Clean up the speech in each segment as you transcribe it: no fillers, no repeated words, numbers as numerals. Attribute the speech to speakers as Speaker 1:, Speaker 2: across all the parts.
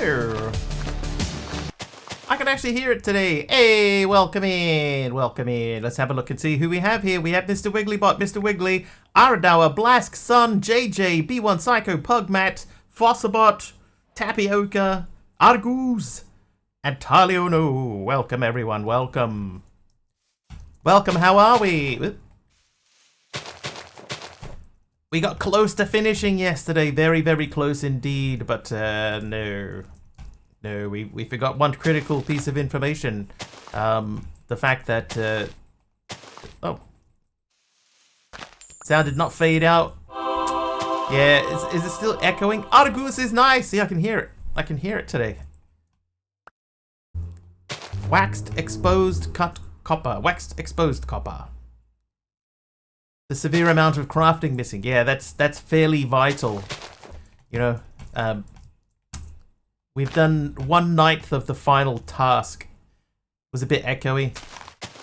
Speaker 1: Hello. I can actually hear it today. Hey, welcome in. Welcome in. Let's have a look and see who we have here. We have Mr. Wigglybot, Mr. Wiggly, Aradawa, Blask, Sun, JJ, B1 Psycho, Pugmat, Fossabot, Tapioca, Argoose, and Taliono. Welcome, everyone. Welcome. Welcome. How are we? We got close to finishing yesterday. Very, very close indeed. But no. No, we forgot one critical piece of information. The fact that... oh. Sound did not fade out. Yeah, is it still echoing? Argus is nice! See, I can hear it. I can hear it today. Waxed exposed cut copper. Waxed exposed copper. The severe amount of crafting missing. Yeah, that's fairly vital. You know, we've done 1/9 of the final task. It was a bit echoey.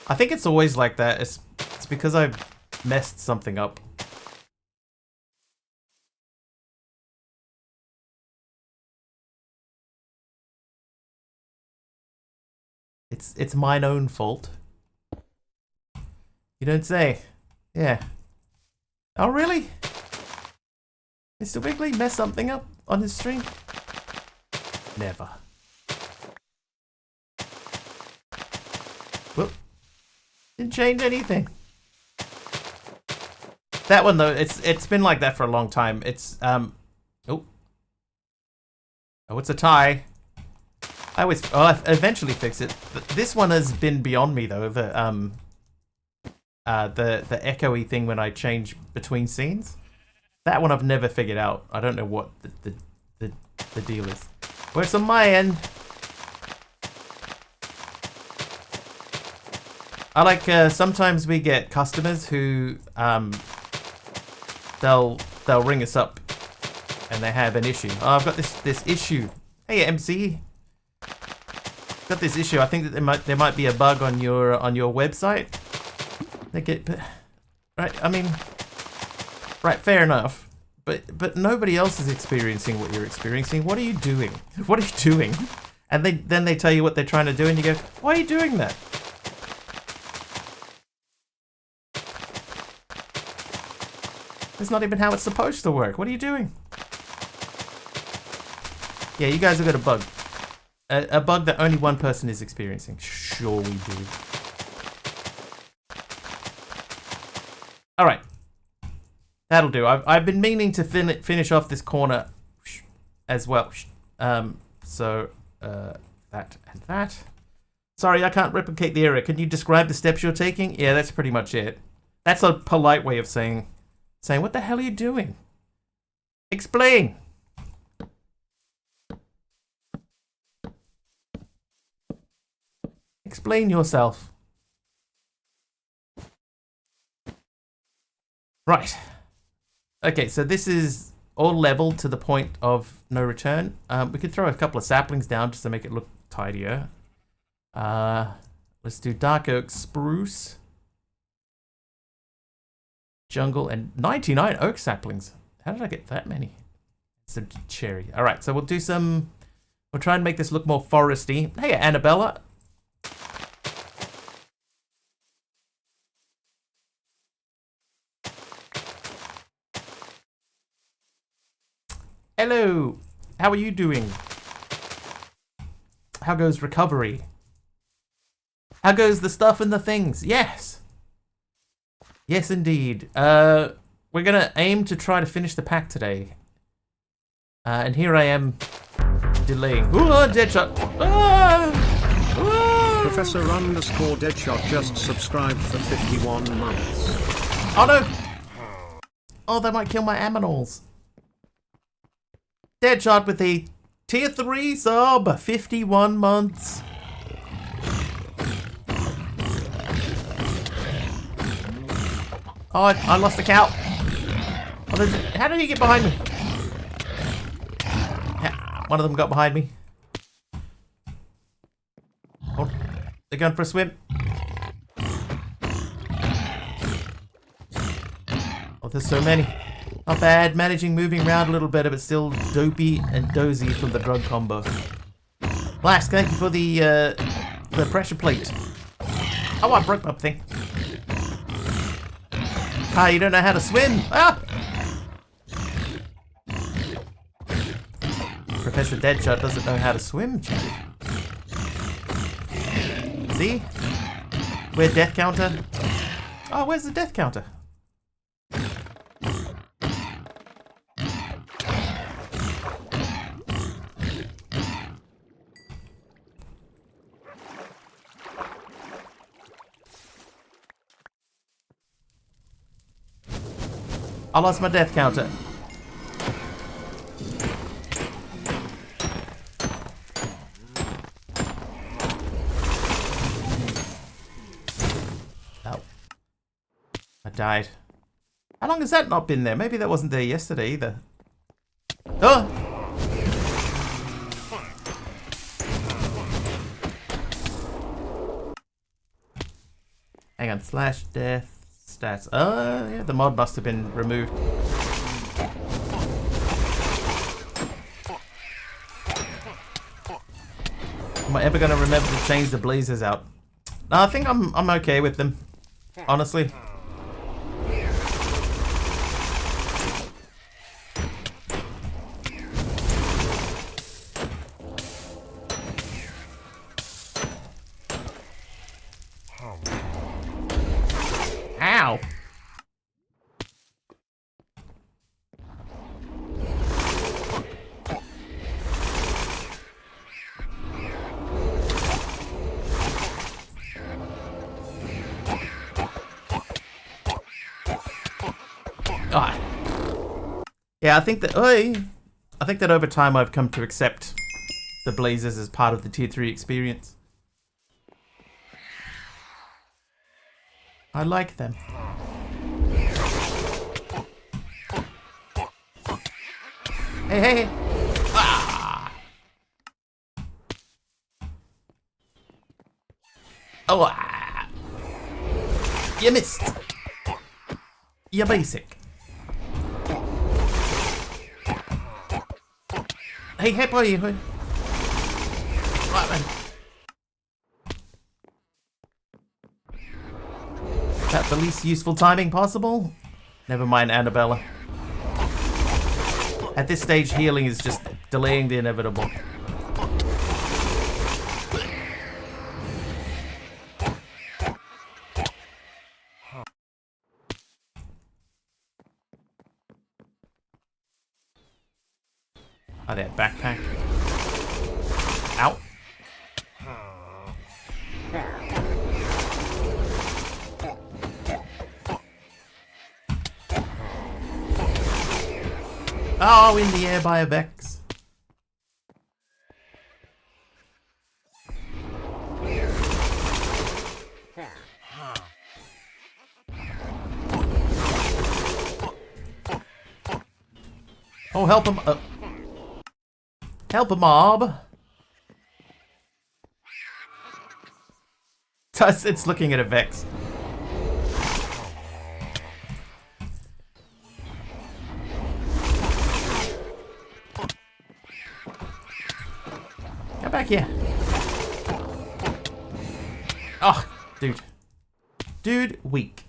Speaker 1: I think it's always like that. It's because I've messed something up. It's mine own fault. You don't say. Yeah. Oh really? Mr. Wiggly messed something up on his stream? Never. Whoop. Didn't change anything. That one though, it's been like that for a long time. It's oh, it's a tie. I eventually fix it. But this one has been beyond me though. The echoey thing when I change between scenes. That one I've never figured out. I don't know what the deal is. Works on my end. I like sometimes we get customers who they'll ring us up and they have an issue. Oh, I've got this issue. Hey MC, got this issue. I think that there might be a bug on your website. They get right. I mean, right. Fair enough. But nobody else is experiencing what you're experiencing. What are you doing? What are you doing? And then they tell you what they're trying to do, and you go, "Why are you doing that?" That's not even how it's supposed to work. What are you doing? Yeah, you guys have got a bug. A bug that only one person is experiencing. Sure we do. All right. That'll do. I've been meaning to finish off this corner as well. So that and that. Sorry, I can't replicate the area. Can you describe the steps you're taking? Yeah, that's pretty much it. That's a polite way of saying what the hell are you doing? Explain. Explain yourself. Right. Okay, so this is all leveled to the point of no return. We could throw a couple of saplings down just to make it look tidier. Let's do dark oak, spruce, jungle, and 99 oak saplings. How did I get that many? Some cherry. All right, so we'll try and make this look more foresty. Hey, Annabella. Hello, how are you doing? How goes recovery? How goes the stuff and the things? Yes. Yes, indeed. We're gonna aim to try to finish the pack today. And here I am delaying. Ooh, Deadshot.
Speaker 2: Professor _ Deadshot just subscribed for 51 months.
Speaker 1: Oh no. Oh, that might kill my aminals. Deadshot with a tier 3 sub, 51 months. Oh, I lost the cow. Oh, how did he get behind me? One of them got behind me. Oh, they're going for a swim. Oh, there's so many. Not bad. Managing moving around a little better, but still dopey and dozy from the drug combo. Blast, thank you for the pressure plate. Oh, I broke my thing. Ah, you don't know how to swim. Ah! Professor Deadshot doesn't know how to swim, chat. See? Where's death counter? Oh, where's the death counter? I lost my death counter. Oh. I died. How long has that not been there? Maybe that wasn't there yesterday either. Oh! Hang on, slash death stats. Oh, yeah, the mod must have been removed. Am I ever going to remember to change the blazers out? No, I think I'm okay with them, honestly. Ow! Ah. Yeah, I think that over time I've come to accept the blazers as part of the tier 3 experience. I like them. Hey, hey, hey. Ah. Oh, ah. You missed. You're basic. Hey, hey, boy. Right, man. That's the least useful timing possible? Never mind, Annabella. At this stage, healing is just delaying the inevitable. Oh, that backpack. Ow. Oh, in the air by a Vex. Oh, help him. Help a mob. It's looking at a Vex. Come back here. Oh, dude. Dude, weak.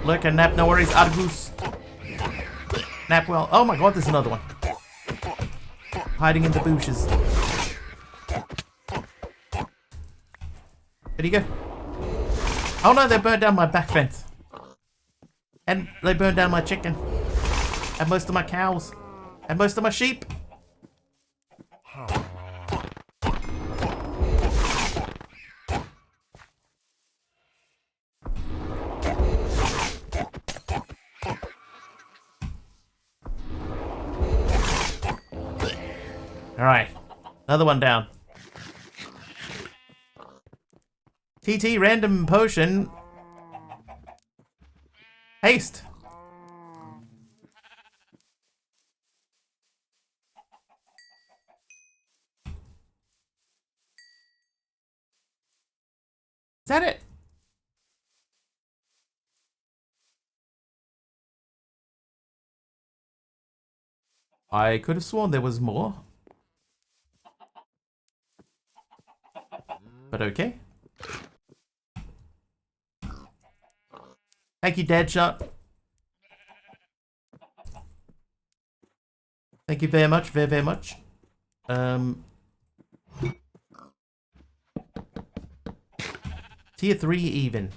Speaker 1: Look, a nap, no worries, Argus. Nap well. Oh my god, there's another one. Hiding in the bushes. Where'd he go? Oh no, they burned down my back fence. And they burned down my chicken. And most of my cows. And most of my sheep. Alright. Another one down. TT random potion. Haste. that it? I could have sworn there was more. But okay. Thank you, Deadshot. Thank you very much, very, very much. Tier 3 even.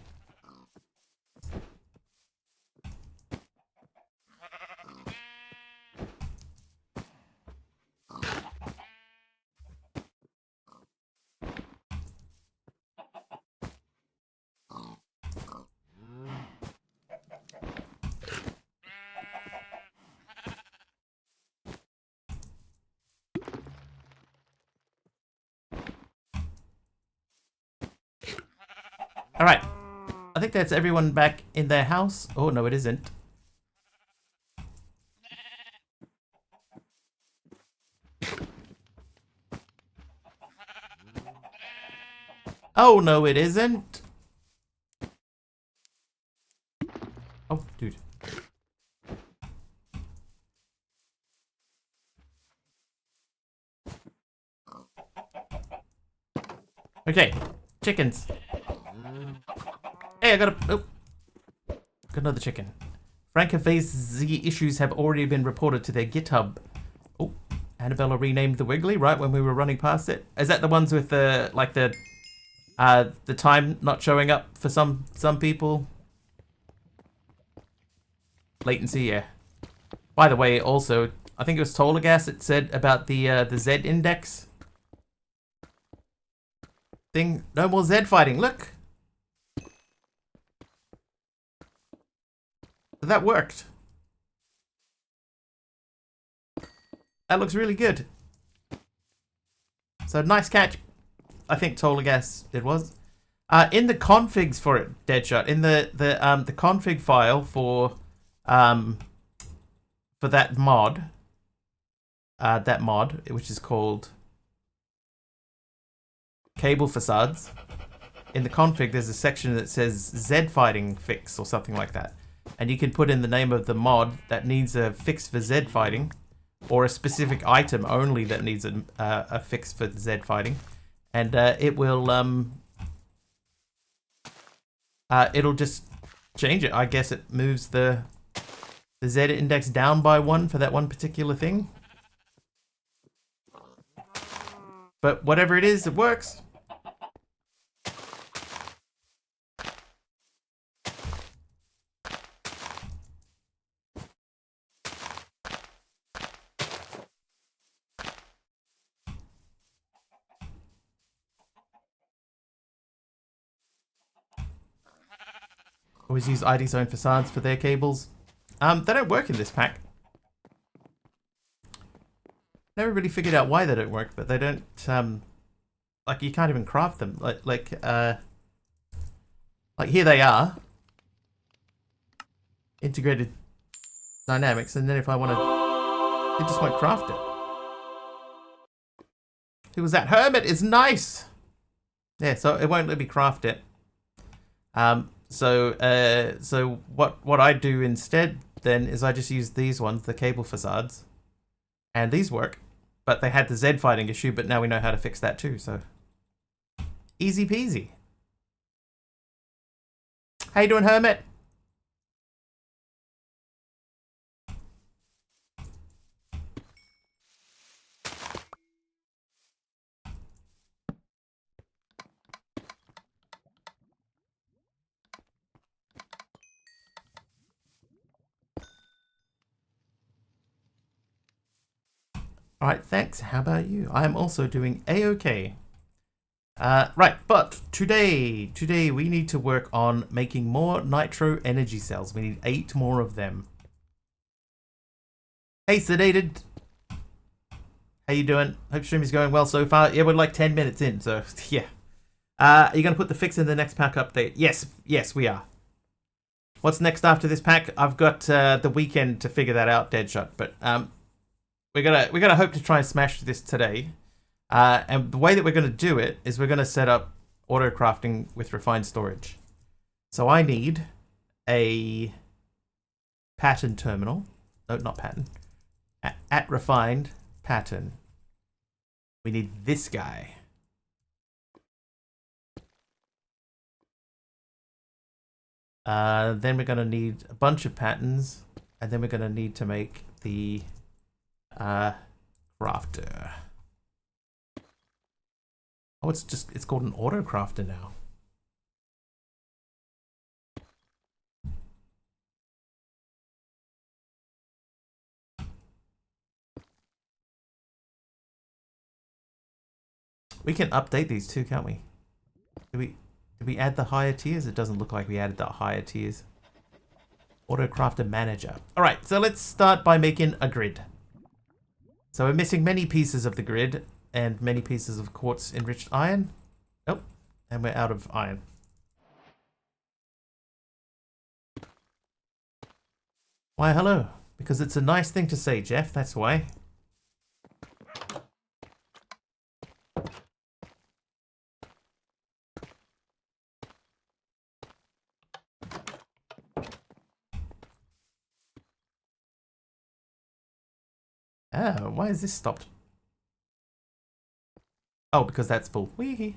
Speaker 1: Alright. I think that's everyone back in their house. Oh, no, it isn't. Oh, no, it isn't. Oh, dude. Okay. Chickens. Hey, I got a... Oh. Got another chicken. Frank-Z issues have already been reported to their GitHub. Oh, Annabella renamed the Wiggly right when we were running past it. Is that the ones with the, like the time not showing up for some people? Latency, yeah. By the way, also, I think it was Tolagas it said about the Z index thing. No more Z fighting. Look. That worked. That looks really good. So nice catch. I think Tolagas it was. In the configs for it, Deadshot, in the config file for that mod, which is called Cable Facades. In the config, there's a section that says Z fighting fix or something like that. And you can put in the name of the mod that needs a fix for Z fighting, or a specific item only that needs a fix for Z fighting, and it will it'll just change it. I guess it moves the Z index down by 1 for that one particular thing. But whatever it is, it works. Always use ID Zone Facades for their cables. They don't work in this pack. Never really figured out why they don't work, but they don't, like, you can't even craft them. Like here they are. Integrated dynamics, and then if I want to, it just won't craft it. Who was that? Hermit is nice! Yeah, so it won't let me craft it. So what I do instead then is I just use these ones, the cable facades, and these work. But they had the Z fighting issue, but now we know how to fix that too, so easy peasy. How you doing, Hermit? Alright, thanks. How about you? I am also doing A-OK. Right, but today we need to work on making more nitro energy cells. We need 8 more of them. Hey, Sedated. How you doing? Hope stream is going well so far. Yeah, we're like 10 minutes in, so yeah. Are you going to put the fix in the next pack update? Yes, we are. What's next after this pack? I've got the weekend to figure that out, Deadshot, but we're gonna hope to try and smash this today. And the way that we're gonna do it is we're gonna set up auto crafting with refined storage. So I need a pattern terminal. No, not pattern. At refined pattern. We need this guy. Then we're going to need a bunch of patterns, and then we're going to need to make the crafter. Oh, it's called an auto crafter now. We can update these too, can't we? Did we add the higher tiers? It doesn't look like we added the higher tiers. Auto crafter manager. All right, so let's start by making a grid. So we're missing many pieces of the grid and many pieces of quartz enriched iron. Oh, and we're out of iron. Why, hello. Because it's a nice thing to say, Jeff, that's why. Oh, why is this stopped? Oh, because that's full. Wee.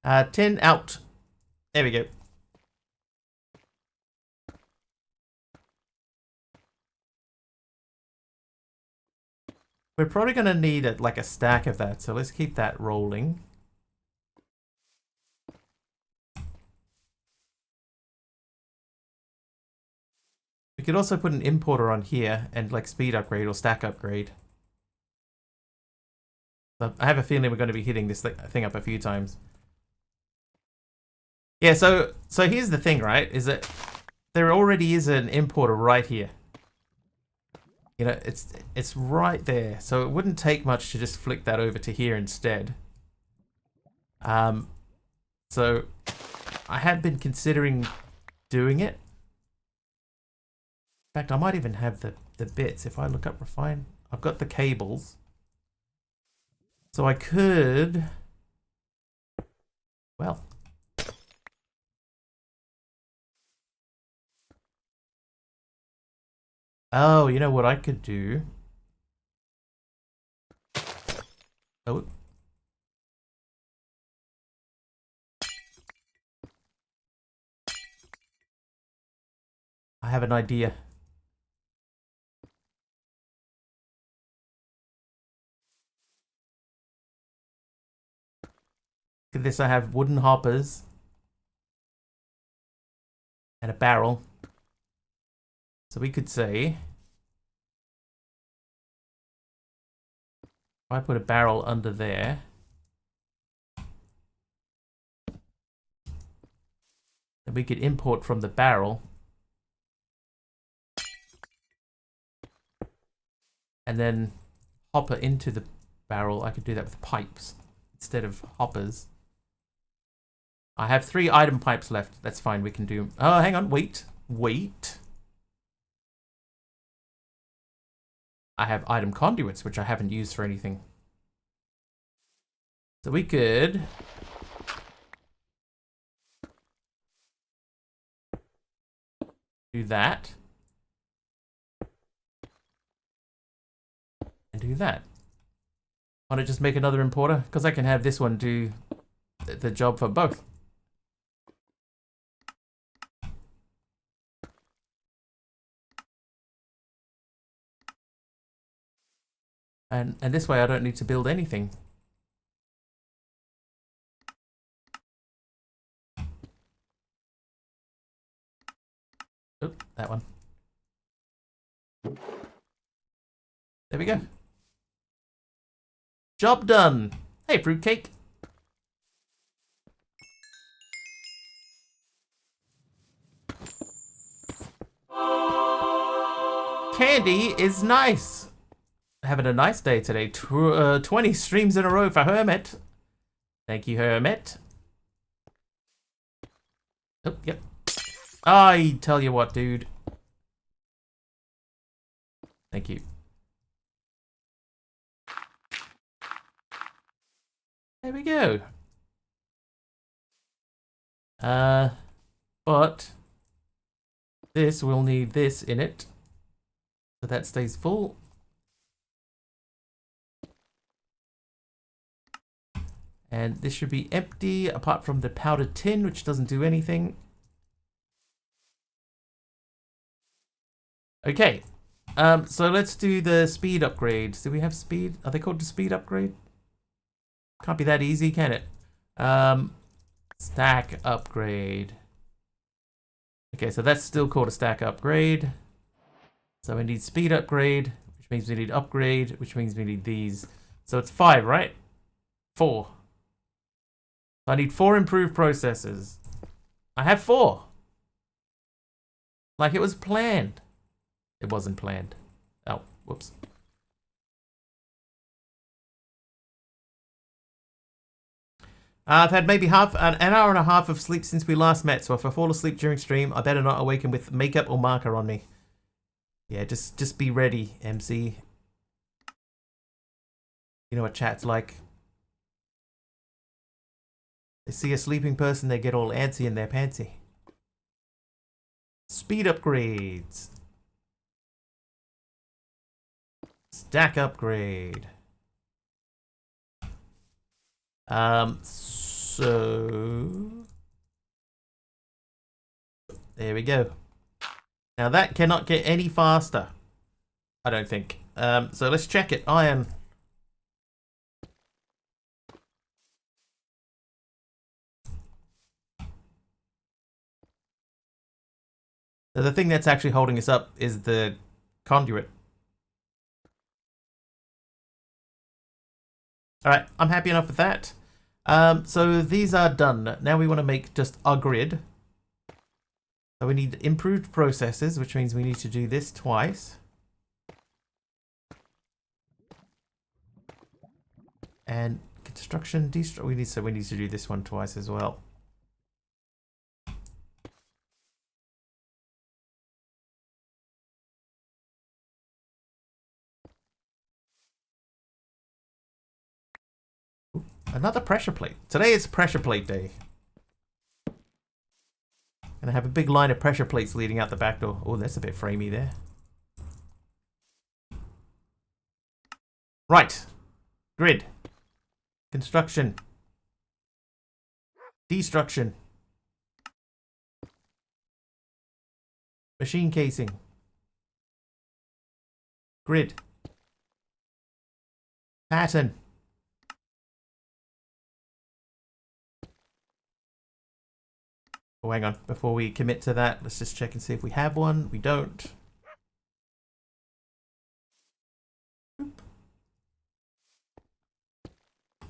Speaker 1: 10 out. There we go. We're probably going to need like a stack of that, so let's keep that rolling. We could also put an importer on here and like speed upgrade or stack upgrade. So I have a feeling we're going to be hitting this thing up a few times. Yeah, so here's the thing, right? Is that there already is an importer right here. You know, it's right there. So it wouldn't take much to just flick that over to here instead. So I had been considering doing it. In fact, I might even have the bits. If I look up refine, I've got the cables. So I could, well, oh, you know what I could do? Oh. I have an idea. Look at this, I have wooden hoppers and a barrel. So we could say, if I put a barrel under there, then we could import from the barrel and then hopper into the barrel. I could do that with pipes instead of hoppers. I have 3 item pipes left. That's fine. We can do... Oh, hang on. Wait. I have item conduits, which I haven't used for anything. So we could... do that. And do that. Want to just make another importer? Because I can have this one do the job for both. And this way I don't need to build anything. Oh, that one. There we go. Job done. Hey, fruitcake. Candy is nice. Having a nice day today. 20 streams in a row for Hermit. Thank you, Hermit. Oh, yep. I tell you what, dude. Thank you. There we go. But this will need this in it. So that stays full. And this should be empty apart from the powdered tin, which doesn't do anything. Okay. So let's do the speed upgrades. Do we have speed? Are they called the speed upgrade? Can't be that easy, can it? Stack upgrade. Okay, so that's still called a stack upgrade. So we need speed upgrade, which means we need upgrade, which means we need these. So it's 5, right? 4. I need 4 improved processors. I have 4. Like it was planned. It wasn't planned. Oh, whoops. I've had maybe an hour and a half of sleep since we last met, so if I fall asleep during stream, I better not awaken with makeup or marker on me. Yeah, just be ready, MC. You know what chat's like. They see a sleeping person, they get all antsy in their pantsy. Speed upgrades. Stack upgrade. So there we go. Now that cannot get any faster, I don't think. So let's check it. Iron. So the thing that's actually holding us up is the conduit. Alright, I'm happy enough with that. So these are done. Now we want to make just a grid. So we need improved processes, which means we need to do this twice. And construction, we need to do this one twice as well. Another pressure plate. Today is pressure plate day. And I have a big line of pressure plates leading out the back door. Oh, that's a bit framey there. Right. Grid. Construction. Destruction. Machine casing. Grid. Pattern. Oh, hang on. Before we commit to that, let's just check and see if we have one. We don't.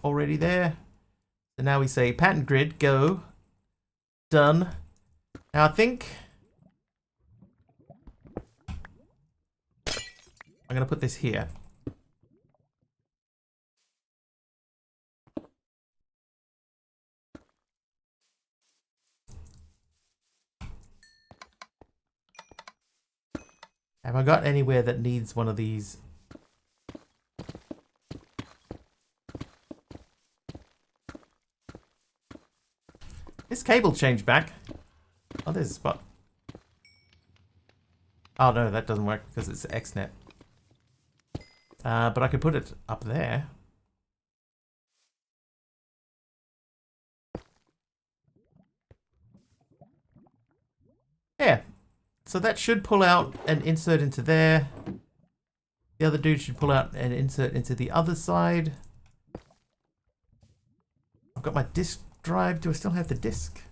Speaker 1: Already there. So now we say pattern grid, go. Done. Now I think I'm going to put this here. Have I got anywhere that needs one of these? This cable changed back. Oh, there's a spot. Oh no, that doesn't work because it's XNet. But I could put it up there. Yeah. So that should pull out and insert into there. The other dude should pull out and insert into the other side. I've got my disk drive. Do I still have the disk?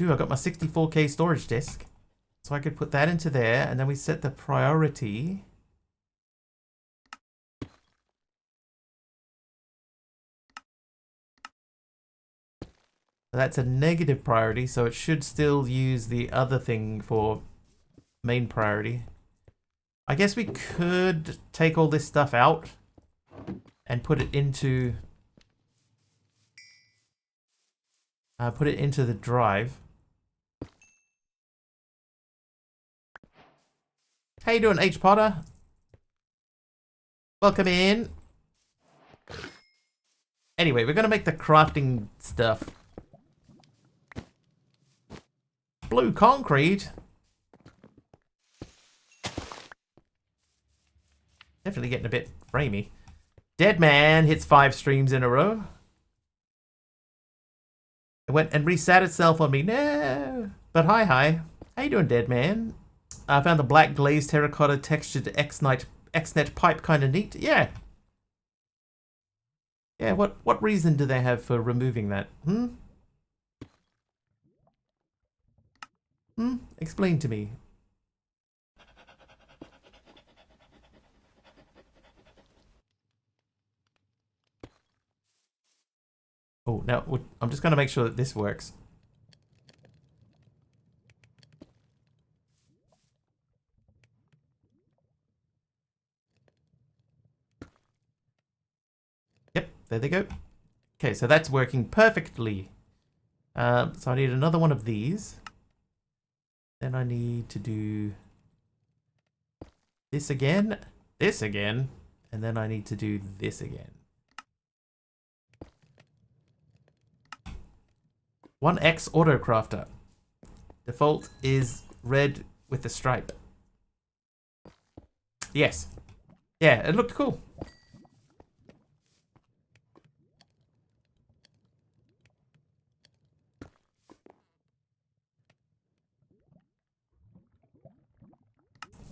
Speaker 1: I've got my 64K storage disk. So I could put that into there, and then we set the priority. That's a negative priority, so it should still use the other thing for main priority. I guess we could take all this stuff out and put it into the drive. How you doing, H Potter? Welcome in. Anyway, we're gonna make the crafting stuff. blue concrete. Definitely getting a bit framey. Dead man hits 5 streams in a row. It went and resat itself on me. No. But hi. How you doing, dead man? I found the black glazed terracotta textured X-net pipe kind of neat. Yeah. Yeah, what reason do they have for removing that? Explain to me. Oh, now I'm just going to make sure that this works. Yep, there they go. Okay, so that's working perfectly. So I need another one of these. Then I need to do this again, and then I need to do this again. 1X Autocrafter. Default is red with the stripe. Yes. Yeah, it looked cool.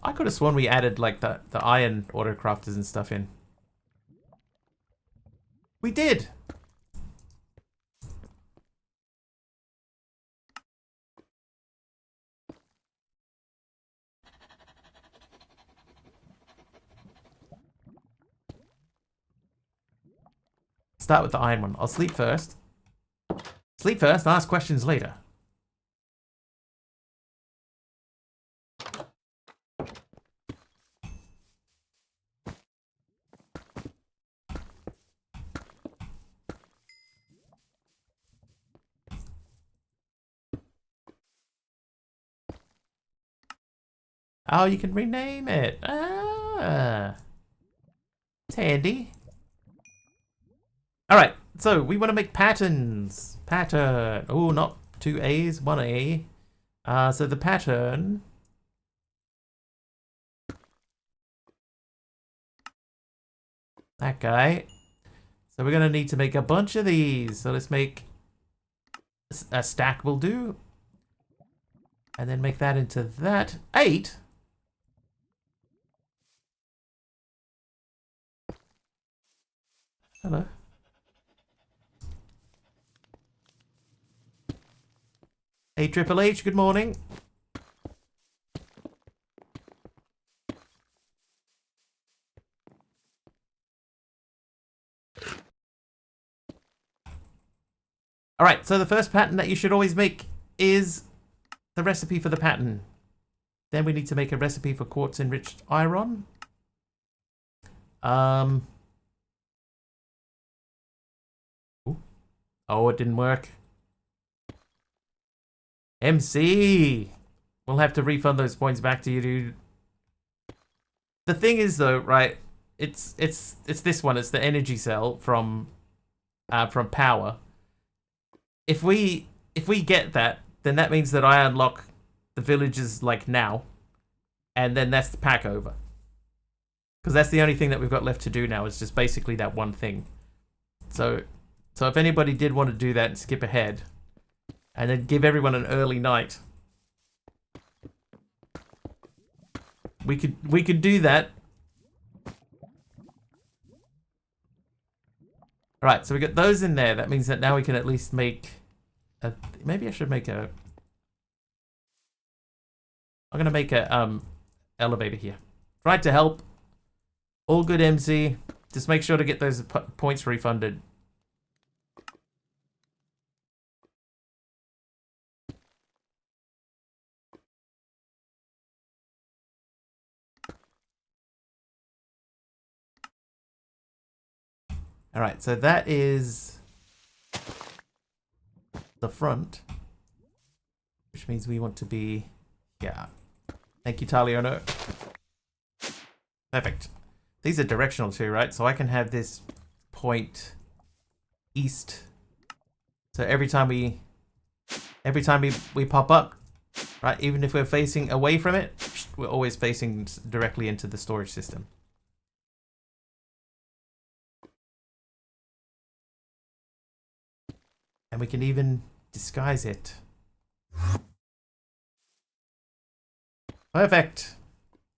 Speaker 1: I could have sworn we added like the iron autocrafters and stuff in. We did. Start with the iron one. I'll sleep first. Sleep first, ask questions later. Oh, you can rename it. Ah. It's handy. Alright, so we want to make patterns. Pattern. Oh, not 2 A's, 1 A. So the pattern. That guy. So we're going to need to make a bunch of these. So let's make a stack will do. And then make that into that. 8? Hello. Hey, Triple H, good morning. Alright, so the first pattern that you should always make is the recipe for the pattern. Then we need to make a recipe for quartz enriched iron. Oh, it didn't work. MC! We'll have to refund those points back to you, dude. The thing is, though, right? It's this one. It's the energy cell from power. If we get that, then that means that I unlock the villages like now, and then that's the pack over. Because that's the only thing that we've got left to do now. Is just basically that one thing. So if anybody did want to do that and skip ahead, and then give everyone an early night, we could do that. All right, so we got those in there. That means that now we can at least make a. Maybe I should make a. I'm gonna make a elevator here. Try to help. All good, MC. Just make sure to get those points refunded. All right, so that is the front, which means we want to be, yeah. Thank you, Taliono. Perfect. These are directional too, right? So I can have this point east. So every time we pop up, Right, even if we're facing away from it, we're always facing directly into the storage system. And we can even disguise it. Perfect.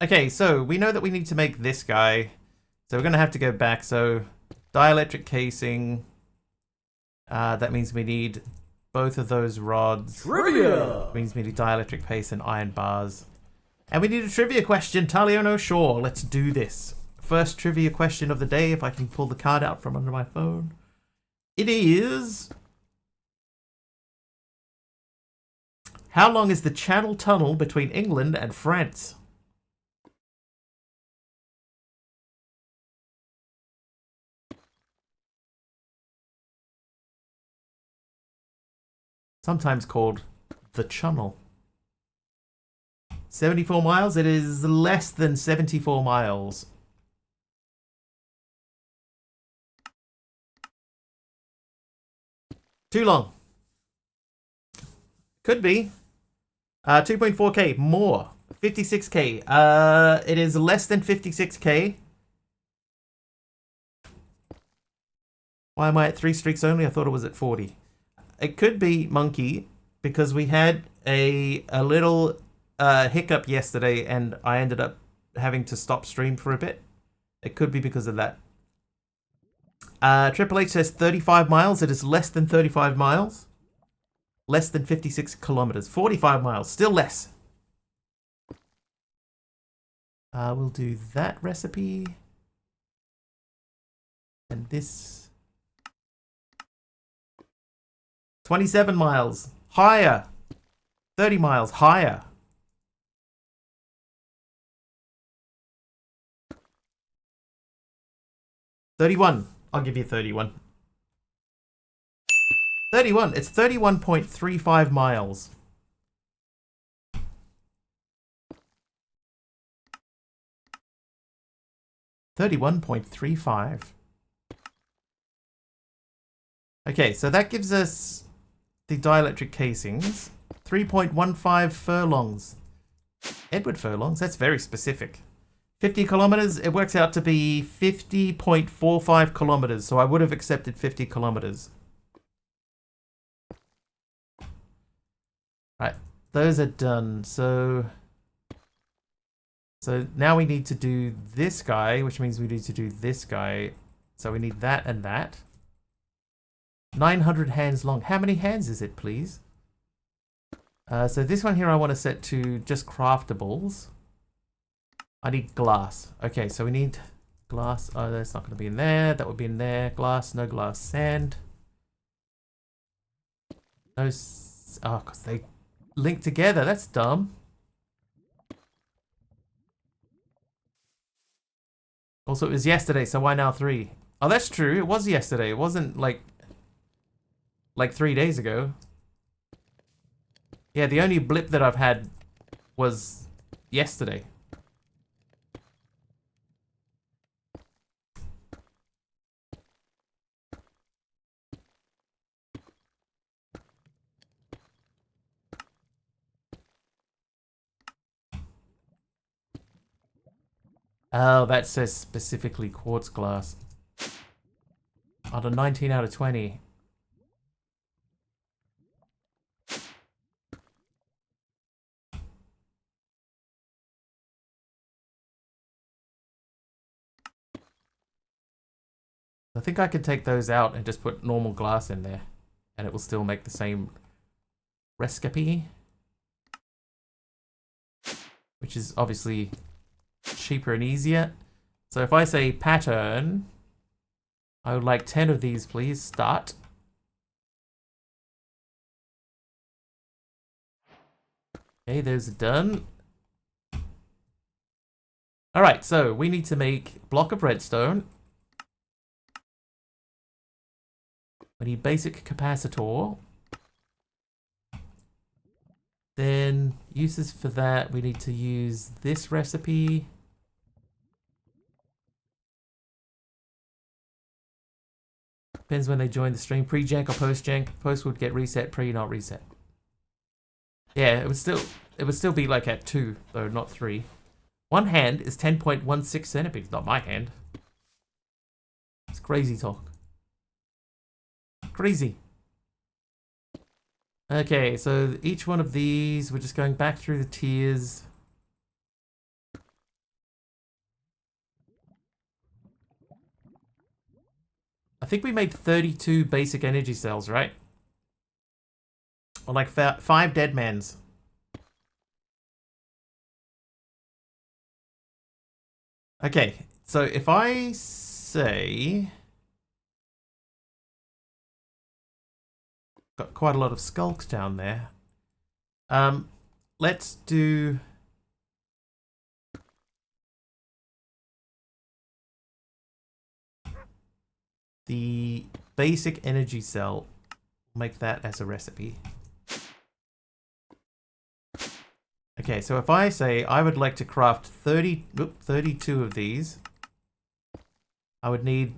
Speaker 1: Okay, so we know that we need to make this guy. So we're going to have to go back. So dielectric casing. That means we need both of those rods.
Speaker 3: Trivia!
Speaker 1: Means we need dielectric paste and iron bars. And we need a trivia question. Taliono, sure. Let's do this. First trivia question of the day, if I can pull the card out from under my phone. It is... How long is the Channel Tunnel between England and France? Sometimes called the Channel. 74 miles? It is less than 74 miles. Too long. Could be. 2.4k. More. 56k. It is less than 56k. Why am I at 3 streaks only? I thought it was at 40. It could be Monkey, because we had a little hiccup yesterday and I ended up having to stop stream for a bit. It could be because of that. Triple H says 35 miles. It is less than 35 miles. Less than 56 kilometers. 45 miles. Still less. We'll do that recipe. And this... 27 miles. Higher. 30 miles. Higher. $31. I'll give you 31. 31. It's 31.35 miles. $31.35. Okay, so that gives us the dielectric casings. 3.15 furlongs. Edward furlongs? That's very specific. 50 kilometers, it works out to be 50.45 kilometers. So I would have accepted 50 kilometers. Right, those are done. So now we need to do this guy, which means we need to do this guy. So we need that and that. 900 hands long. How many hands is it, please? So this one here I want to set to just craftables. I need glass. Okay, so we need glass. Oh, that's not going to be in there. That would be in there. Glass, no glass. Sand. No. Oh, because they link together. That's dumb. Also, it was yesterday, so why now 3? Oh, that's true. It was yesterday. It wasn't like 3 days ago. Yeah, the only blip that I've had was yesterday. Oh, that says specifically quartz glass. On a 19 out of 20. I think I could take those out and just put normal glass in there. And it will still make the same recipe. Which is obviously cheaper and easier. So if I say pattern, I would like 10 of these, please. Start. Okay, those are done. Alright, so we need to make block of redstone. We need basic capacitor. Then uses for that, we need to use this recipe. Depends when they join the stream. Pre-jank or post-jank. Post would get reset, pre not reset. Yeah, it would still... it would still be like at 2, though, not 3. One hand is 10.16 centimeters. Not my hand. It's crazy talk. Crazy. Okay, so each one of these, we're just going back through the tiers. I think we made 32 basic energy cells, right? Or like 5 dead mans. Okay, so if I say... Got quite a lot of skulks down there. Let's do... the basic energy cell. Make that as a recipe. Okay, so if I say I would like to craft 32 of these, I would need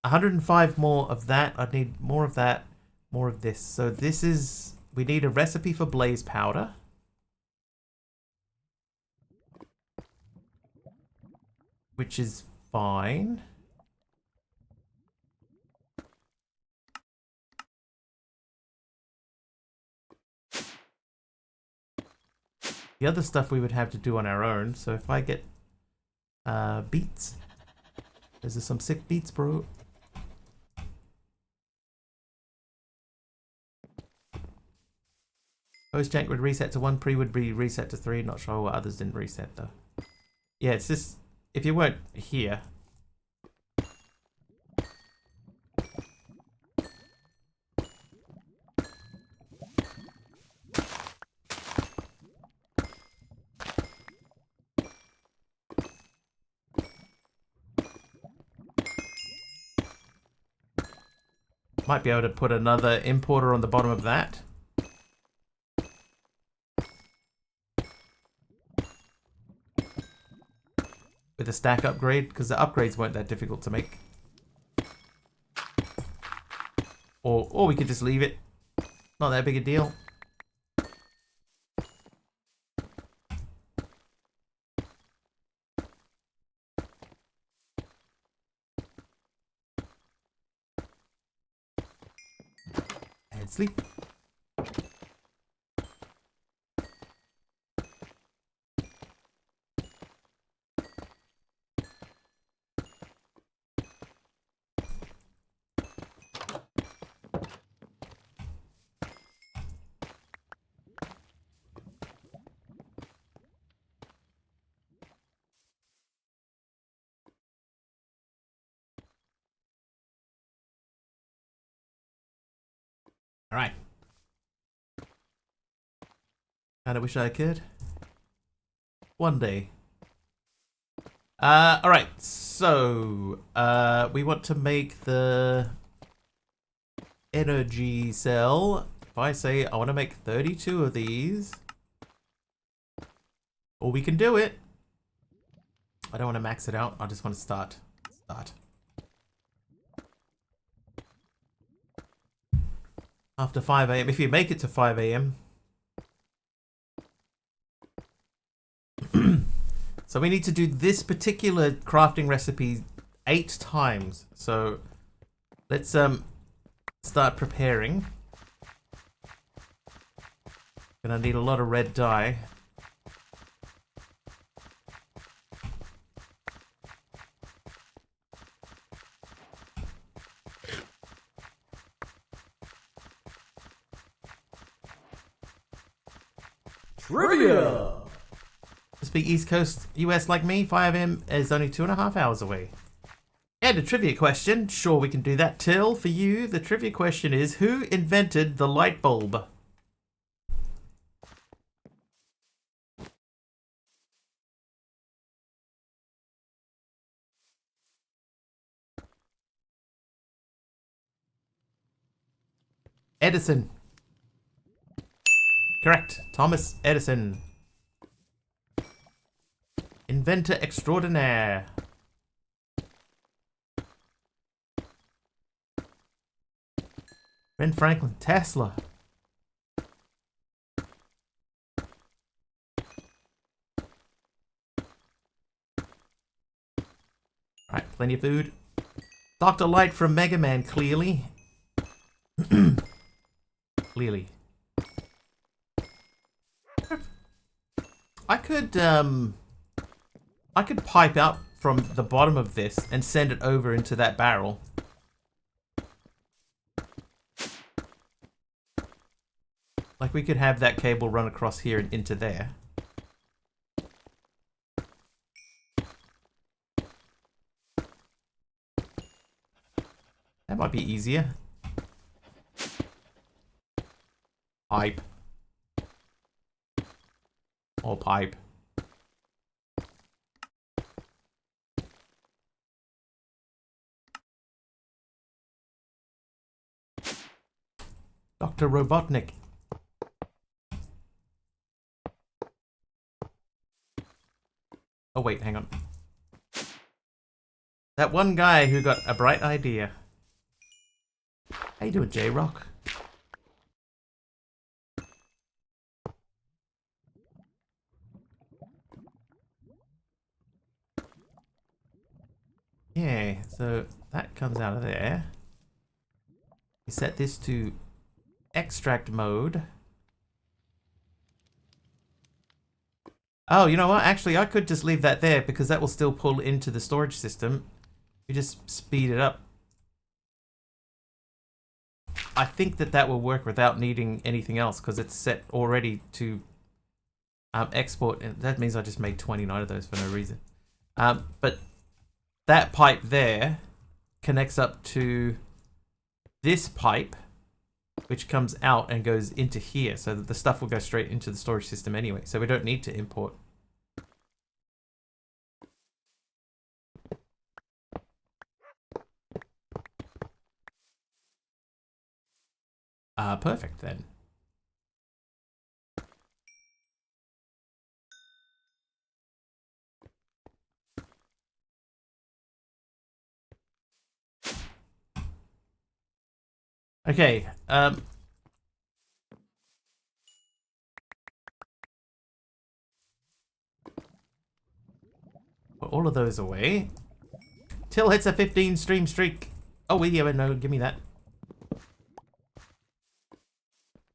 Speaker 1: 105 more of that. I'd need more of that, more of this. So this is, we need a recipe for blaze powder. Which is fine. The other stuff we would have to do on our own. So if I get beets. Those are some sick beets, bro. Post jank would reset to 1, pre would be reset to 3. Not sure what others didn't reset though. Yeah, it's just, if you weren't here. Might be able to put another importer on the bottom of that. With a stack upgrade, because the upgrades weren't that difficult to make. Or we could just leave it. Not that big a deal. And sleep. All right. Kinda wish I could. One day. All right. So, we want to make the energy cell. If I say I want to make 32 of these, or we can do it. I don't want to max it out. I just want to start. After 5 a.m. If you make it to 5 a.m. So we need to do this particular crafting recipe 8 times. So let's start preparing. Gonna need a lot of red dye.
Speaker 3: Trivia!
Speaker 1: Speak East Coast US like me, 5M is only 2.5 hours away. And a trivia question. Sure, we can do that. Till, for you, the trivia question is, who invented the light bulb? Edison. Correct. Thomas Edison. Inventor extraordinaire. Ben Franklin. Tesla. Alright, plenty of food. Dr. Light from Mega Man, clearly. Clearly. I could pipe out from the bottom of this and send it over into that barrel. Like we could have that cable run across here and into there. That might be easier. Pipe. Or pipe. Dr. Robotnik. Oh wait, hang on. That one guy who got a bright idea. How you doing, J-Rock? Yeah, so that comes out of there. We set this to extract mode. Oh, you know what? Actually, I could just leave that there because that will still pull into the storage system. We just speed it up. I think that that will work without needing anything else because it's set already to export. And that means I just made 29 of those for no reason. But that pipe there connects up to this pipe, which comes out and goes into here, so that the stuff will go straight into the storage system anyway, so we don't need to import. Perfect then. Okay, put all of those away. Till hits a 15 stream streak. Oh, yeah, no, give me that.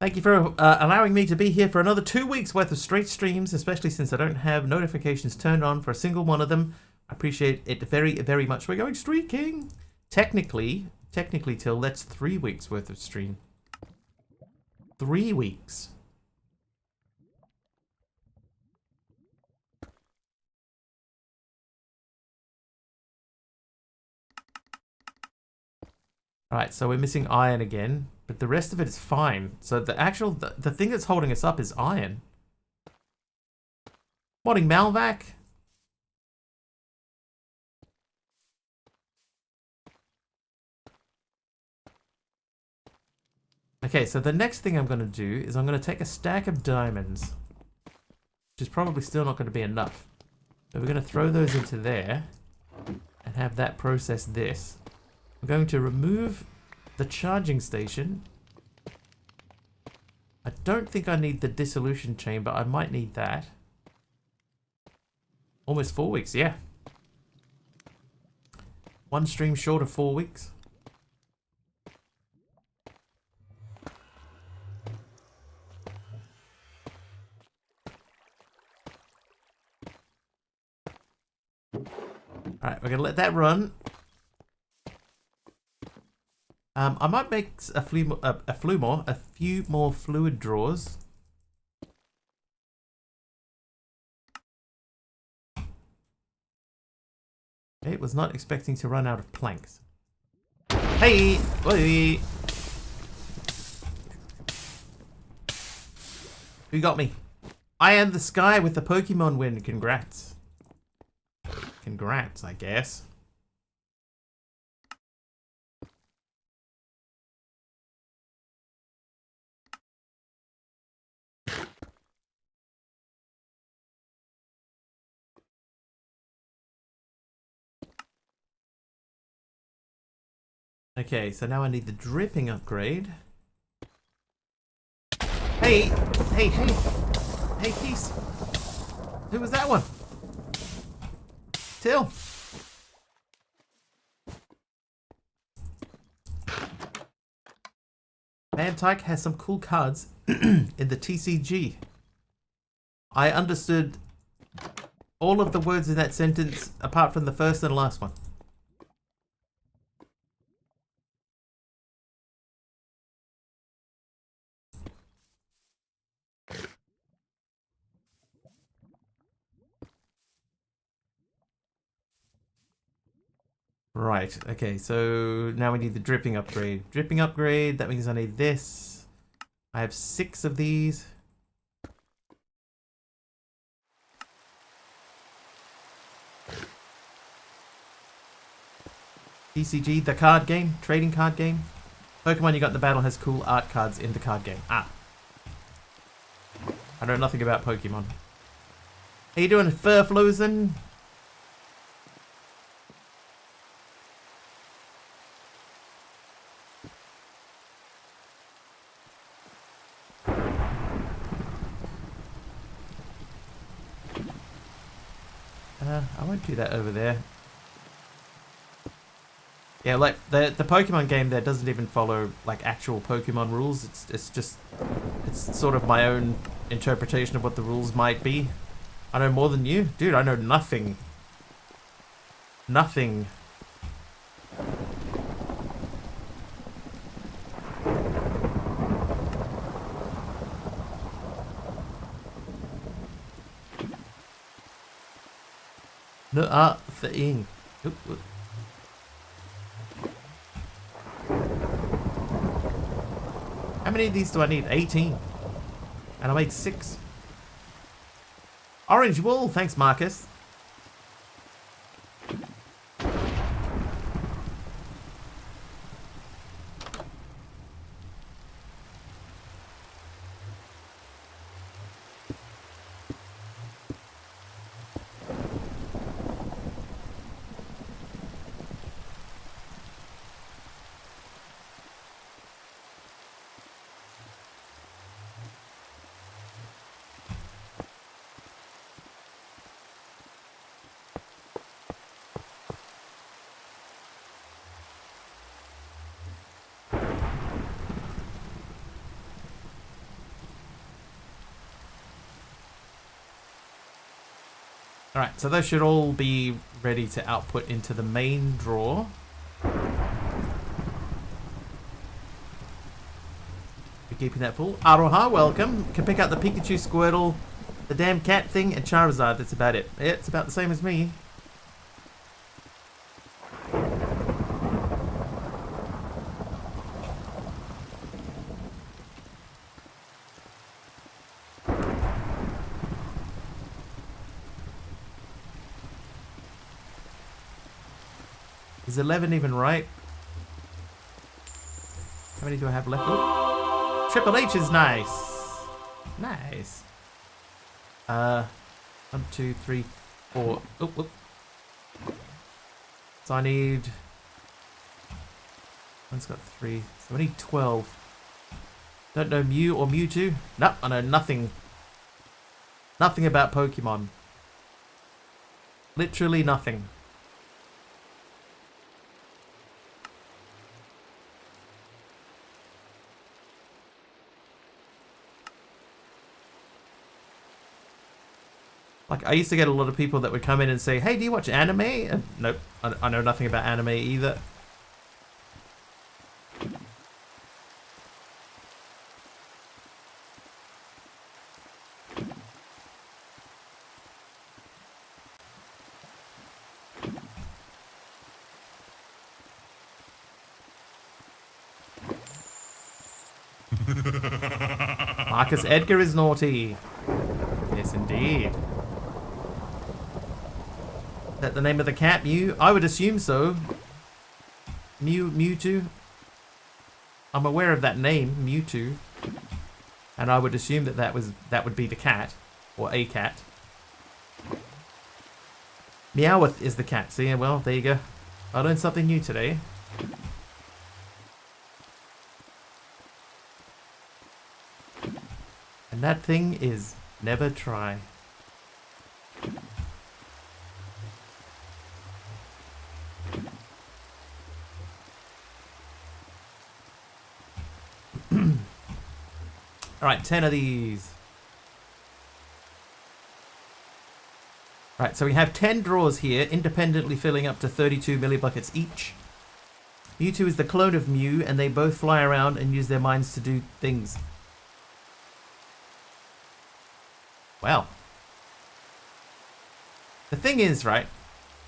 Speaker 1: Thank you for allowing me to be here for another 2 weeks worth of straight streams, especially since I don't have notifications turned on for a single one of them. I appreciate it very, very much. We're going streaking. Technically, Till, that's 3 weeks worth of stream. 3 weeks. Alright, so we're missing iron again, but the rest of it is fine. So the thing that's holding us up is iron. Morning, Malvac. Okay, so the next thing I'm going to do is I'm going to take a stack of diamonds, which is probably still not going to be enough. So we're going to throw those into there and have that process this. I'm going to remove the charging station. I don't think I need the dissolution chamber. I might need that. Almost 4 weeks, yeah. One stream short of 4 weeks. Alright, we're going to let that run. I might make a few more fluid draws. Okay, was not expecting to run out of planks. Hey! Oi. Who got me? I am the sky with the Pokemon win. Congrats. Congrats, I guess. Okay, so now I need the dripping upgrade. Hey! Hey, hey! Hey, peace! Who was that one? Till! Man, Tyke has some cool cards in the TCG. I understood all of the words in that sentence apart from the first and last one. Right, okay, so now we need the dripping upgrade. Dripping upgrade, that means I need this. I have 6 of these. TCG, the card game, trading card game. Pokemon you got in the battle has cool art cards in the card game. Ah. I know nothing about Pokemon. How you doing, Furflosen? I won't do that over there. Yeah, like the Pokemon game there doesn't even follow like actual Pokemon rules. It's sort of my own interpretation of what the rules might be. I know more than you, dude. I know nothing. Nothing. No thing. Oop, oop. How many of these do I need? 18. And I made 6. Orange wool, thanks Marcus. Alright, so those should all be ready to output into the main drawer. Be keeping that full. Aroha, welcome. Can pick up the Pikachu, Squirtle, the damn cat thing, and Charizard. That's about it. Yeah, it's about the same as me. Is 11 even right? How many do I have left? Oh, Triple H is nice. Nice. 1, 2, 3, 4. Oh, oh. So I need... One's got 3. So I need 12. Don't know Mew or Mewtwo? Nope, I know nothing. Nothing about Pokemon. Literally nothing. Like, I used to get a lot of people that would come in and say, hey, do you watch anime? And nope, I know nothing about anime either. Marcus Edgar is naughty. Yes, indeed. Is that the name of the cat, Mew? I would assume so. Mewtwo. I'm aware of that name, Mewtwo, and I would assume that that would be the cat, or a cat. Meowth is the cat. See, well, there you go. I learned something new today. And that thing is never try. Alright, 10 of these. Right, so we have 10 drawers here, independently filling up to 32 millibuckets each. Mewtwo is the clone of Mew, and they both fly around and use their minds to do things. Well. The thing is, right,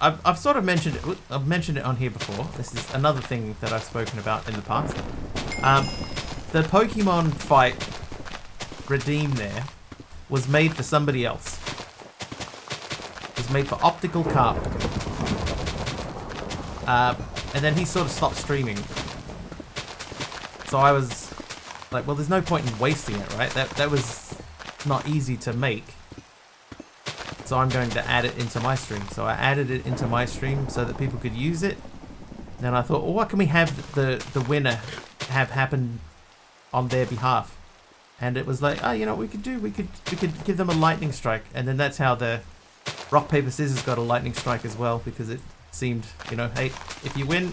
Speaker 1: I've sort of mentioned it. I've mentioned it on here before. This is another thing that I've spoken about in the past. The Pokemon fight Redeem there was made for somebody else. It was made for Optical Carp. And then he sort of stopped streaming. So I was like, well, there's no point in wasting it, right? That was not easy to make. So I'm going to add it into my stream. So I added it into my stream so that people could use it. Then I thought, well, what can we have the winner have happen on their behalf? And it was like, oh, you know what we could do? We could give them a lightning strike. And then that's how the rock, paper, scissors got a lightning strike as well, because it seemed, you know, hey, if you win,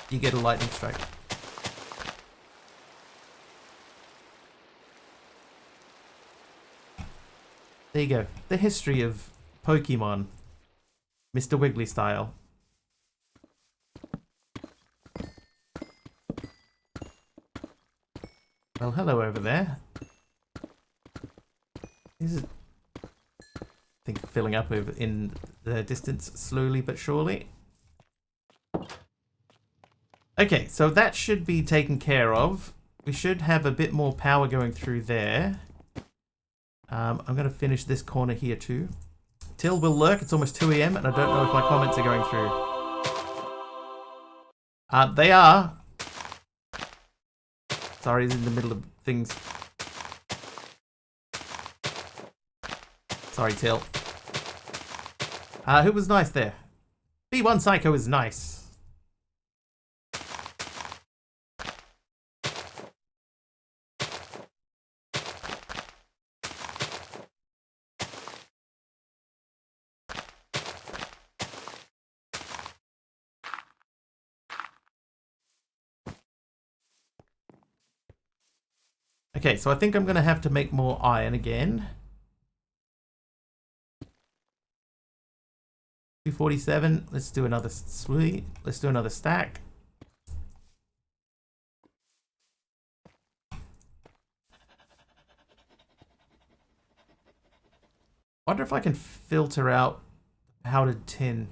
Speaker 1: you get a lightning strike. There you go. The history of Pokemon. Mr. Wiggly style. Well, hello over there. Is it, I think, filling up over in the distance slowly but surely. Okay, so that should be taken care of. We should have a bit more power going through there. I'm going to finish this corner here too. Till will lurk. It's almost 2 AM and I don't know if my comments are going through. They are. Sorry, it's in the middle of things. Sorry, Till. Who was nice there? B1 Psycho is nice. Okay, so I think I'm going to have to make more iron again. 247. Let's do another sweet. Let's do another stack. Wonder if I can filter out powdered tin.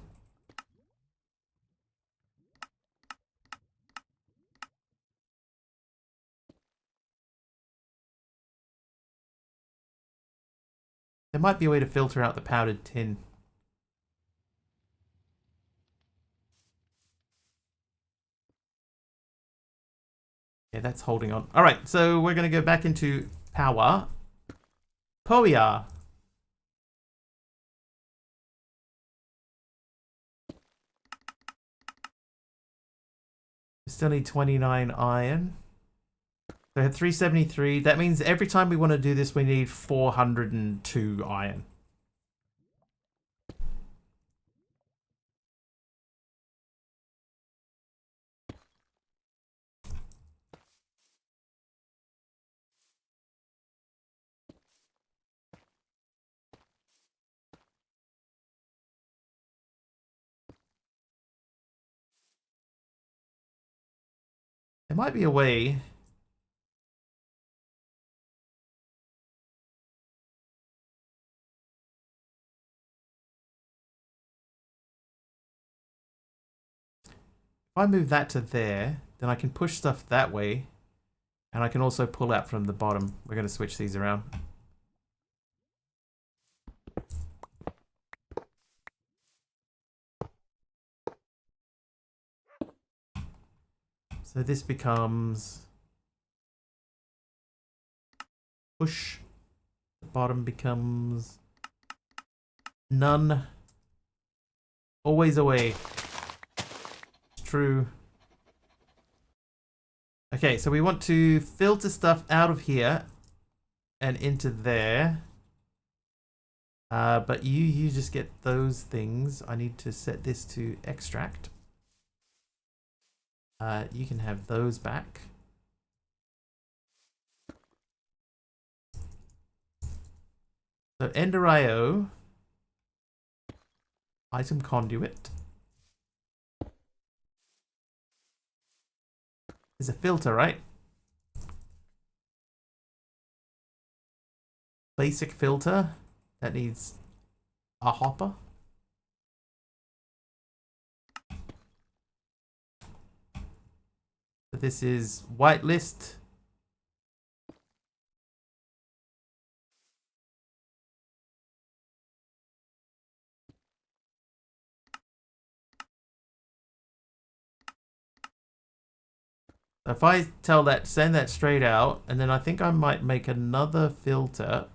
Speaker 1: There might be a way to filter out the powdered tin. Yeah, that's holding on. All right, so we're going to go back into power. Poia. We still need 29 iron. So I had 373. That means every time we want to do this, we need 402 iron. There might be a way. If I move that to there, then I can push stuff that way. And I can also pull out from the bottom. We're going to switch these around. So this becomes push. The bottom becomes none. Always away. It's true. Okay, so we want to filter stuff out of here and into there. But you just get those things. I need to set this to extract. You can have those back. So Ender IO, item conduit. There's a filter, right? Basic filter that needs a hopper. So this is whitelist. If I tell that, send that straight out, and then I think I might make another filter.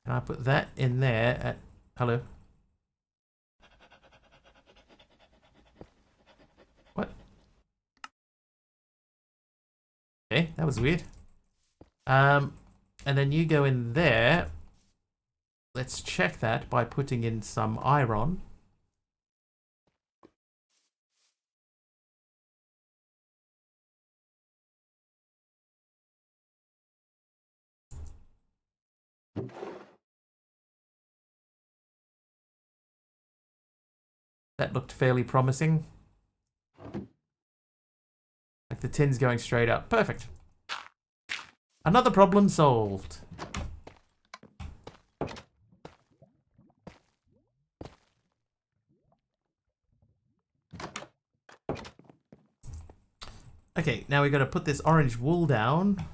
Speaker 1: And I put that in there at, hello. What? Okay, that was weird. And then you go in there. Let's check that by putting in some iron. That looked fairly promising. Like the tin's going straight up. Perfect. Another problem solved. Okay, now we've got to put this orange wool down.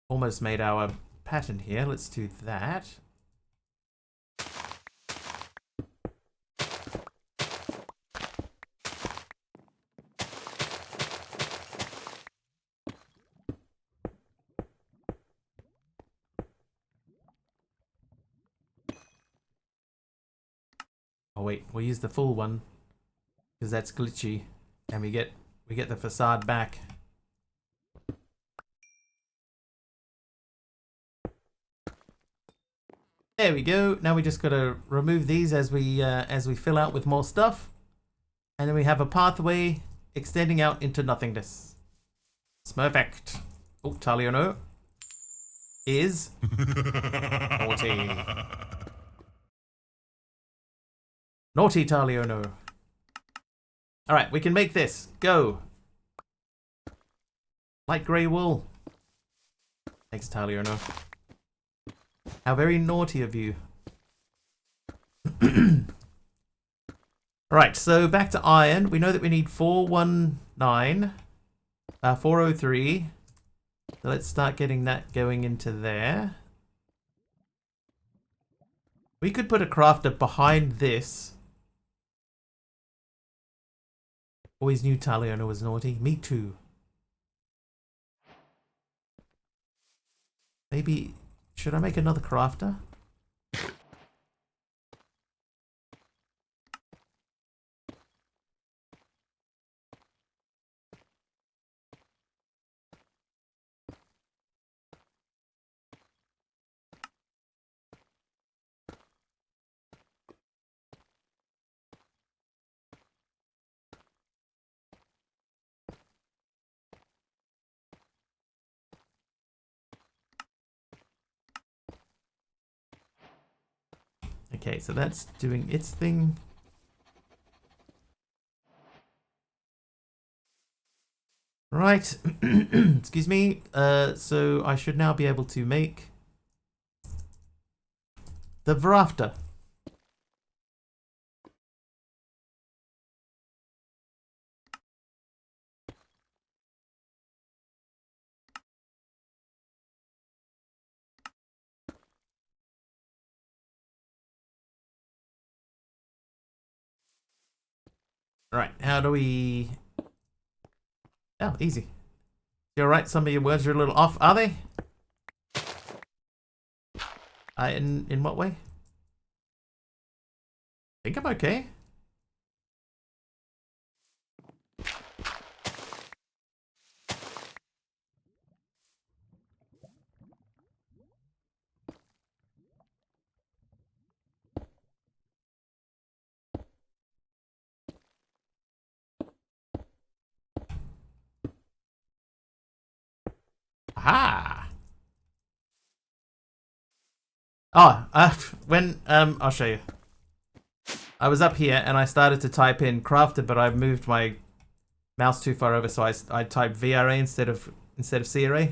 Speaker 1: Almost made our pattern here. Let's do that. Oh wait, we'll use the full one because that's glitchy, and we get the facade back. There we go. Now we just got to remove these as we fill out with more stuff, and then we have a pathway extending out into nothingness. Perfect. Oh, Taliono is naughty. Naughty Taliono. All right, we can make this. Go. Light grey wool. Thanks, Taliono. How very naughty of you. Alright, so back to iron. We know that we need 419, 403. So let's start getting that going into there. We could put a crafter behind this. Always knew Taliono was naughty. Me too. Maybe... should I make another crafter? Okay, so that's doing its thing. Right. Excuse me. So I should now be able to make the rafter. Right, how do we... oh, easy. You're right, some of your words are a little off, are they? In what way? I think I'm okay. Aha! Oh, I'll show you. I was up here and I started to type in crafter, but I moved my mouse too far over, so I typed VRA instead of CRA.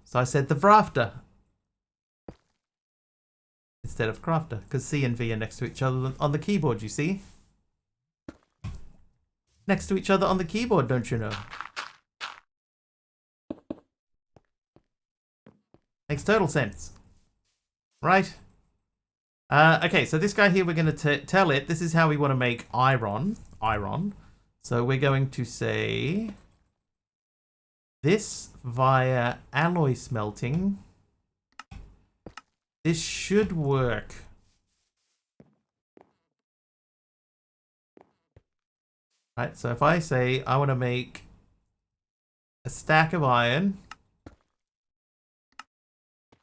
Speaker 1: So I said the Vrafter instead of crafter, because C and V are next to each other on the keyboard, you see? Next to each other on the keyboard, don't you know? Makes total sense. Right? Okay, so this guy here, we're going to tell it, this is how we want to make iron. So we're going to say this via alloy smelting. This should work. Right, so if I say I want to make a stack of iron,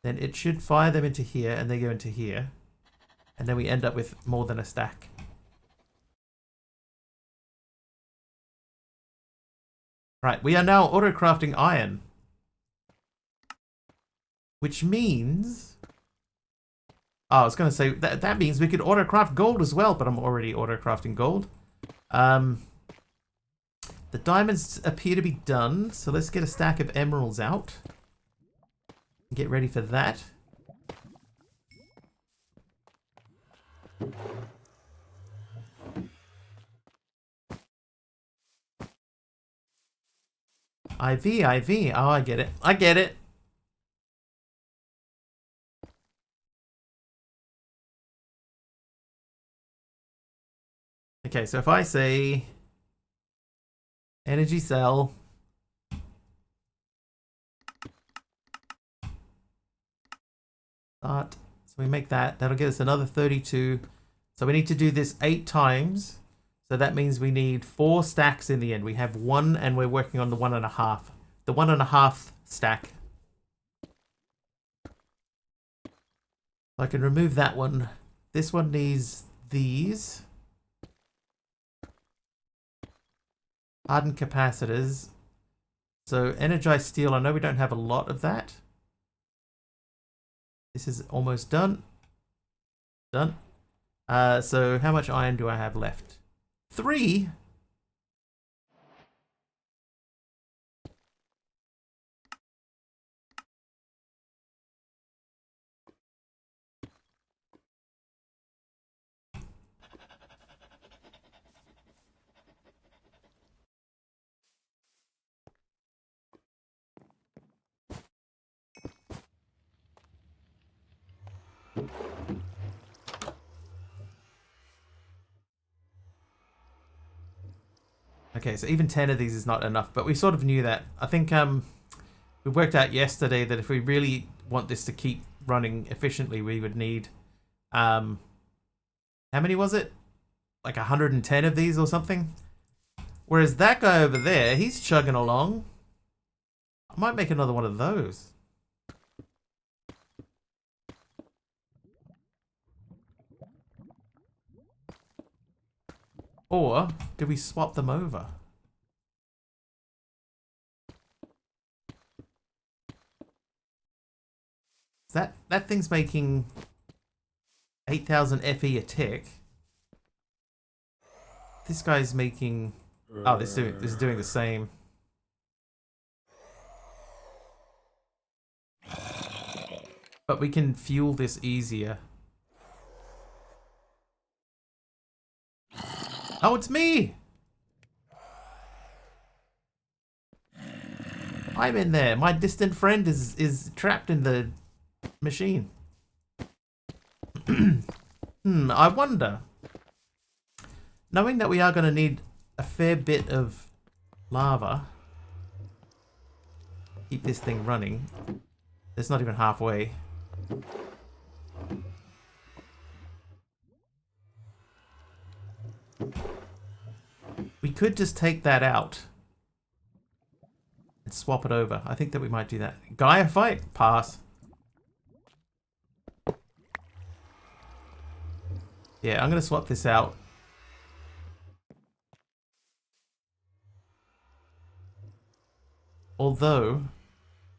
Speaker 1: then it should fire them into here and they go into here. And then we end up with more than a stack. Right, we are now auto-crafting iron. Which means... Oh, I was going to say, that means we could auto-craft gold as well, but I'm already auto-crafting gold. The diamonds appear to be done, so let's get a stack of emeralds out. Get ready for that. IV. Oh, I get it. Okay, so if I say energy cell, start, so we make that. That'll get us another 32. So we need to do this 8 times. So that means we need 4 stacks in the end. We have 1 and we're working on the 1.5. The 1.5 stack. I can remove that one. This one needs these. Hardened capacitors. So energized steel, I know we don't have a lot of that. This is almost done. Done. So how much iron do I have left? 3? Okay, so even 10 of these is not enough, but we sort of knew that. I think we worked out yesterday that if we really want this to keep running efficiently, we would need, how many was it? Like 110 of these or something? Whereas that guy over there, he's chugging along. I might make another one of those. Or do we swap them over? That thing's making 8,000 FE a tick. This guy's making... Oh, this is doing the same. But we can fuel this easier. Oh, it's me! I'm in there. My distant friend is trapped in the machine. I wonder. Knowing that we are going to need a fair bit of lava. Keep this thing running. It's not even halfway. We could just take that out and swap it over. I think that we might do that. Gaia fight? Pass. Yeah, I'm going to swap this out. Although,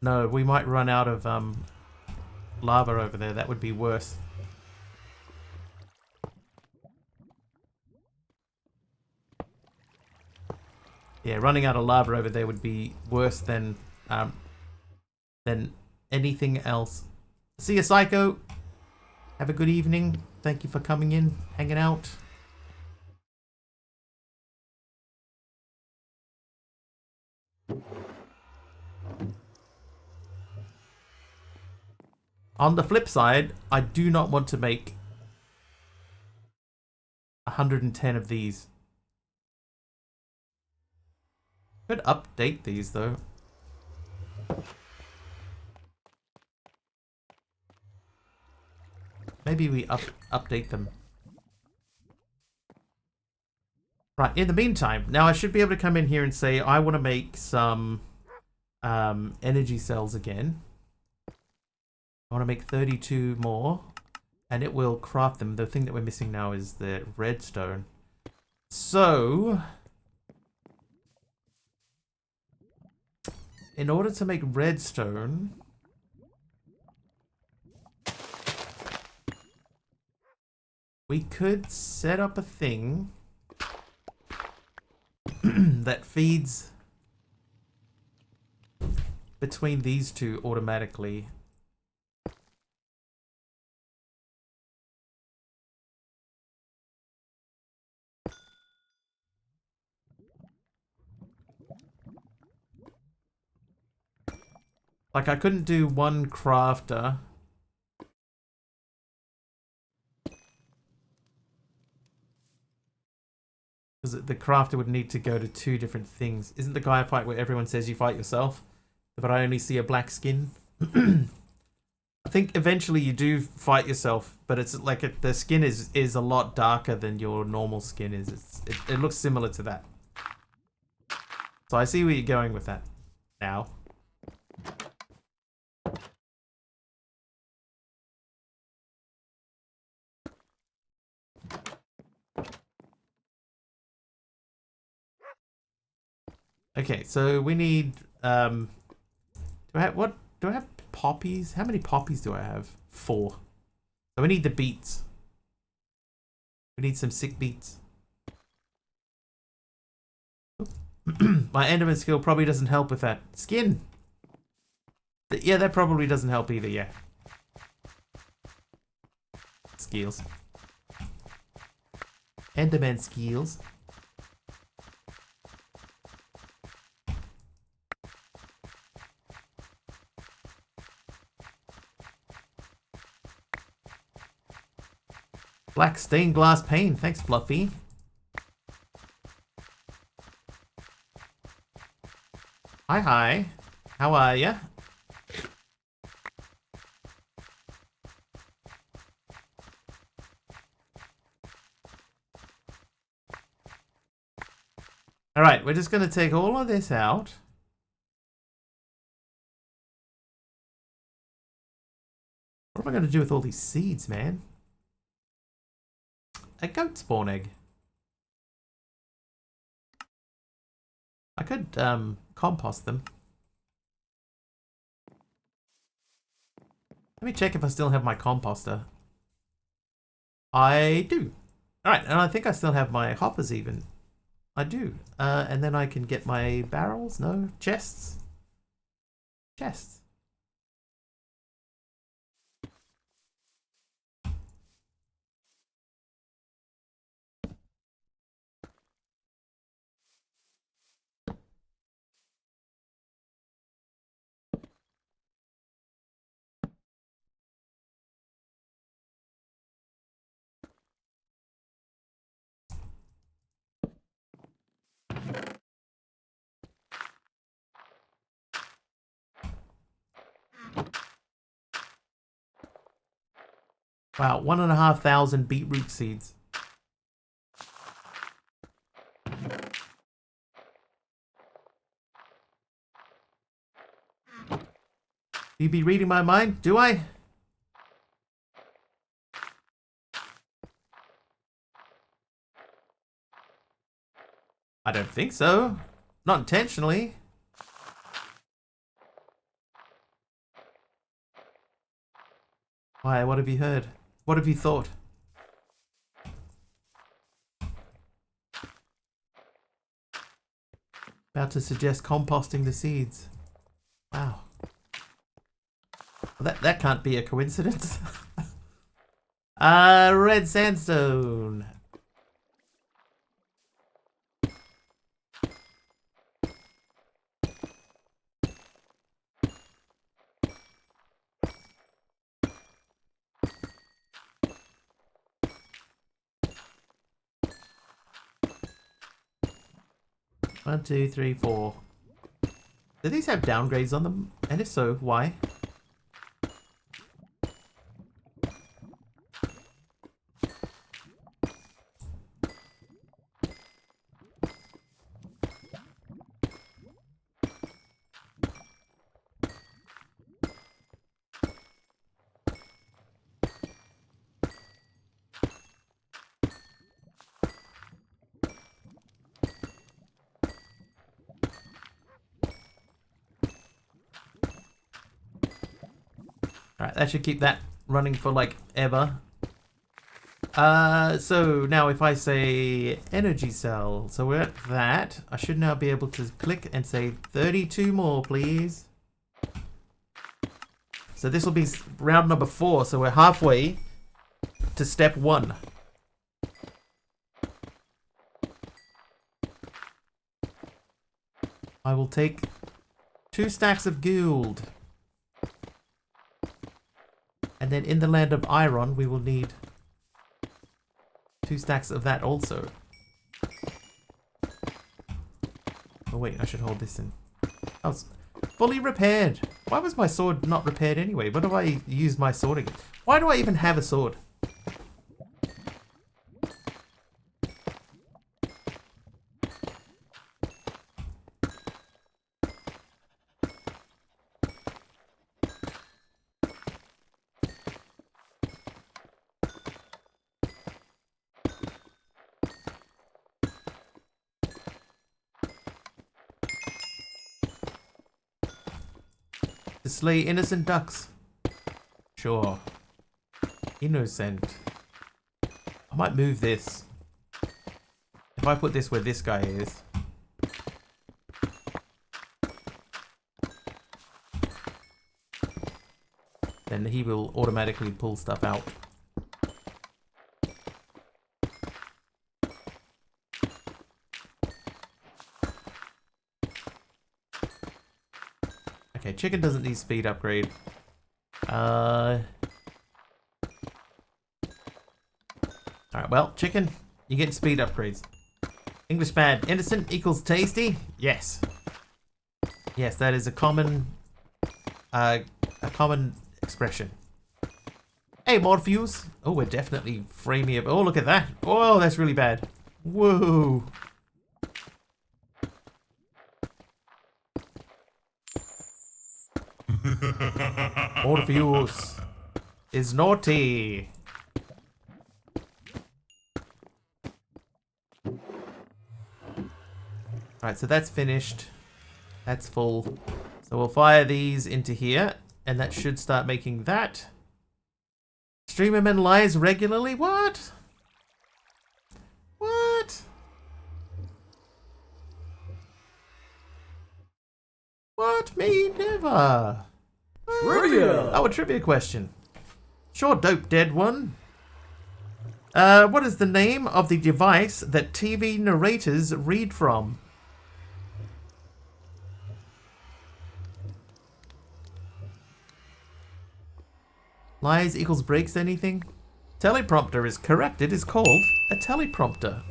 Speaker 1: No, we might run out of lava over there. That would be worse. Yeah, running out of lava over there would be worse than anything else. See you, Psycho. Have a good evening. Thank you for coming in, hanging out. On the flip side, I do not want to make 110 of these. Could update these though. Maybe we update them. Right, in the meantime, now I should be able to come in here and say I want to make some energy cells again. I want to make 32 more, and it will craft them. The thing that we're missing now is the redstone. So, in order to make redstone, we could set up a thing that feeds between these two automatically. Like, I couldn't do one crafter. Because the crafter would need to go to two different things. Isn't the guy fight where everyone says you fight yourself, but I only see a black skin? I think eventually you do fight yourself, but it's like the skin is a lot darker than your normal skin is. It looks similar to that. So I see where you're going with that now. Okay, so we need do I have poppies? How many poppies do I have? 4. So we need the beets. We need some sick beets. My Enderman skill probably doesn't help with that. Skin! Yeah, that probably doesn't help either, yeah. Skills. Enderman skills. Black stained glass pane. Thanks, Fluffy. Hi. How are ya? Alright, we're just going to take all of this out. What am I going to do with all these seeds, man? A goat spawn egg. I could compost them. Let me check if I still have my composter. I do. Alright, and I think I still have my hoppers even. I do. And then I can get my barrels? No? Chests? Chests. Wow, 1,500 beetroot seeds. You be reading my mind? Do I? I don't think so. Not intentionally. Why? What have you heard? What have you thought? About to suggest composting the seeds. Wow. Well, that can't be a coincidence. Red sandstone. One, two, three, four. Do these have downgrades on them? And if so, why? Alright, that should keep that running for like ever. So now if I say energy cell, so we're at that. I should now be able to click and say 32 more, please. So this will be round number 4, so we're halfway to step 1. I will take 2 stacks of gold. And then in the land of iron, we will need 2 stacks of that also. Oh wait, I should hold this in. Oh, it's fully repaired. Why was my sword not repaired anyway? What do I use my sword again? Why do I even have a sword? To slay innocent ducks. Sure. Innocent. I might move this. If I put this where this guy is. Then he will automatically pull stuff out. Okay, chicken doesn't need speed upgrade. Alright, well, chicken, you get speed upgrades. English bad. Innocent equals tasty? Yes. Yes, that is a common expression. Hey, Morpheus. Oh, we're definitely framing it. Oh, look at that. Oh, that's really bad. Whoa. Morpheus is naughty. Alright, so that's finished. That's full. So we'll fire these into here, and that should start making that. Streamerman lies regularly? What? What? What? Me? Never.
Speaker 3: Trivia!
Speaker 1: Oh, a trivia question. Sure, dope, dead one. What is the name of the device that TV narrators read from? Lies equals breaks anything? Teleprompter is correct. It is called a teleprompter.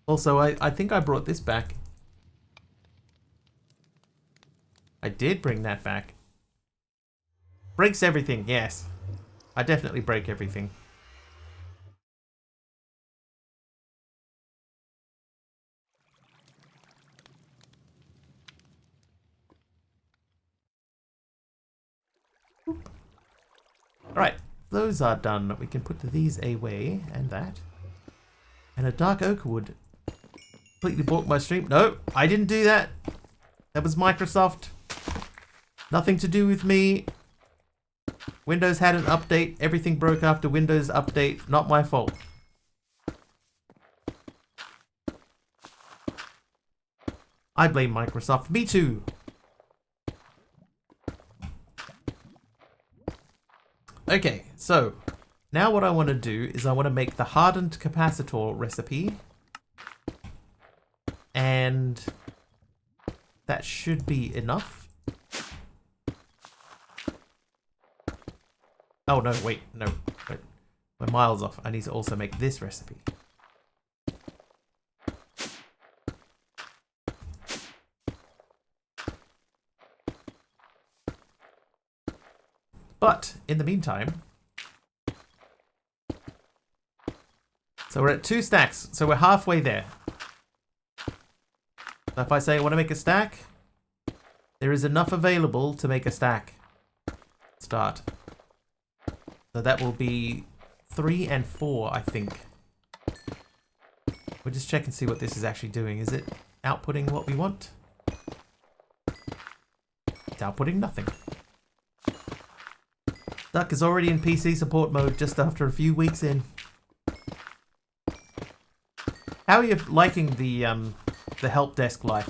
Speaker 1: Also, I think I brought this back. I did bring that back. Breaks everything, yes. I definitely break everything. Alright, those are done. We can put these away, and that. And a dark oak wood. Completely blocked my stream. No, I didn't do that. That was Microsoft. Nothing to do with me. Windows had an update. Everything broke after Windows update. Not my fault. I blame Microsoft. Me too. Okay, so now what I want to do is I want to make the hardened capacitor recipe. And that should be enough. Oh, no, wait, no. Wait. We're miles off. I need to also make this recipe. But, in the meantime... So we're at 2 stacks. So we're halfway there. So if I say I want to make a stack, there is enough available to make a stack. Start. So that will be 3 and 4, I think. We'll just check and see what this is actually doing. Is it outputting what we want? It's outputting nothing. Duck is already in PC support mode just after a few weeks in. How are you liking the help desk life?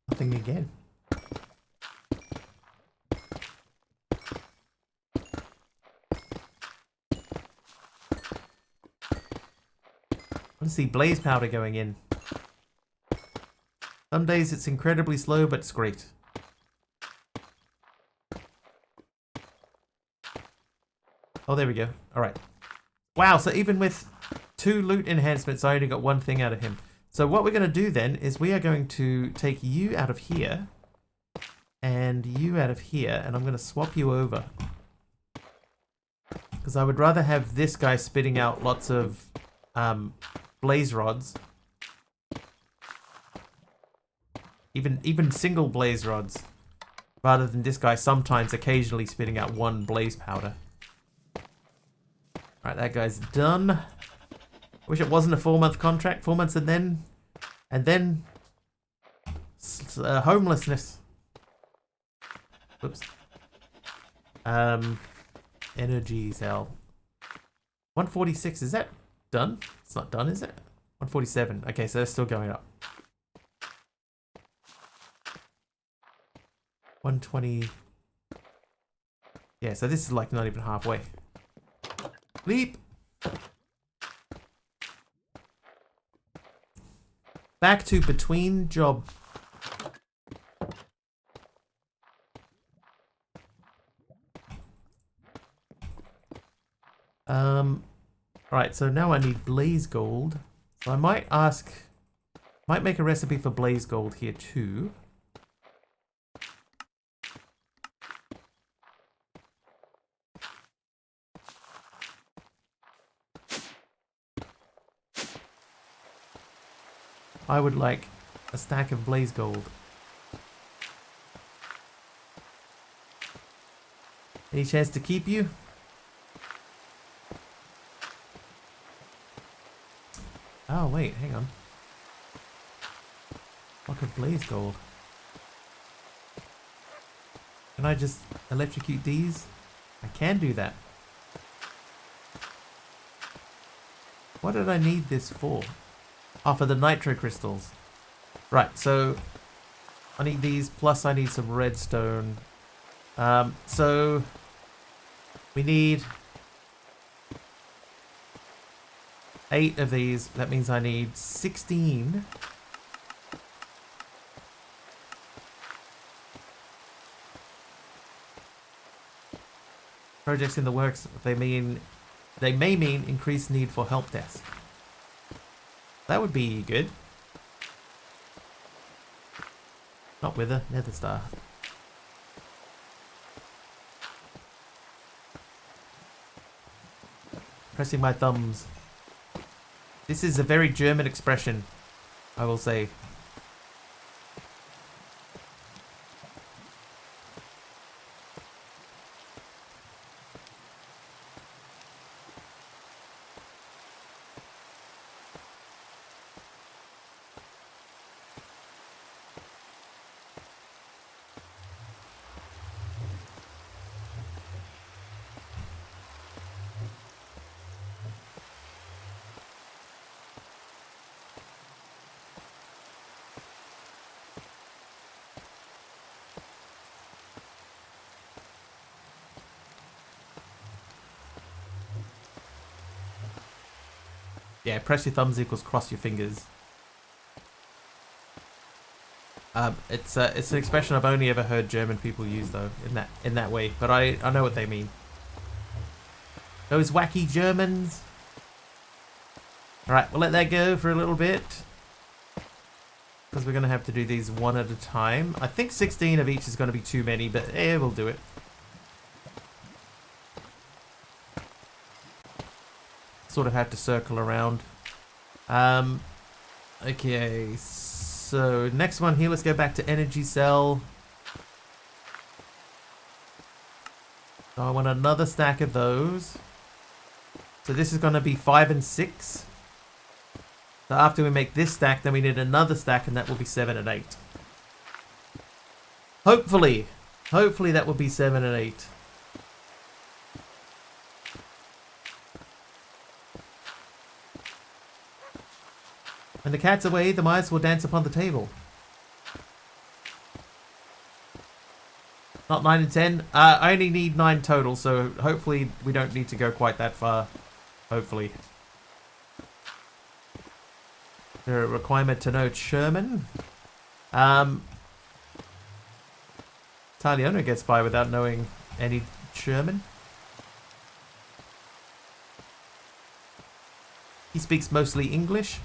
Speaker 1: Nothing again. I want to see blaze powder going in. Some days it's incredibly slow, but it's great. Oh, there we go. Alright. Wow, so even with 2 loot enhancements, I only got 1 thing out of him. So what we're going to do then is we are going to take you out of here and you out of here, and I'm going to swap you over. Because I would rather have this guy spitting out lots of blaze rods. Even single blaze rods. Rather than this guy sometimes occasionally spitting out 1 blaze powder. Alright, that guy's done. Wish it wasn't a 4-month contract. 4 months and then homelessness. Whoops. Energy cell. 146, is that done? It's not done, is it? 147. Okay, so they're still going up. 120. Yeah, so this is like not even halfway. Leap. Back to between job. Right, so now I need blaze gold. So I might make a recipe for blaze gold here too. I would like a stack of blaze gold. Any chance to keep you? Oh wait, hang on. Block of blaze gold. Can I just electrocute these? I can do that. What did I need this for? Oh, for the nitro crystals. Right, so I need these, plus I need some redstone. So we need 8 of these. That means I need 16. Projects in the works. They may mean increased need for help desk. That would be good. Not Wither, Nether Star. Pressing my thumbs. This is a very German expression, I will say. Yeah, press your thumbs equals cross your fingers. It's an expression I've only ever heard German people use though, in that way. But I know what they mean. Those wacky Germans. All right, we'll let that go for a little bit because we're gonna have to do these one at a time. I think 16 of each is gonna be too many, but we'll do it. Sort of have to circle around. Okay, so next one here, let's go back to energy cell. So I want another stack of those. So this is going to be 5 and 6. So after we make this stack, then we need another stack, and that will be 7 and 8. Hopefully that will be 7 and 8. When the cat's away, the mice will dance upon the table. Not 9 and 10. I only need 9 total, so hopefully we don't need to go quite that far. Hopefully. The requirement to know German. Italiano gets by without knowing any German. He speaks mostly English.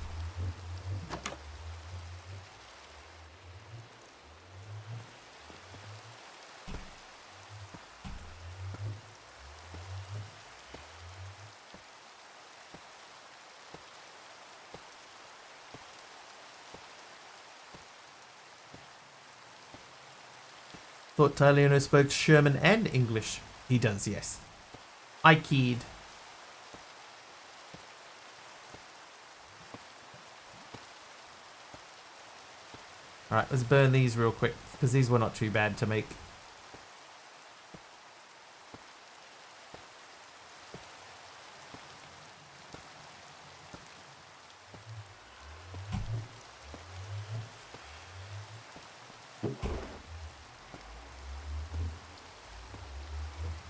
Speaker 1: Thought Italiano spoke German and English. He does, yes. I keyed. Alright, let's burn these real quick, because these were not too bad to make.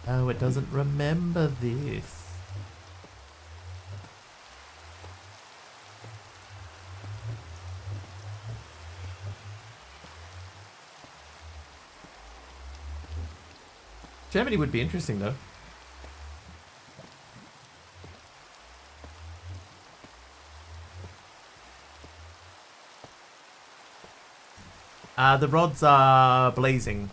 Speaker 1: Oh, it doesn't remember this. Germany would be interesting, though. The rods are blazing.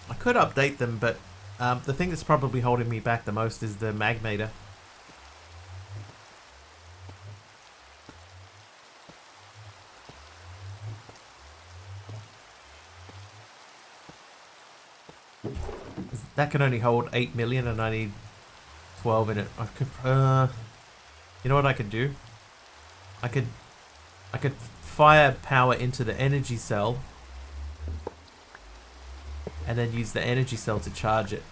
Speaker 1: I could update them, but the thing that's probably holding me back the most is the magnator. That can only hold 8 million and I need 12 in it. I could, you know what I could do? I could fire power into the energy cell and then use the energy cell to charge it.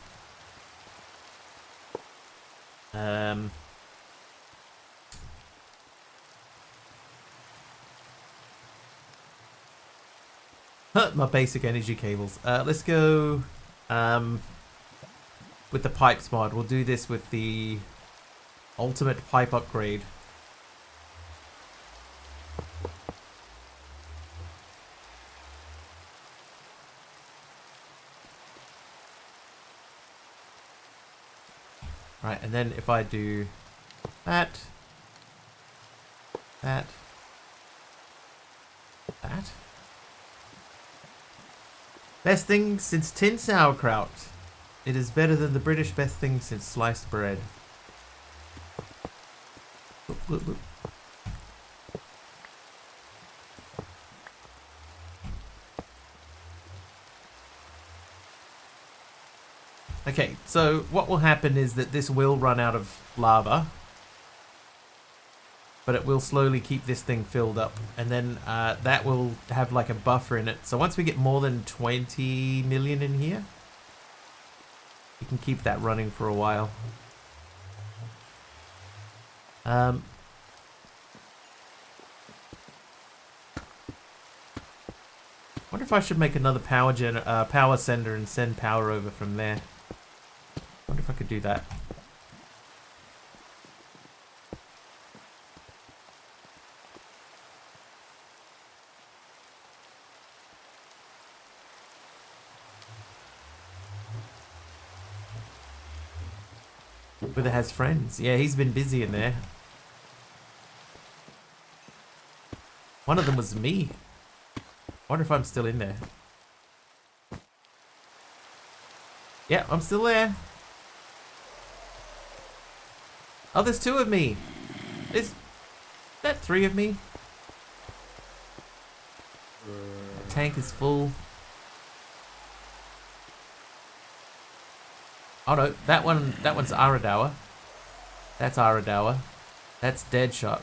Speaker 1: My basic energy cables. Let's go with the pipes mod. We'll do this with the ultimate pipe upgrade. Right, and then if I do that, that. Best thing since tin sauerkraut. It is better than the British best thing since sliced bread. Look, look. Okay, so what will happen is that this will run out of lava, but it will slowly keep this thing filled up, and then that will have like a buffer in it. So once we get more than 20 million in here, you can keep that running for a while. Wonder if I should make another power sender and send power over from there. Wonder if I could do that. Wither has friends. Yeah, he's been busy in there. One of them was me. Wonder if I'm still in there. Yeah, I'm still there. Oh, there's 2 of me. Is that 3 of me? The tank is full. Oh no, that one's Aradawa. That's Aradawa. That's Deadshot.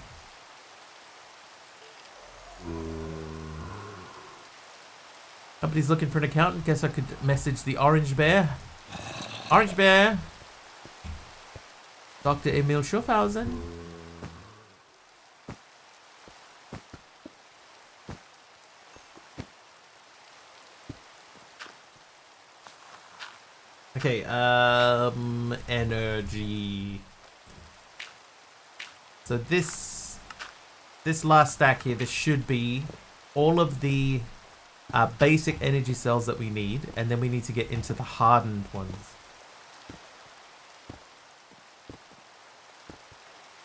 Speaker 1: Somebody's looking for an accountant. Guess I could message the Orange Bear. Orange Bear! Dr. Emil Schaffhausen. Okay, energy. So this last stack here, this should be all of the basic energy cells that we need, and then we need to get into the hardened ones.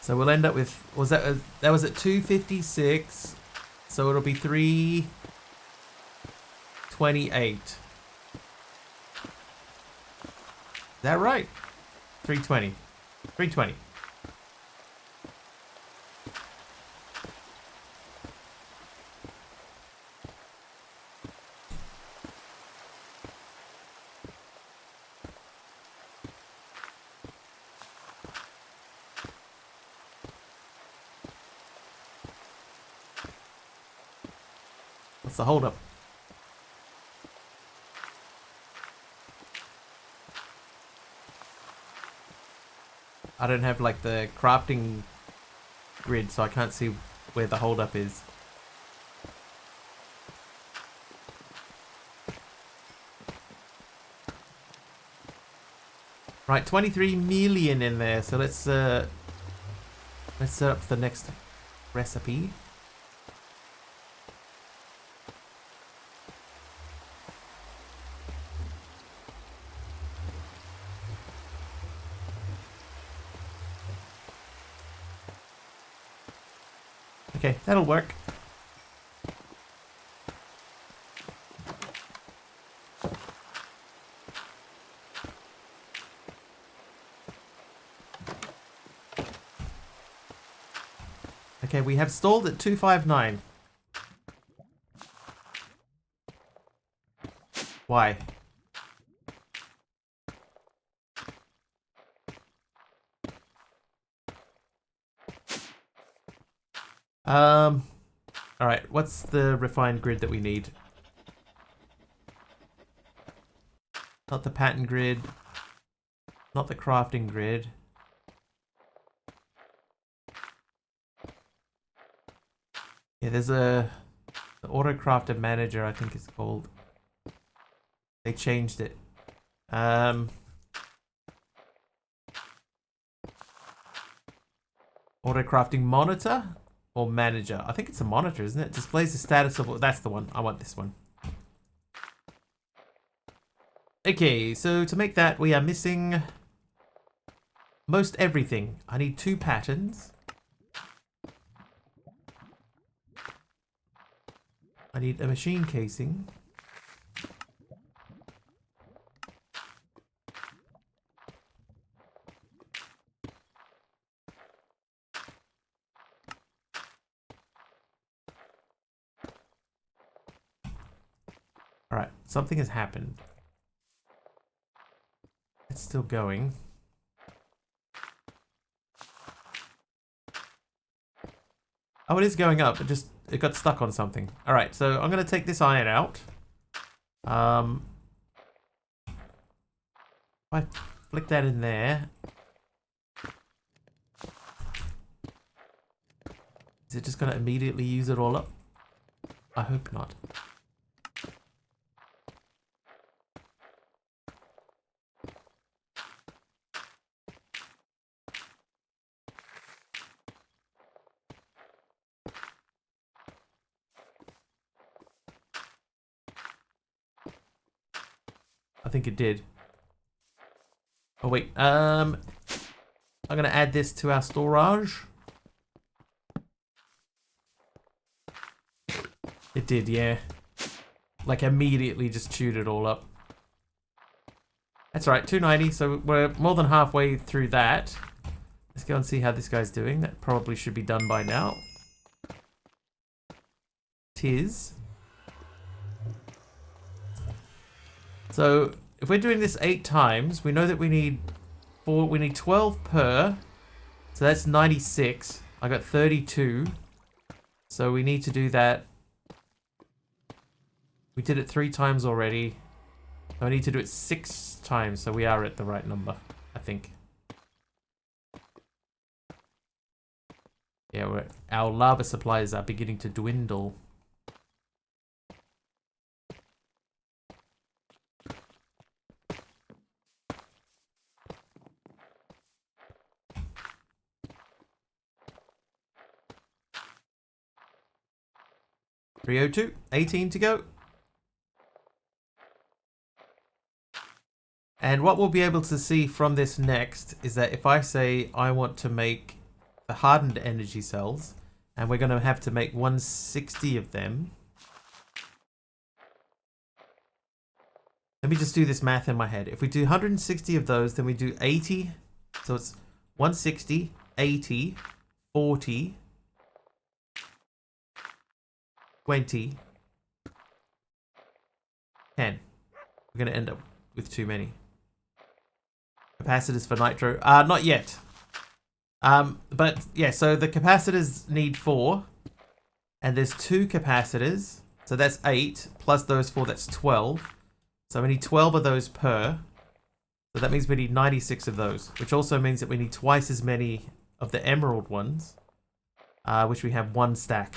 Speaker 1: So we'll end up with, that was at 256, so it'll be 328. Is that right? 320. 320. What's the holdup? I don't have like the crafting grid, so I can't see where the holdup is. Right, 23 million in there. So let's set up the next recipe. Okay, that'll work. Okay, we have stalled at 259. Why? Alright, what's the refined grid that we need? Not the pattern grid. Not the crafting grid. Yeah, there's the auto crafter manager, I think it's called. They changed it. Auto crafting monitor or manager? I think it's a monitor, isn't it? Displays the status of. That's the one. I want this one. Okay, so to make that, we are missing most everything. I need 2 patterns. I need a machine casing. Alright, something has happened. It's still going. Oh, it is going up. It got stuck on something. Alright, so I'm going to take this iron out. If I flick that in there. Is it just going to immediately use it all up? I hope not. I think it did. Oh wait, I'm going to add this to our storage. It did, yeah. Like immediately just chewed it all up. That's right, 290, so we're more than halfway through that. Let's go and see how this guy's doing. That probably should be done by now. Tis. So if we're doing this 8 times, we know that we need 12 per. So that's 96. I got 32. So we need to do that. We did it 3 times already. So I need to do it 6 times, so we are at the right number, I think. Yeah, our lava supplies are beginning to dwindle. $302, 18 to go. And what we'll be able to see from this next is that if I say I want to make the hardened energy cells, and we're going to have to make 160 of them. Let me just do this math in my head. If we do 160 of those, then we do 80. So it's 160, 80, 40, 20, 10. We're going to end up with too many. Capacitors for nitro. Not yet. But yeah, so the capacitors need 4. And there's 2 capacitors. So that's 8. Plus those 4, that's 12. So we need 12 of those per. So that means we need 96 of those. Which also means that we need twice as many of the emerald ones. Which we have 1 stack.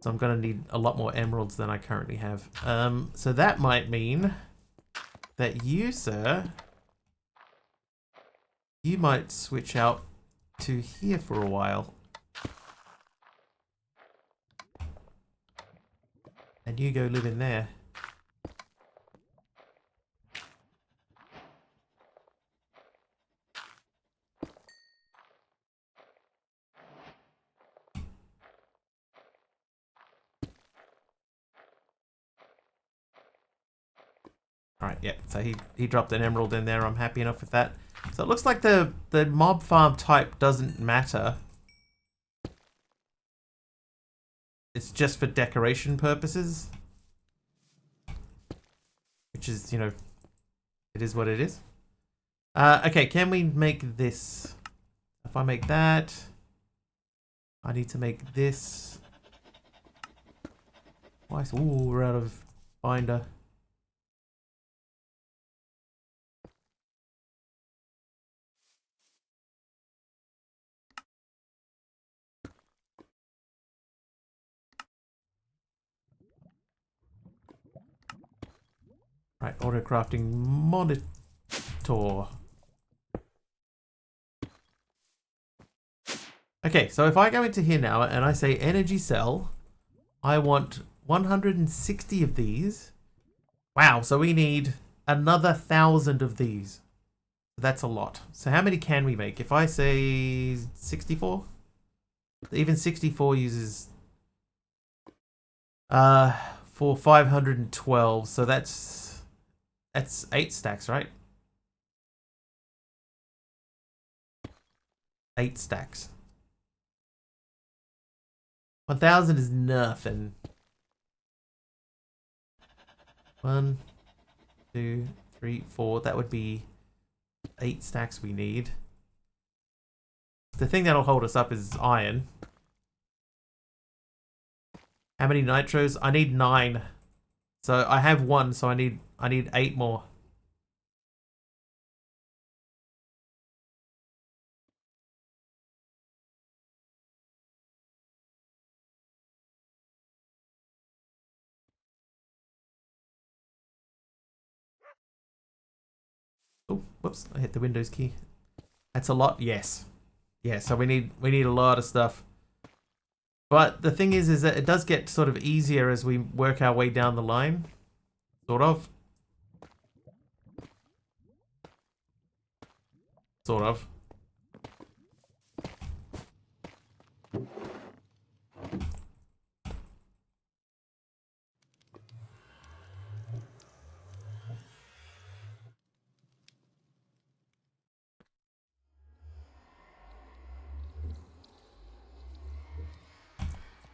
Speaker 1: So I'm going to need a lot more emeralds than I currently have. So that might mean that you, sir, you might switch out to here for a while. And you go live in there. Alright, yeah, so he dropped an emerald in there. I'm happy enough with that. So it looks like the mob farm type doesn't matter. It's just for decoration purposes. Which is, you know, it is what it is. Okay, can we make this? If I make that, I need to make this. Ooh, we're out of binder. Right, auto crafting monitor. Okay, so if I go into here now and I say energy cell, I want 160 of these. Wow, so we need another 1,000 of these. That's a lot. So how many can we make? If I say 64? Even 64 uses for 512, so that's 8 stacks, right? 8 stacks. 1,000 is nothing. 1, 2, 3, 4. That would be 8 stacks we need. The thing that'll hold us up is iron. How many nitros? I need 9. So I have 1, so I need 8 more. Oh, whoops, I hit the Windows key. That's a lot, yes. Yeah, so we need a lot of stuff. But the thing is that it does get sort of easier as we work our way down the line. Sort of. Sort of.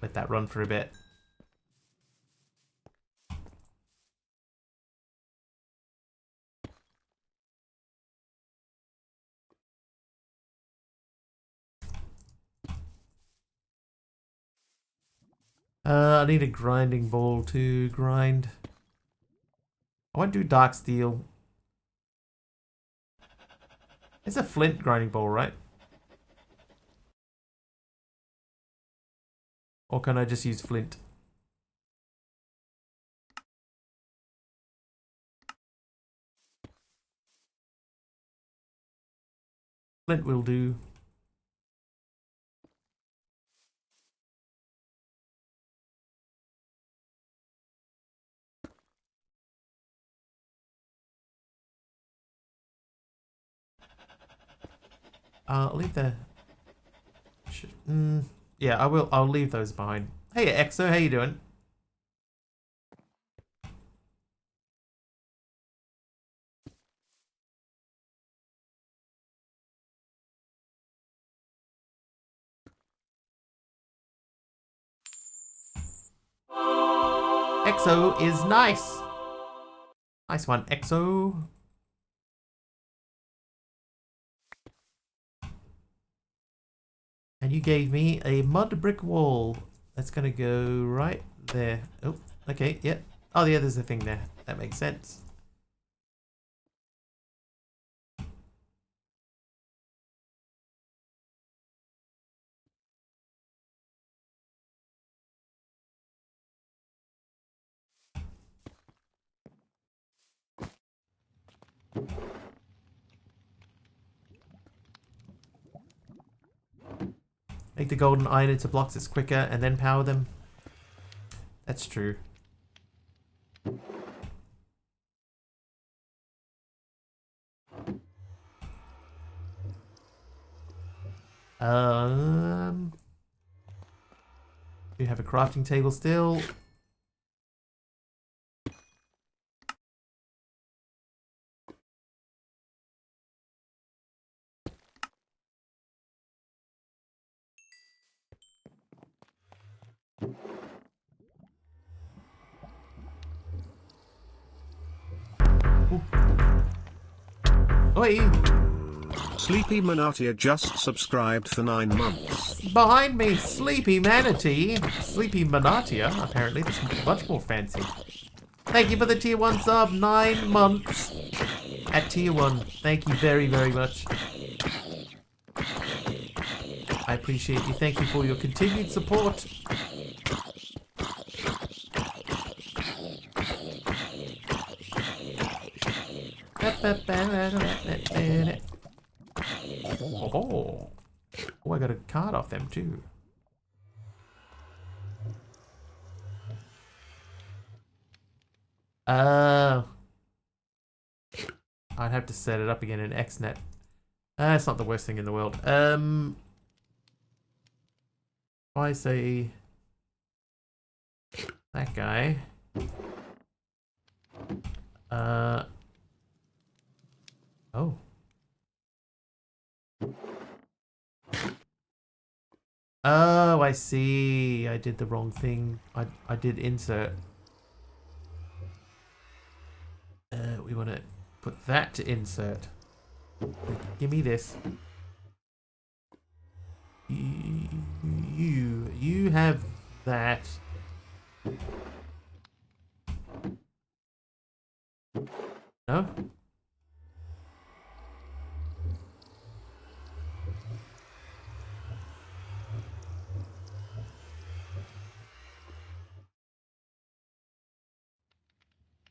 Speaker 1: Let that run for a bit. I need a grinding ball to grind. I won't do dark steel. It's a flint grinding ball, right? Or can I just use flint? Flint will do. I'll leave the... yeah, I will. I'll leave those behind. Hey, Exo, how you doing? Exo is nice. Nice one, Exo. And you gave me a mud brick wall. That's gonna go right there. Oh, okay, yeah. Oh, yeah, there's a thing there. That makes sense. Make the golden iron into blocks, it's quicker, and then power them. That's true. We have a crafting table still. Oi!
Speaker 2: Sleepy Manatia just subscribed for 9 months.
Speaker 1: Behind me, Sleepy Manatee. Sleepy Manatia, apparently. That's much more fancy. Thank you for the tier 1 sub. 9 months at tier 1. Thank you very, very much. I appreciate you. Thank you for your continued support. Oh, I got a card off them too. I'd have to set it up again in XNet. It's not the worst thing in the world. I say that guy. Oh. Oh, I see. I did the wrong thing. I did insert. We want to put that to insert. Give me this. You have that. No?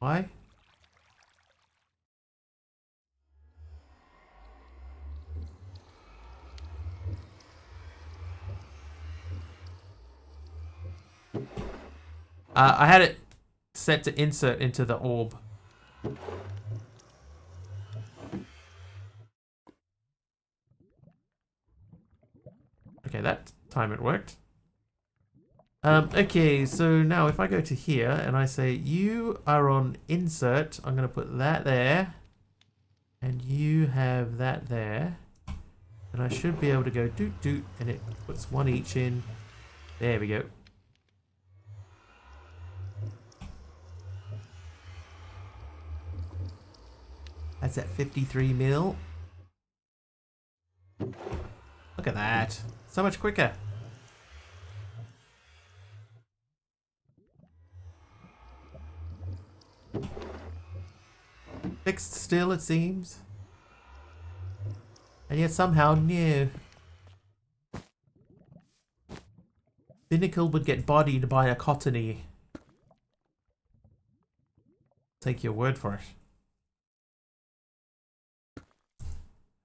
Speaker 1: Why? I had it set to insert into the orb. that time it worked. Okay, so now if I go to here and I say you are on insert, I'm going to put that there. And you have that there. And I should be able to go doot doot, and it puts one each in. There we go. That's at 53 mil. Look at that. So much quicker. Fixed still, it seems. And yet somehow new. Binnacle would get bodied by a cottony. Take your word for it.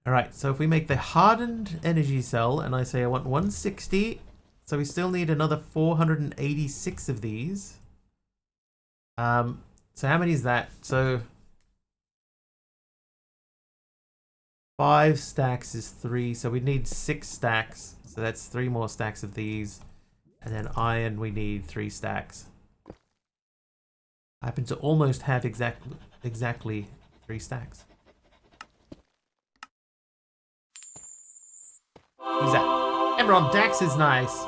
Speaker 1: Alright, so if we make the hardened energy cell and I say I want 160, so we still need another 486 of these. So how many is that? So 5 stacks is 3, so we need 6 stacks. So that's 3 more stacks of these. And then iron, we need 3 stacks. I happen to almost have exactly 3 stacks. Who's that? Emerald Dax is nice.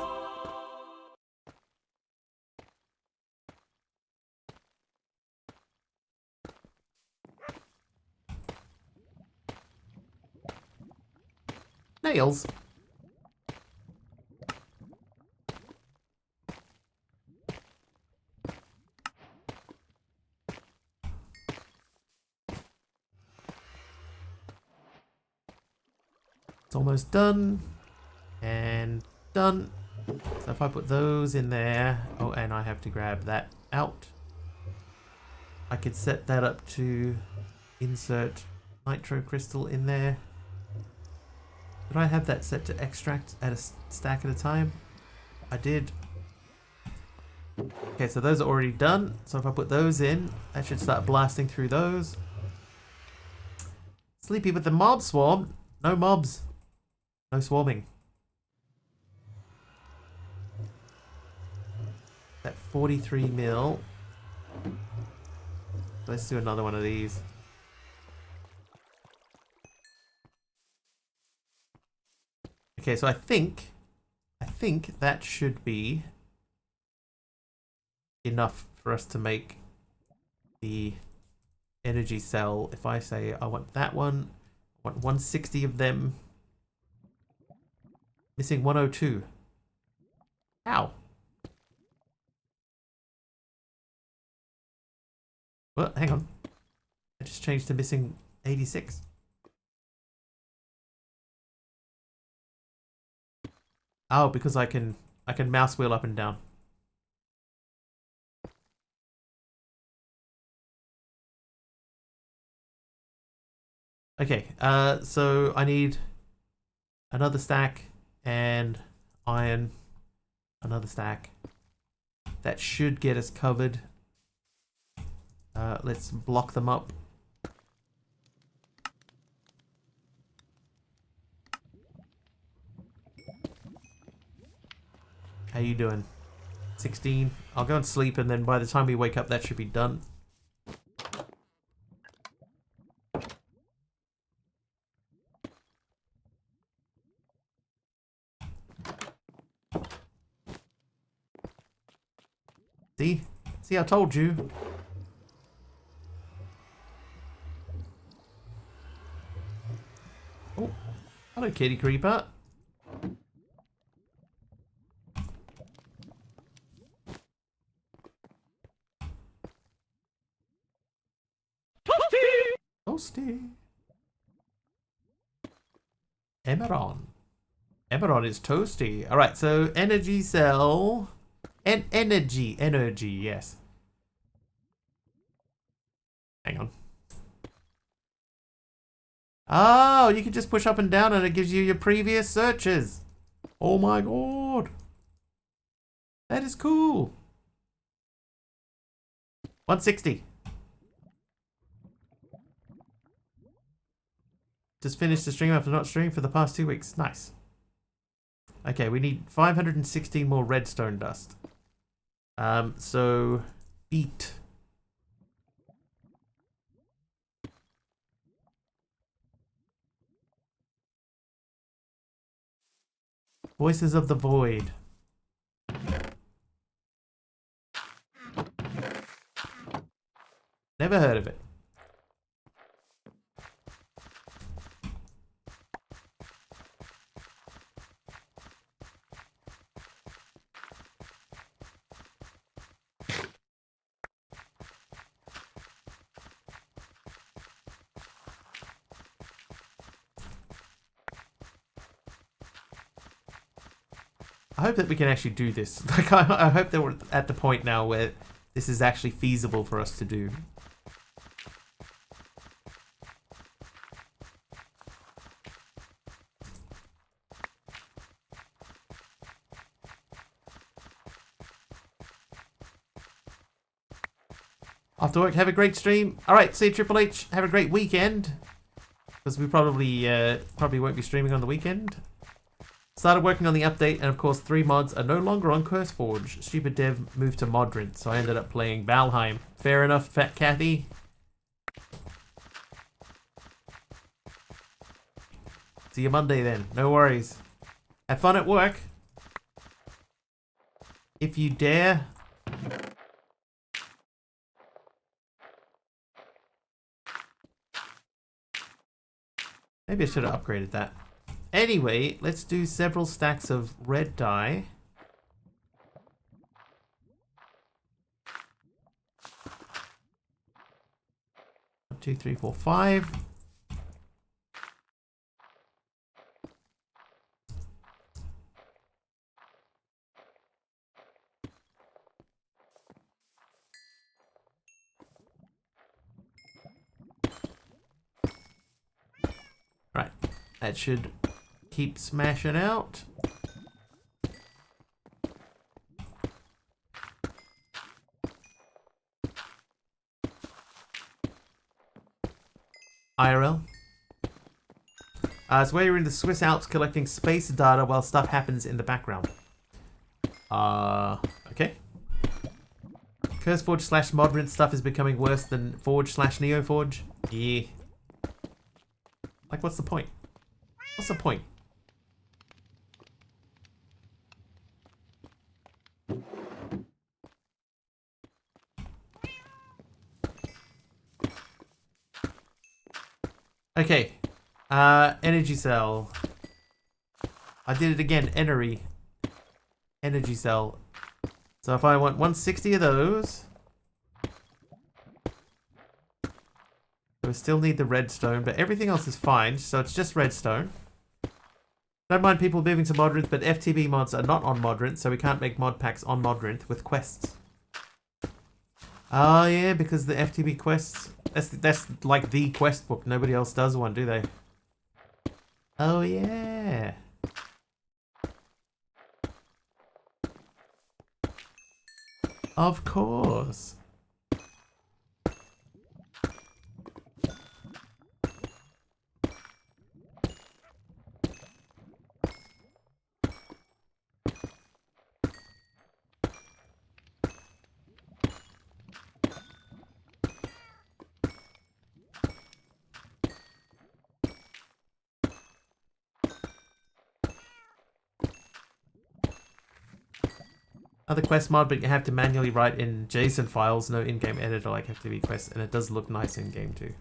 Speaker 1: Nails. It's almost done. And done. So if I put those in there, oh, and I have to grab that out. I could set that up to insert nitro crystal in there. Did I have that set to extract at a stack at a time? I did. Okay, so those are already done. So if I put those in, I should start blasting through those. Sleepy with the mob swarm. No mobs. No swarming. That 43 mil. Let's do another one of these. Okay, so I think that should be enough for us to make the energy cell. If I say I want that one, I want 160 of them. Missing 102. Ow. Well, hang on. I just changed to missing 86. Oh, because I can mouse wheel up and down. Okay, so I need another stack and iron, another stack. That should get us covered. Let's block them up. How you doing? 16. I'll go and sleep, and then by the time we wake up, that should be done. See? See, I told you. Oh, hello, kitty creeper. Toasty. Emeron. Emeron is toasty. Alright, so energy cell. And energy, yes. Hang on. Oh, you can just push up and down and it gives you your previous searches. Oh my god. That is cool. 160. Just finished the stream after not streaming for the past 2 weeks. Nice. Okay, we need 516 more redstone dust. So eat. Voices of the Void. Never heard of it. I hope that we can actually do this. Like, I hope that we're at the point now where this is actually feasible for us to do. After work, have a great stream. All right, see you, Triple H. Have a great weekend, because we probably won't be streaming on the weekend. Started working on the update, and of course 3 mods are no longer on CurseForge. Stupid dev moved to Modrint, so I ended up playing Valheim. Fair enough, Fat Kathy. See you Monday then. No worries. Have fun at work. If you dare. Maybe I should have upgraded that. Anyway, let's do several stacks of red dye. One, two, three, four, five. Right, that should keep smashing out. IRL. It's where you're in the Swiss Alps collecting space data while stuff happens in the background. Okay. CurseForge / Modrint stuff is becoming worse than Forge / NeoForge. Yeah. Like, what's the point? What's the point? Okay. Energy cell. I did it again. Energy cell. So if I want 160 of those. We still need the redstone, but everything else is fine, so it's just redstone. Don't mind people moving to Modrint, but FTB mods are not on Modrint, so we can't make mod packs on Modrint with quests. Oh yeah, because the FTB quests, that's like the quest book. Nobody else does one, do they? Oh yeah. Of course. Other quest mod, but you have to manually write in JSON files, no in-game editor like FTB quests, and it does look nice in-game too.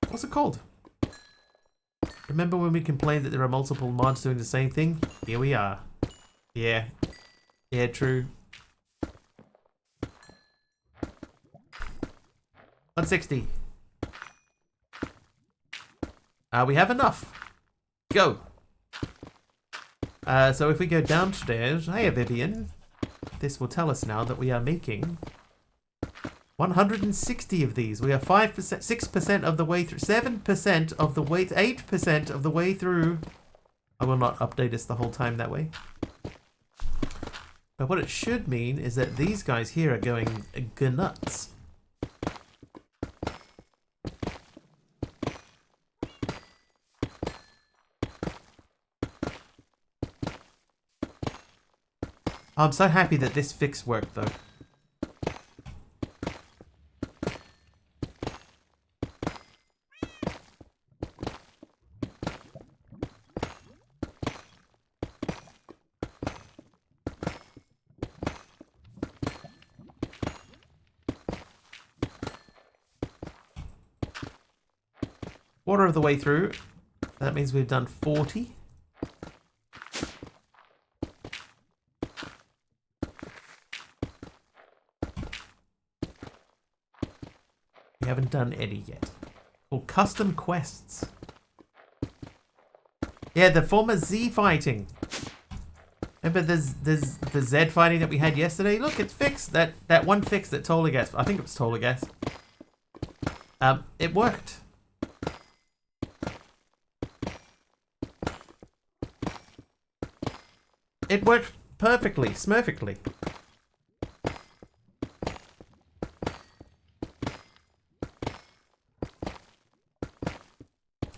Speaker 1: What's it called? Remember when we complained that there are multiple mods doing the same thing? Here we are. Yeah. Yeah, true. 160. We have enough. Go. So if we go downstairs, hey Vivian, this will tell us now that we are making 160 of these. We are 5%, 6% of the way through, 7% of the way, 8% of the way through. I will not update us the whole time that way. But what it should mean is that these guys here are going nuts. I'm so happy that this fix worked though. Quarter of the way through. That means we've done 40. We haven't done any yet. Called custom quests. Yeah, the former Z fighting. Remember there's the Z fighting that we had yesterday? Look, it's fixed. That one fix that Tolagas, I think it was Tolagas. It worked. It worked perfectly, smurfically.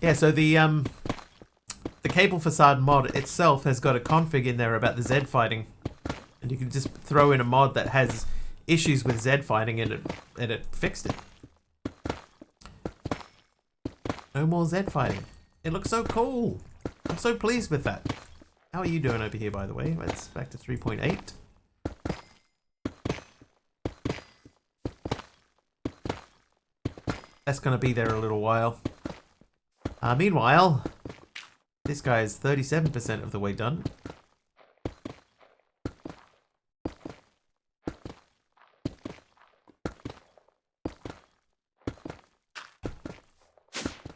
Speaker 1: Yeah, so the cable facade mod itself has got a config in there about the Z fighting, and you can just throw in a mod that has issues with Z fighting, and it fixed it. No more Z fighting. It looks so cool. I'm so pleased with that. How are you doing over here, by the way? It's back to 3.8. That's going to be there a little while. Meanwhile, this guy is 37% of the way done.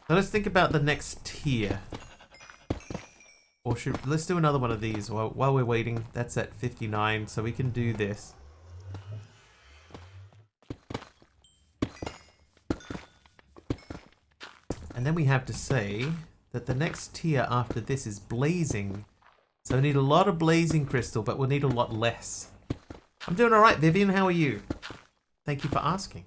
Speaker 1: So let's think about the next tier. Or let's do another one of these while we're waiting. That's at 59, so we can do this. And then we have to say that the next tier after this is blazing. So we need a lot of blazing crystal, but we'll need a lot less. I'm doing alright, Vivian. How are you? Thank you for asking.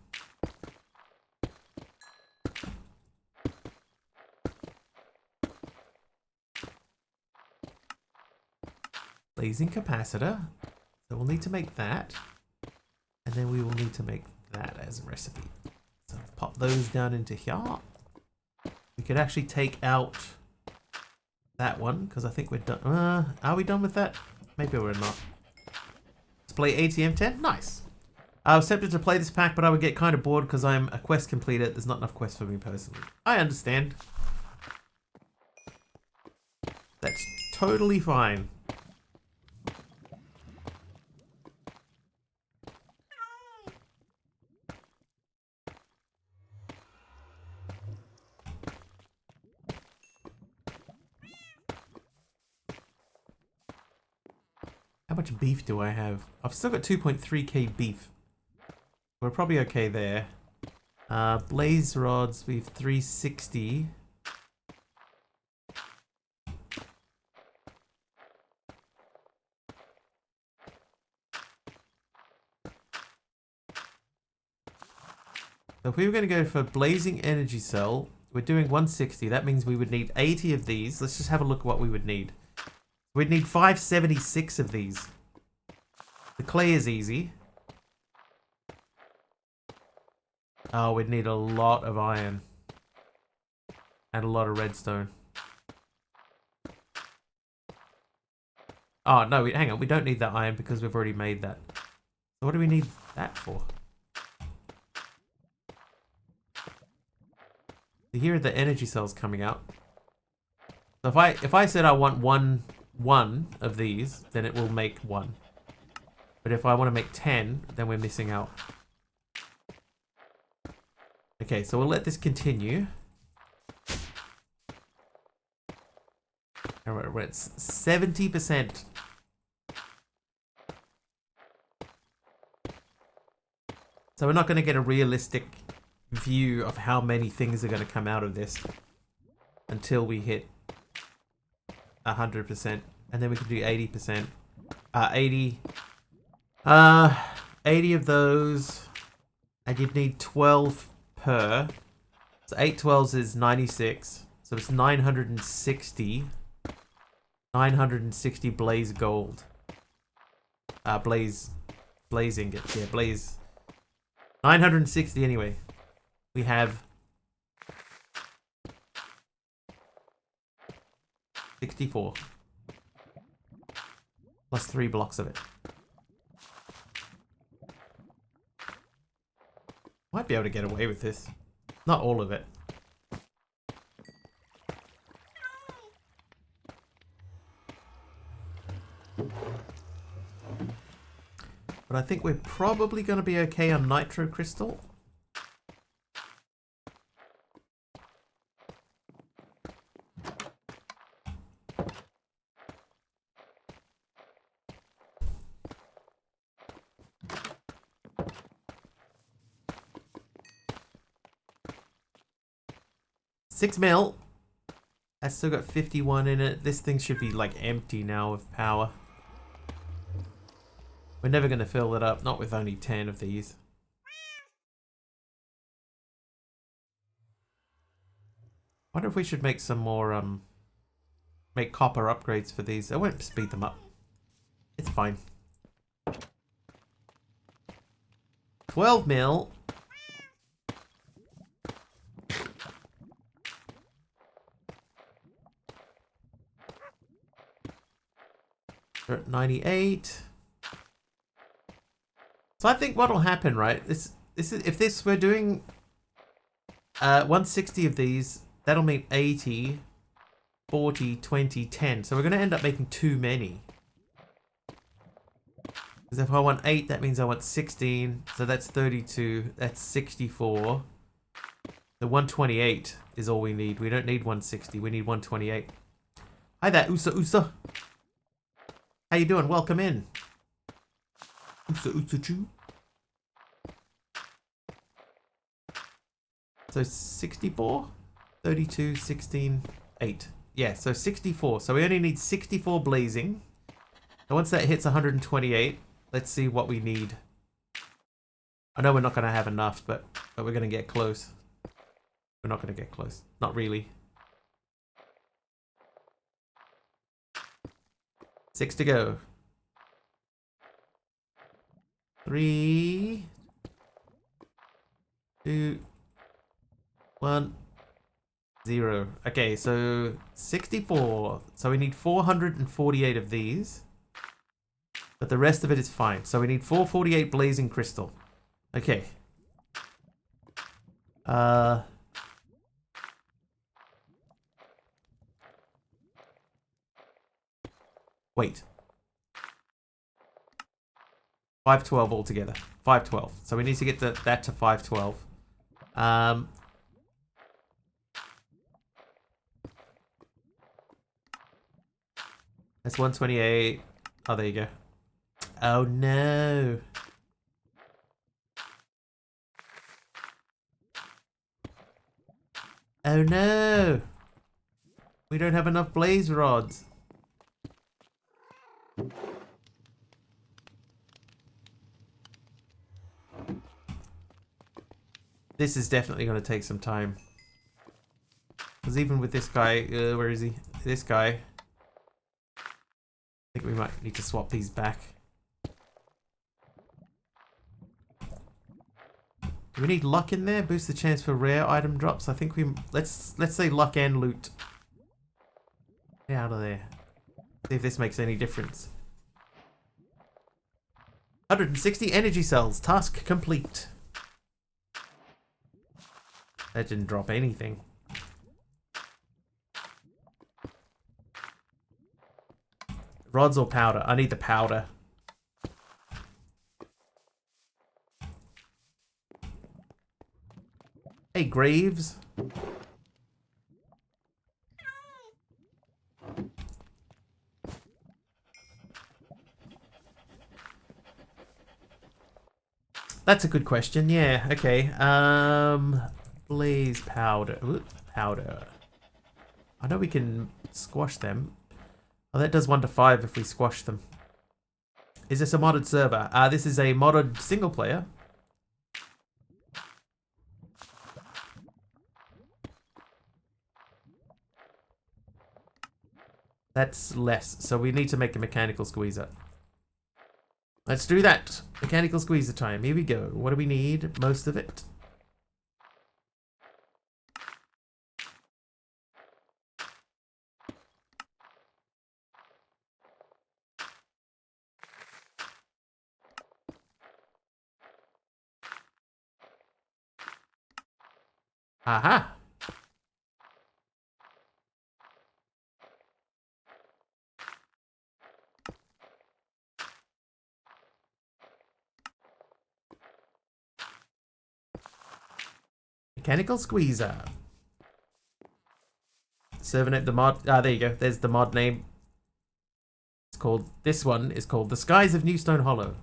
Speaker 1: Blazing capacitor. So we'll need to make that. And then we will need to make that as a recipe. So pop those down into here. We could actually take out that one, because I think we're done. Are we done with that? Maybe we're not. Let's play ATM 10. Nice. I was tempted to play this pack, but I would get kind of bored because I'm a quest completer. There's not enough quests for me personally. I understand. That's totally fine. How much beef do I have? I've still got 2.3k beef. We're probably okay there. Blaze rods, we've 360. So if we were going to go for blazing energy cell, we're doing 160. That means we would need 80 of these. Let's just have a look at what we would need. We'd need 576 of these. The clay is easy. Oh, we'd need a lot of iron. And a lot of redstone. Oh, no, hang on. We don't need that iron because we've already made that. So what do we need that for? So here are the energy cells coming out. So if I said I want one of these, then it will make one. But if I want to make 10, then we're missing out. Okay, so we'll let this continue. Alright, we're at 70%. So we're not going to get a realistic view of how many things are going to come out of this until we hit 100%, and then we can do 80%. 80 of those, and you'd need 12 per. So 8 12s is 96. So it's 960. 960 blaze gold. blaze ingots. Yeah, blaze. 960 anyway. We have 64. Plus 3 blocks of it. Might be able to get away with this. Not all of it. But I think we're probably going to be okay on nitro crystal. $6 mil. That's still got 51 in it. This thing should be like empty now of power. We're never going to fill it up, not with only 10 of these. Wonder if we should make some more, make copper upgrades for these. I won't speed them up. It's fine. 12 mil. We're at 98. So I think what'll happen, right? This is if this we're doing 160 of these, that'll mean 80, 40, 20, 10. So we're going to end up making too many. Because if I want 8, that means I want 16. So that's 32. That's 64. The 128 is all we need. We don't need 160. We need 128. Hi there, Usa. How you doing? Welcome in. Usa Chu. So 64, 32, 16, 8. Yeah, so 64. So we only need 64 blazing. And once that hits 128, let's see what we need. I know we're not going to have enough, but we're going to get close. We're not going to get close. Not really. 6 to go. 3, 2, 1, 0. Okay, so 64. So we need 448 of these. But the rest of it is fine. So we need 448 blazing crystal. Okay. Wait. 512 altogether. 512. So we need to get that to 512. That's 128. Oh, there you go. Oh no. Oh no. We don't have enough blaze rods. This is definitely going to take some time. Because even with this guy, where is he? This guy. I think we might need to swap these back. Do we need luck in there? Boost the chance for rare item drops. I think we let's say luck and loot. Get out of there. See if this makes any difference. 160 energy cells. Task complete. That didn't drop anything. Rods or powder? I need the powder. Hey, Graves. That's a good question. Yeah, okay. Blaze powder. Ooh, powder. I know we can squash them. Oh, that does 1 to 5 if we squash them. Is this a modded server? This is a modded single player. That's less, so we need to make a mechanical squeezer. Let's do that. Mechanical squeezer time. Here we go. What do we need? Most of it. Aha! Mechanical squeezer. Server name, the mod. Ah, there you go. There's the mod name. It's called. This one is called The Skies of Newstone Hollow.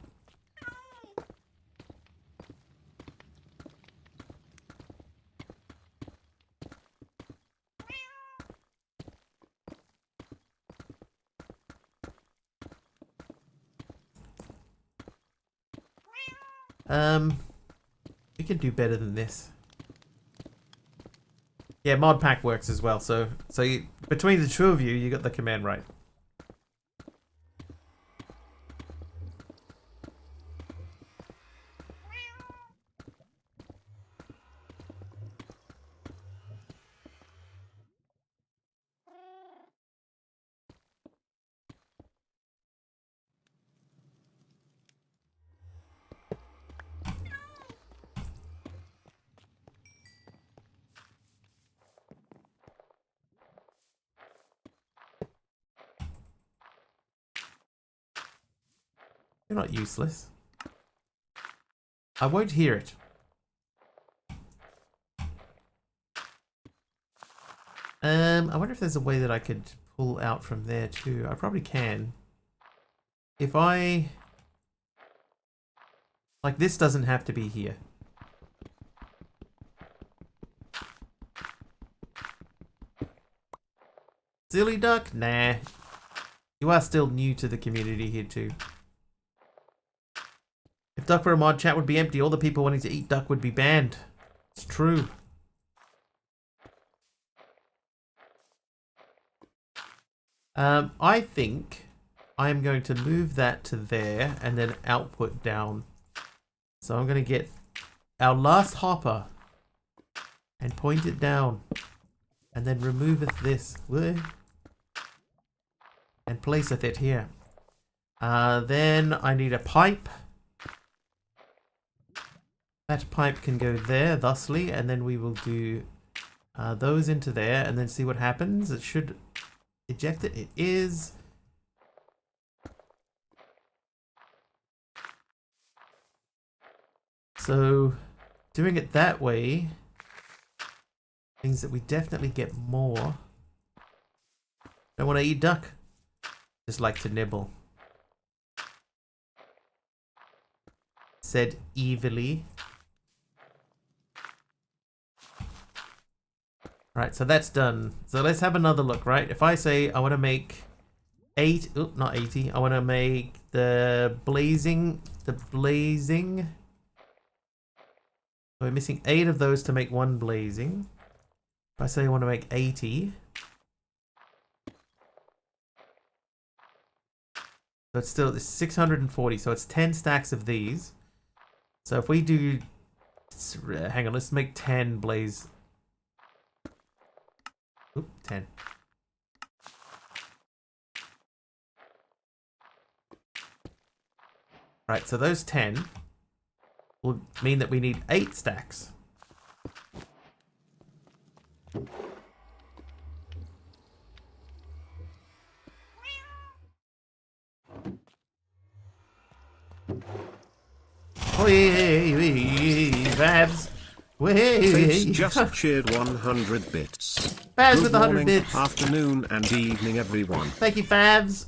Speaker 1: We can do better than this. Yeah, mod pack works as well. So between the two of you, you got the command right. You're not useless. I won't hear it. I wonder if there's a way that I could pull out from there too. I probably can. If I... Like, this doesn't have to be here. Silly duck? Nah. You are still new to the community here too. If duck were a mod, chat would be empty. All the people wanting to eat duck would be banned. It's true. I think I'm going to move that to there and then output down. So I'm going to get our last hopper and point it down and then removeth this and placeth it here. Then I need a pipe. That pipe can go there thusly, and then we will do those into there and then see what happens. It should eject it. It is. So doing it that way means that we definitely get more. Don't want to eat duck. Just like to nibble. Said evilly. Right, so that's done. So let's have another look, right? If I say I want to make 8, oh, not 80. I want to make the blazing. We're missing 8 of those to make 1 blazing. If I say I want to make 80. So it's still 640. So it's 10 stacks of these. So if we do, hang on, let's make 10 blaze. Oop, 10. Right, so those 10 will mean that we need 8 stacks. Vabs.
Speaker 2: Fates just cheered 100 bits.
Speaker 1: Favs
Speaker 2: Good
Speaker 1: with 100
Speaker 2: morning,
Speaker 1: bits.
Speaker 2: afternoon and evening everyone.
Speaker 1: Thank you, Favs.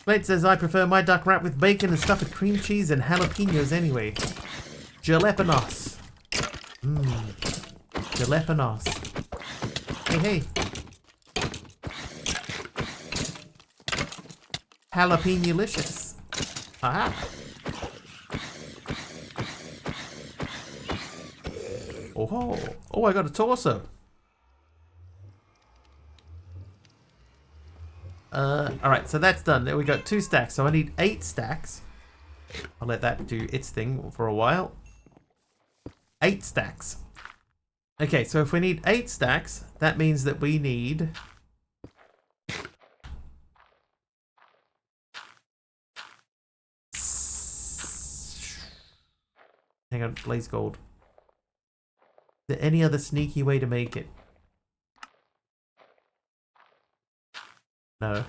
Speaker 1: Slate says, I prefer my duck wrapped with bacon and stuffed with cream cheese and jalapenos anyway. Jalapenos. Jalapenos. Hey, hey. Jalapeno-licious. Aha. Oh, oh, I got a torso. Alright, so that's done. There we got 2 stacks. So I need 8 stacks. I'll let that do its thing for a while. 8 stacks. Okay, so if we need 8 stacks, that means that we need... Hang on, blaze gold. Is there any other sneaky way to make it? No.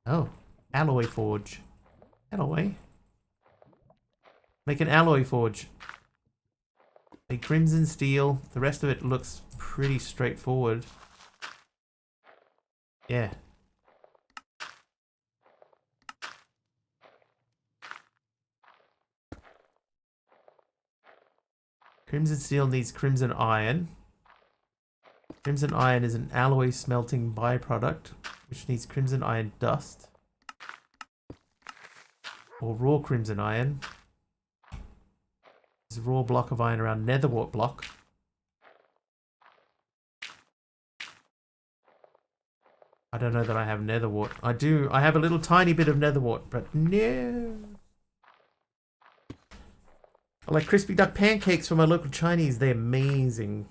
Speaker 1: Oh, alloy forge. Alloy. Make an alloy forge. A crimson steel. The rest of it looks pretty straightforward. Yeah. Crimson steel needs crimson iron. Crimson iron is an alloy smelting byproduct, which needs crimson iron dust. Or raw crimson iron. There's a raw block of iron around netherwort block. I don't know that I have netherwort. I have a little tiny bit of netherwort, but no. I like crispy duck pancakes from my local Chinese. They're amazing.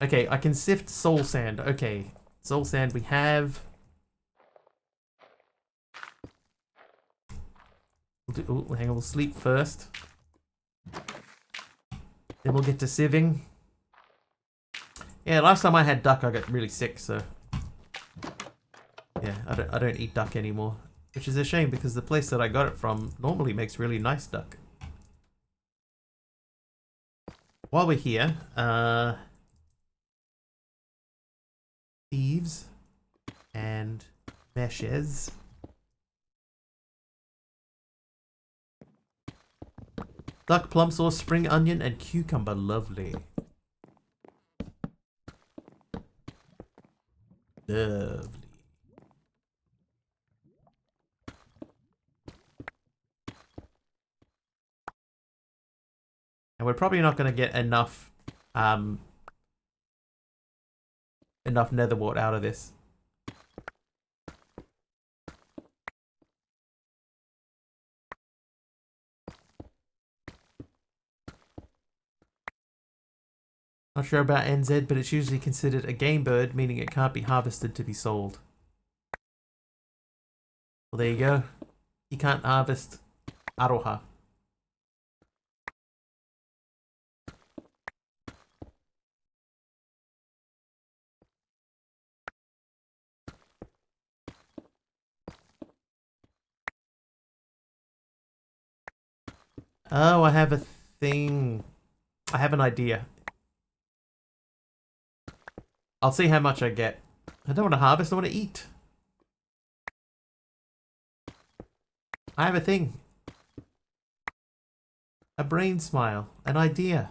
Speaker 1: Okay, I can sift soul sand. Okay, soul sand we have. Hang on, we'll sleep first. Then we'll get to sieving. Yeah, last time I had duck, I got really sick, so... Yeah, I don't eat duck anymore. Which is a shame, because the place that I got it from normally makes really nice duck. While we're here, thieves and meshes. Duck, plum sauce, spring onion, and cucumber. Lovely. Lovely. And we're probably not going to get enough netherwort out of this. Not sure about NZ, but it's usually considered a game bird, meaning it can't be harvested to be sold. Well, there you go. You can't harvest aroha. Oh, I have a thing. I have an idea. I'll see how much I get. I don't want to harvest, I want to eat. I have a thing. A brain smile. An idea.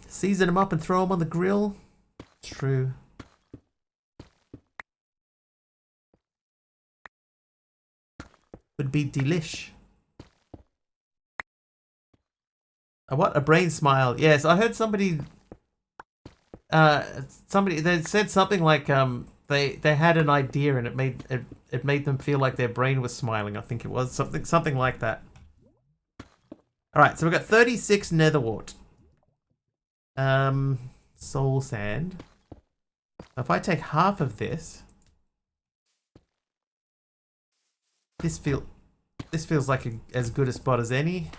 Speaker 1: Season them up and throw them on the grill. True. Would be delish. What? A brain smile. Yes, I heard somebody they said something like they had an idea and it made them feel like their brain was smiling. I think it was something like that. All right, so we've got 36 netherwort. Soul sand. If I take half of this, this feels like as good a spot as any.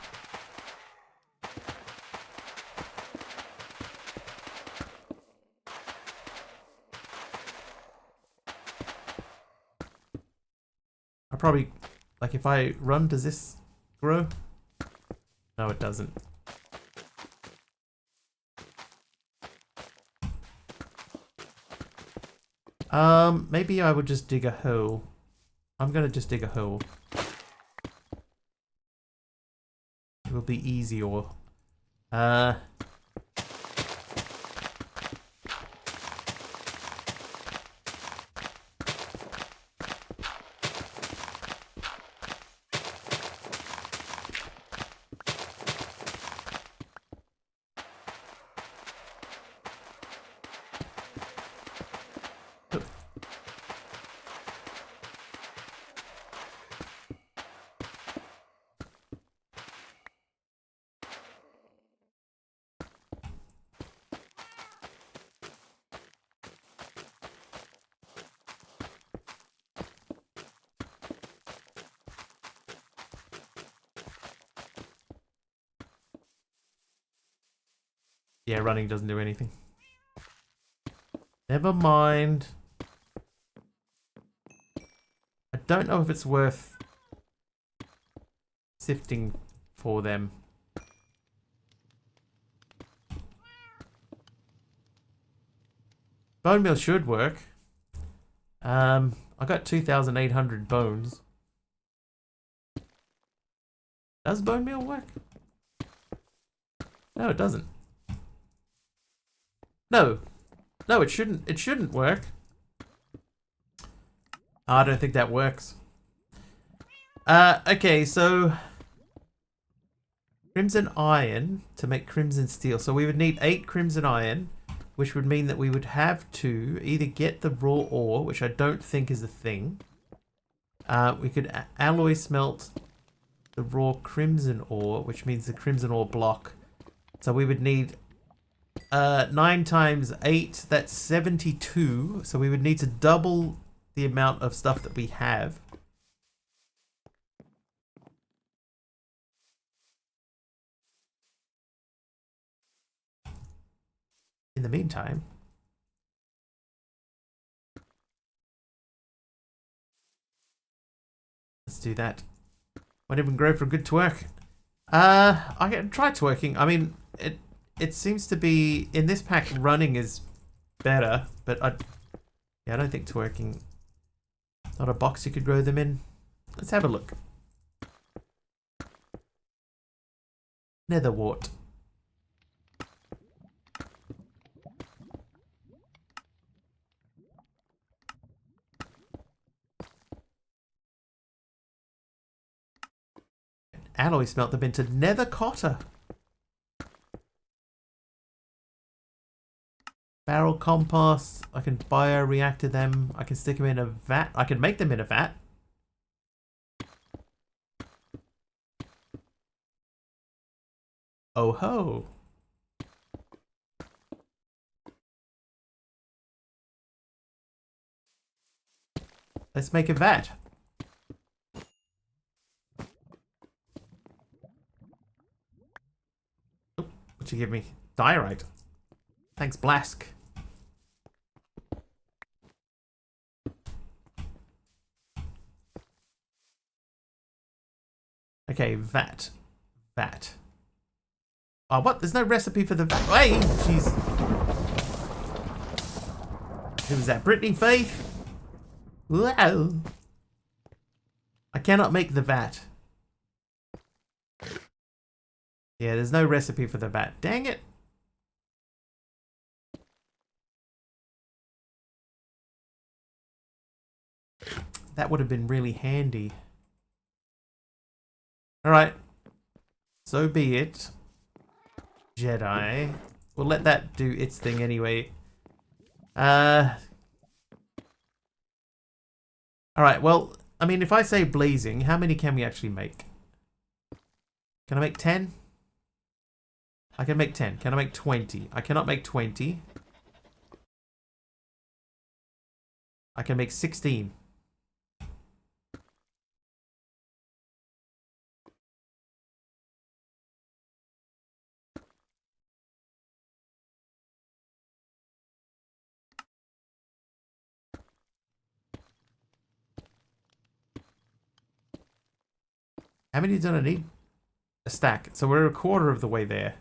Speaker 1: I probably, like, if I run, does this grow? No, it doesn't. Maybe I would just dig a hole. I'm gonna just dig a hole. It will be easier. Yeah, running doesn't do anything. Never mind. I don't know if it's worth sifting for them. Bone meal should work. I got 2,800 bones. Does bone meal work? No, it doesn't. No. No, it shouldn't. It shouldn't work. I don't think that works. Okay, so crimson iron to make crimson steel. So we would need 8 crimson iron, which would mean that we would have to either get the raw ore, which I don't think is a thing. We could alloy smelt the raw crimson ore, which means the crimson ore block. So we would need 9 times 8, that's 72. So we would need to double the amount of stuff that we have. In the meantime, let's do that. Might even grow for a good twerk. I can try twerking. I mean, it seems to be in this pack running is better, but I don't think twerking. Not a box you could grow them in. Let's have a look. Netherwort. Alloy smelt them into nether cotter. Barrel compost. I can bioreactor them. I can stick them in a vat. I can make them in a vat. Oh ho. Let's make a vat. What'd you give me? Diorite. Thanks, Blask. Okay, vat. Vat. Oh, what? There's no recipe for the vat. Hey, jeez. Who was that? Brittany Faith? Wow. I cannot make the vat. Yeah, there's no recipe for the vat. Dang it. That would have been really handy. Alright. So be it. Jedi. We'll let that do its thing anyway. Alright, well, I mean, if I say blazing, how many can we actually make? Can I make 10? I can make 10. Can I make 20? I cannot make 20. I can make 16. How many do I need? A stack. So we're a quarter of the way there.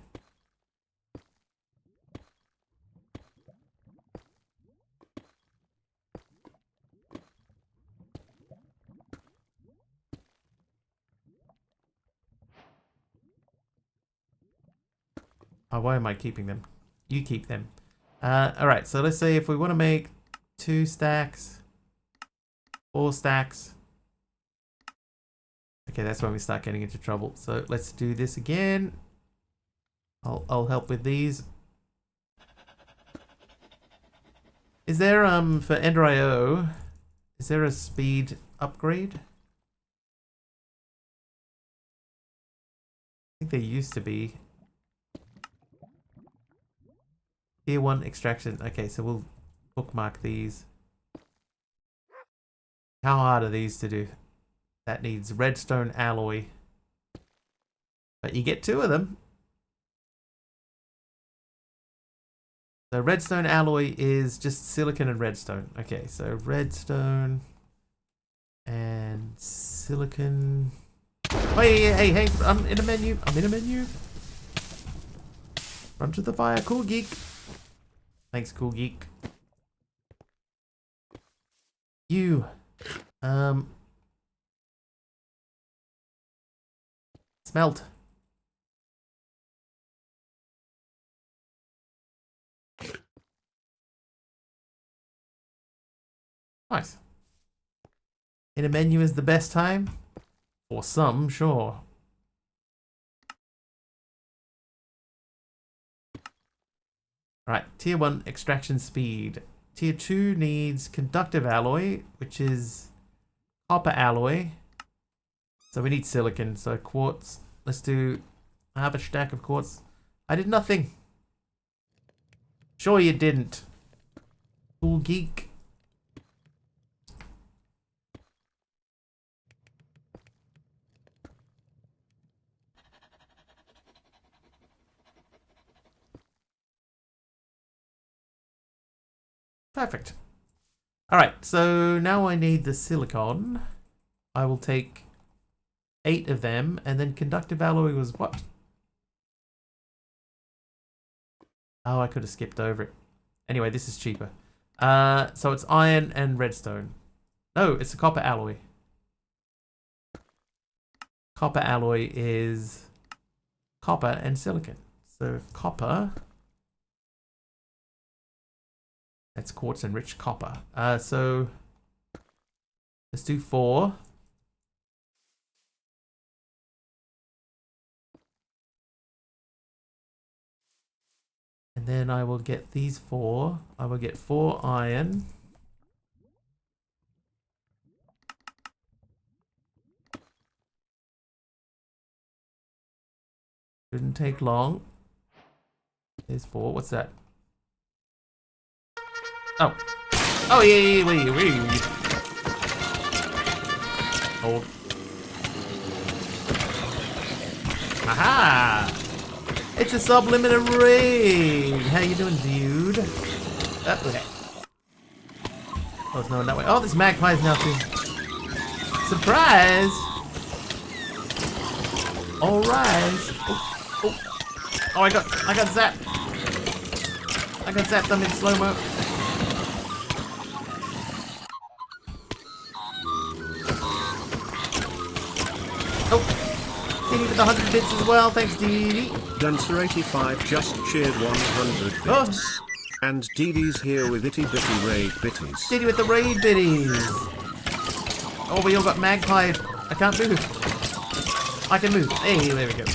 Speaker 1: Oh, why am I keeping them? You keep them. Alright, so let's say if we want to make 2 stacks, 4 stacks. Okay, that's when we start getting into trouble. So let's do this again. I'll help with these. Is there for Ender IO, is there a speed upgrade? I think there used to be. Tier 1 extraction. Okay, so we'll bookmark these. How hard are these to do? That needs redstone alloy. But you get 2 of them. So redstone alloy is just silicon and redstone. Okay, so redstone and silicon. Oh, hey, I'm in a menu. Run to the fire, cool geek. Thanks, cool geek. You, smelt. Nice. In a menu is the best time? For some, sure. Alright, tier 1 extraction speed. Tier 2 needs conductive alloy, which is copper alloy. So we need silicon, so quartz. Let's do half a stack of quartz. I did nothing. Sure you didn't. Cool geek. Perfect. Alright, so now I need the silicon. I will take 8 of them, and then conductive alloy was what? Oh, I could have skipped over it. Anyway, this is cheaper. So it's iron and redstone. No, it's a copper alloy. Copper alloy is copper and silicon. So copper... That's quartz enriched copper. So let's do 4. And then I will get these 4. I will get 4 iron. Shouldn't take long. There's 4. What's that? Oh. Oh, yeah, wait. Hold. Aha! It's a subliminal raid! How you doing, dude? Oh, okay. Oh, it's going that way. Oh, this magpie's now too. Surprise! Alright. Oh, I got zapped. I got zapped. I'm in slow-mo. Oh, Dee with 100 bits as well. Thanks, Dee.
Speaker 2: Dancer85 just cheered 100 bits. And Deedee's here with itty bitty raid bitties.
Speaker 1: Dee with the raid bitties. Oh, we all got magpie. I can't move. I can move. Hey, there we go.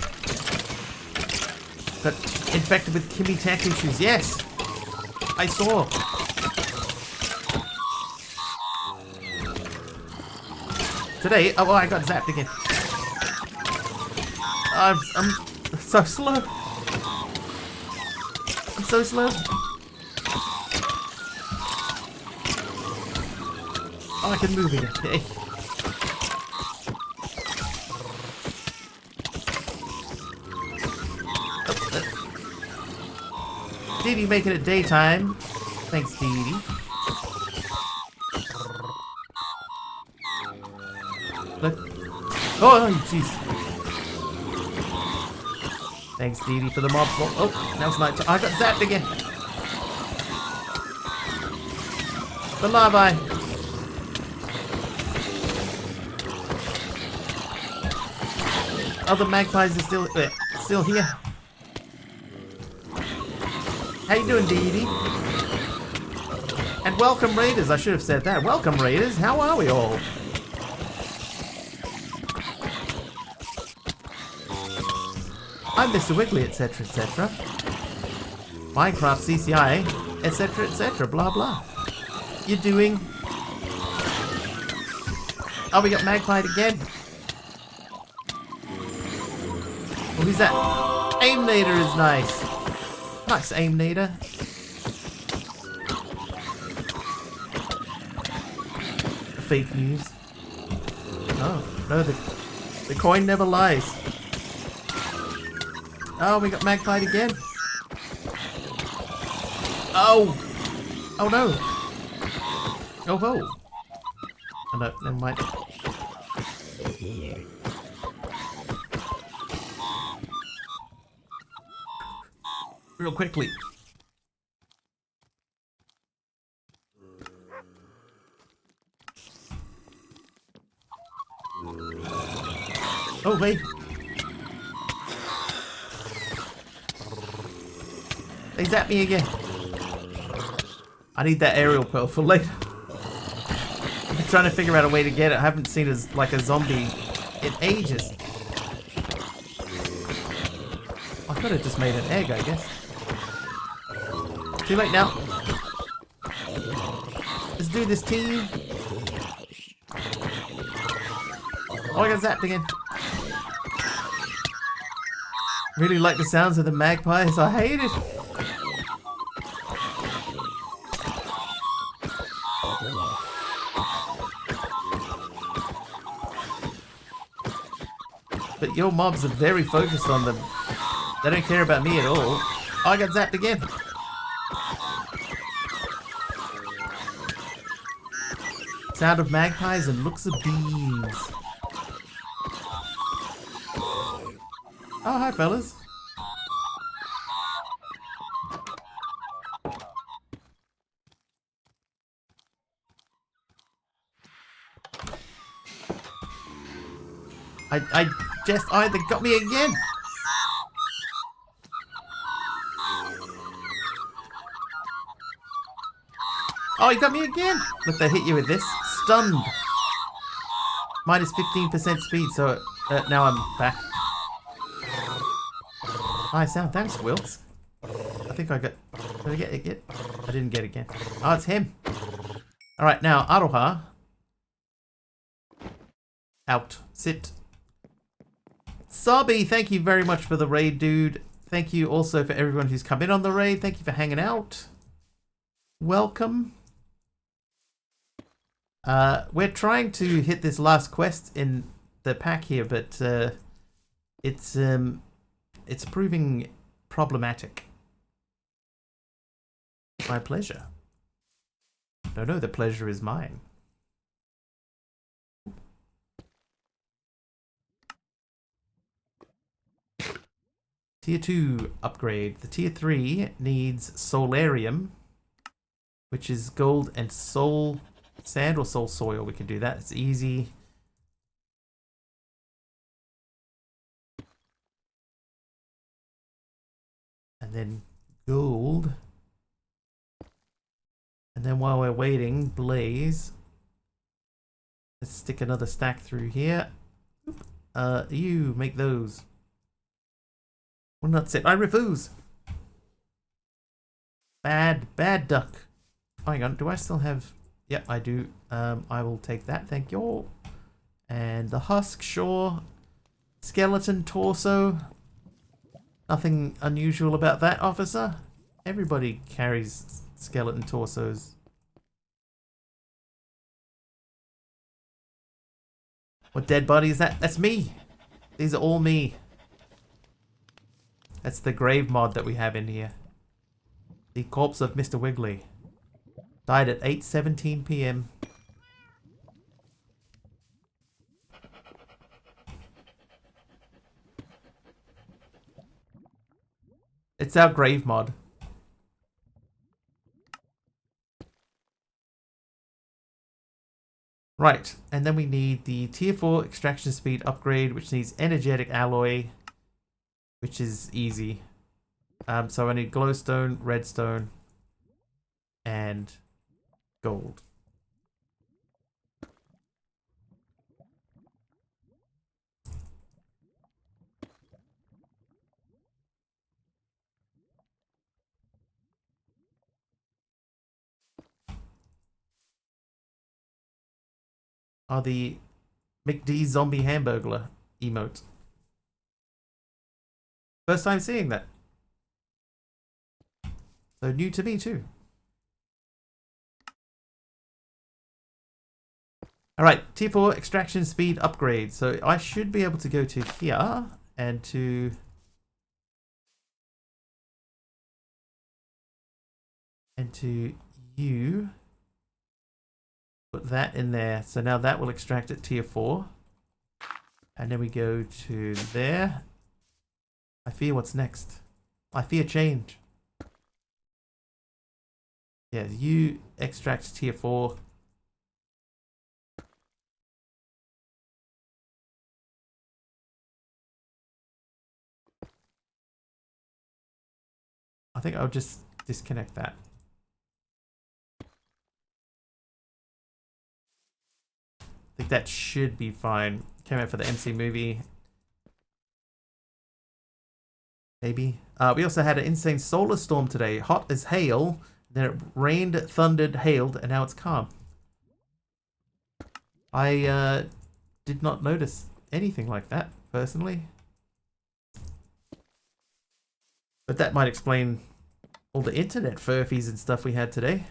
Speaker 1: But infected with Kimmy tech issues. Yes, I saw. Today, oh, I got zapped again. I'm so slow. I'm so slow. Oh, I can move again. Hey. Dee making it daytime. Thanks, Dee. Look. Oh, jeez. Thanks, Dee for the mob spawn. Oh, now it's night time. I got zapped again. The larvae. Other magpies are still here. How you doing, Dee? And welcome, Raiders. I should have said that. Welcome, Raiders. How are we all? I'm Mr. Wiggly, etc., etc. Minecraft CCI, etc., etc., blah, blah. You doing? Oh, we got magpied again. Oh, who's that? Aimnator is nice. Nice, Aimnator. Fake news. Oh, no, the coin never lies. Oh, we got magpied again. Oh! Oh no! Oh whoa! Oh no, never mind. Real quickly. Oh wait. They zapped me again. I need that aerial pearl for later. I've been trying to figure out a way to get it. I haven't seen as like a zombie in ages. I could have just made an egg, I guess. Too late now. Let's do this, team. Oh, I got zapped again. Really like the sounds of the magpies. I hate it. But your mobs are very focused on them. They don't care about me at all. Oh, I got zapped again. Sound of magpies and looks of bees. Oh, hi, fellas. Oh, they got me again. Oh, he got me again. Look, they hit you with this. Stunned. Minus 15% speed, so now I'm back. Nice sound. Thanks, Wilkes. I think I got... Did I get it yet? I didn't get it again. Oh, it's him. Alright, now, Aroha. Out. Sit. Sabi, thank you very much for the raid, dude. Thank you also for everyone who's come in on the raid. Thank you for hanging out. Welcome. We're trying to hit this last quest in the pack here, but it's proving problematic. My pleasure. No, the pleasure is mine. Tier 2 upgrade. The Tier 3 needs Solarium, which is gold and soul sand or soul soil. We can do that. It's easy. And then gold. And then while we're waiting, blaze. Let's stick another stack through here. You make those. Well, that's it. I refuse. Bad duck. Hang on. Do I still have... Yep, I do. I will take that. Thank you all. And the husk, sure. Skeleton torso. Nothing unusual about that, officer. Everybody carries skeleton torsos. What dead body is that? That's me. These are all me. That's the grave mod that we have in here. The corpse of Mr. Wiggly. Died at 8:17 p.m. It's our grave mod. Right, and then we need the tier 4 extraction speed upgrade, which needs energetic alloy, which is easy. So I need glowstone, redstone, and gold. Are the McD zombie hamburglar emote. First time seeing that. So new to me too. Alright, tier 4 extraction speed upgrade. So I should be able to go to here and to... And to you, put that in there. So now that will extract at tier 4. And then we go to there. I fear what's next. I fear change. Yeah, you extract tier 4. I think I'll just disconnect that. I think that should be fine. Came out for the MC movie. Maybe. We also had an insane solar storm today. Hot as hail. Then it rained, thundered, hailed, and now it's calm. I did not notice anything like that, personally. But that might explain all the internet furfies and stuff we had today.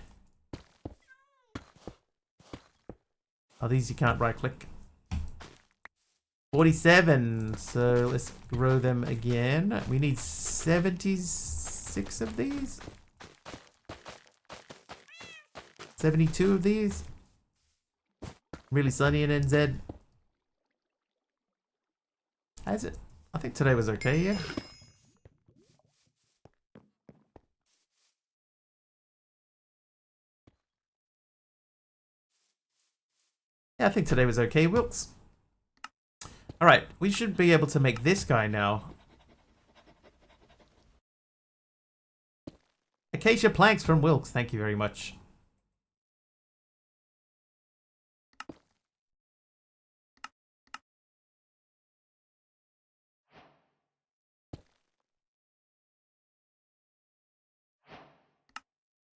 Speaker 1: Oh, these you can't right click. 47. So let's grow them again. We need 76 of these. 72 of these. Really sunny in NZ. How's it? I think today was okay, yeah. Yeah, I think today was okay, Wilkes. Alright, we should be able to make this guy now. Acacia planks from Wilkes, thank you very much.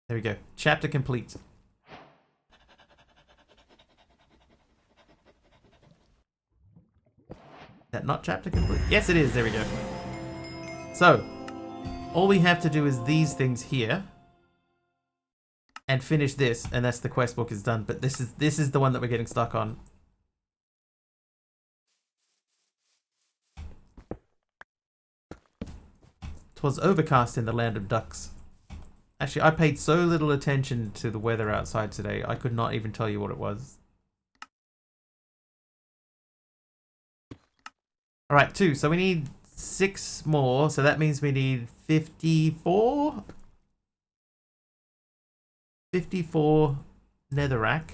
Speaker 1: There we go. Chapter complete. That not chapter complete? Yes, it is. There we go. So, all we have to do is these things here, and finish this, and that's the quest book is done. But this is the one that we're getting stuck on. "'Twas overcast in the land of ducks." Actually, I paid so little attention to the weather outside today, I could not even tell you what it was. Alright, 2. So we need 6 more. So that means we need 54? 54 netherrack.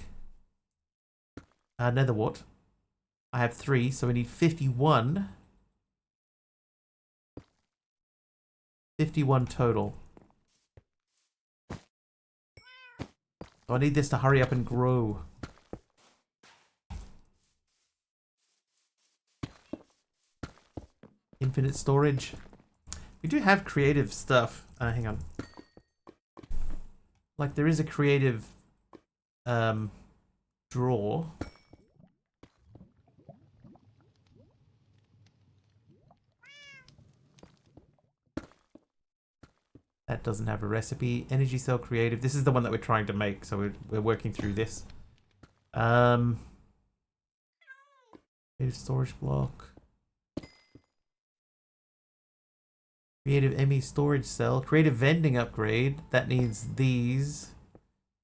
Speaker 1: Netherwort. I have 3, so we need 51. 51 total. So I need this to hurry up and grow. Infinite storage. We do have creative stuff. Hang on. Like there is a creative drawer. That doesn't have a recipe. Energy cell creative. This is the one that we're trying to make, so we're working through this. Creative storage block. Creative ME storage cell. Creative vending upgrade. That needs these.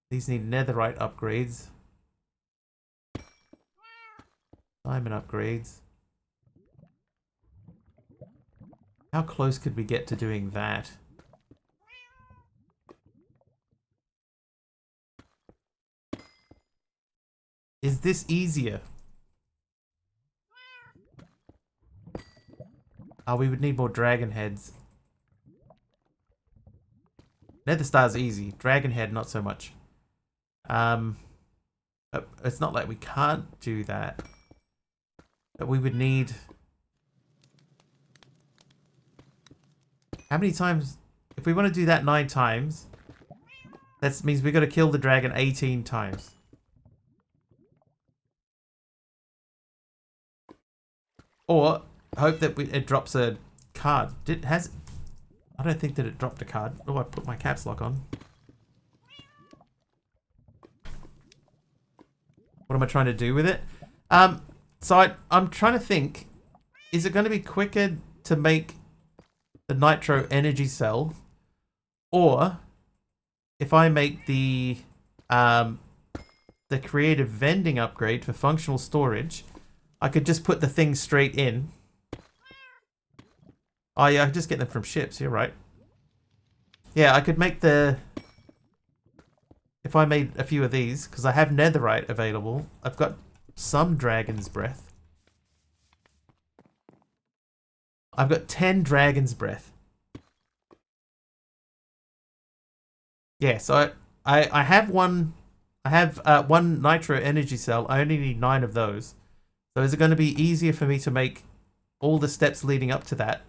Speaker 1: These need netherite upgrades. Diamond upgrades. How close could we get to doing that? Is this easier? Oh, we would need more dragon heads. Nether star's easy. Dragon head, not so much. It's not like we can't do that. But we would need... How many times? If we want to do that 9 times, that means we've got to kill the dragon 18 times. Or hope that it drops a card. I don't think that it dropped a card. Oh, I put my caps lock on. What am I trying to do with it? So I'm trying to think. Is it going to be quicker to make the nitro energy cell, or if I make the creative vending upgrade for functional storage, I could just put the thing straight in. Oh yeah, I could just get them from ships, you're right. Yeah, I could make the... If I made a few of these, because I have netherite available. I've got some dragon's breath. I've got 10 dragon's breath. Yeah, so I have one... I have one nitro energy cell. I only need 9 of those. So is it going to be easier for me to make all the steps leading up to that,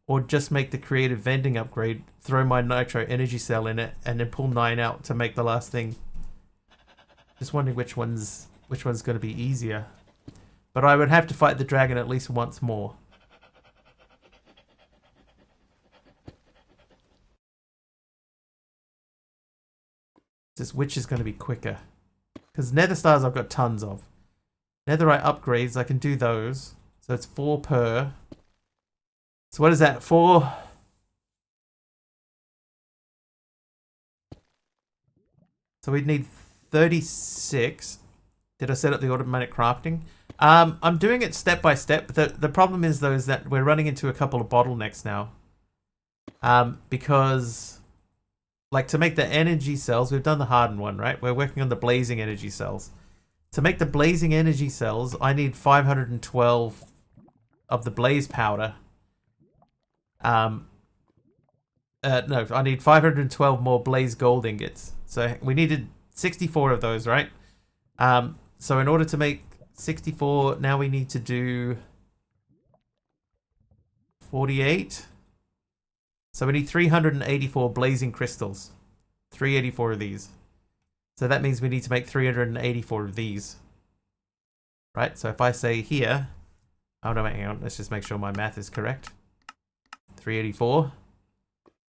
Speaker 1: or just make the creative vending upgrade, throw my nitro energy cell in it, and then pull 9 out to make the last thing? Just wondering which one's going to be easier. But I would have to fight the dragon at least once more. Just which is going to be quicker? Because nether stars I've got tons of. Netherite upgrades, I can do those. So it's 4 per. So what is that? 4. So we'd need 36. Did I set up the automatic crafting? I'm doing it step by step. The problem is though is that we're running into a couple of bottlenecks now. Because like to make the energy cells, we've done the hardened one, right? We're working on the blazing energy cells. To make the blazing energy cells, I need 512 of the blaze powder. No, I need 512 more blaze gold ingots. So we needed 64 of those, right? So in order to make 64, now we need to do 48. So we need 384 blazing crystals. 384 of these. So that means we need to make 384 of these. Right? So if I say here... Oh no, hang on. Let's just make sure my math is correct. 384.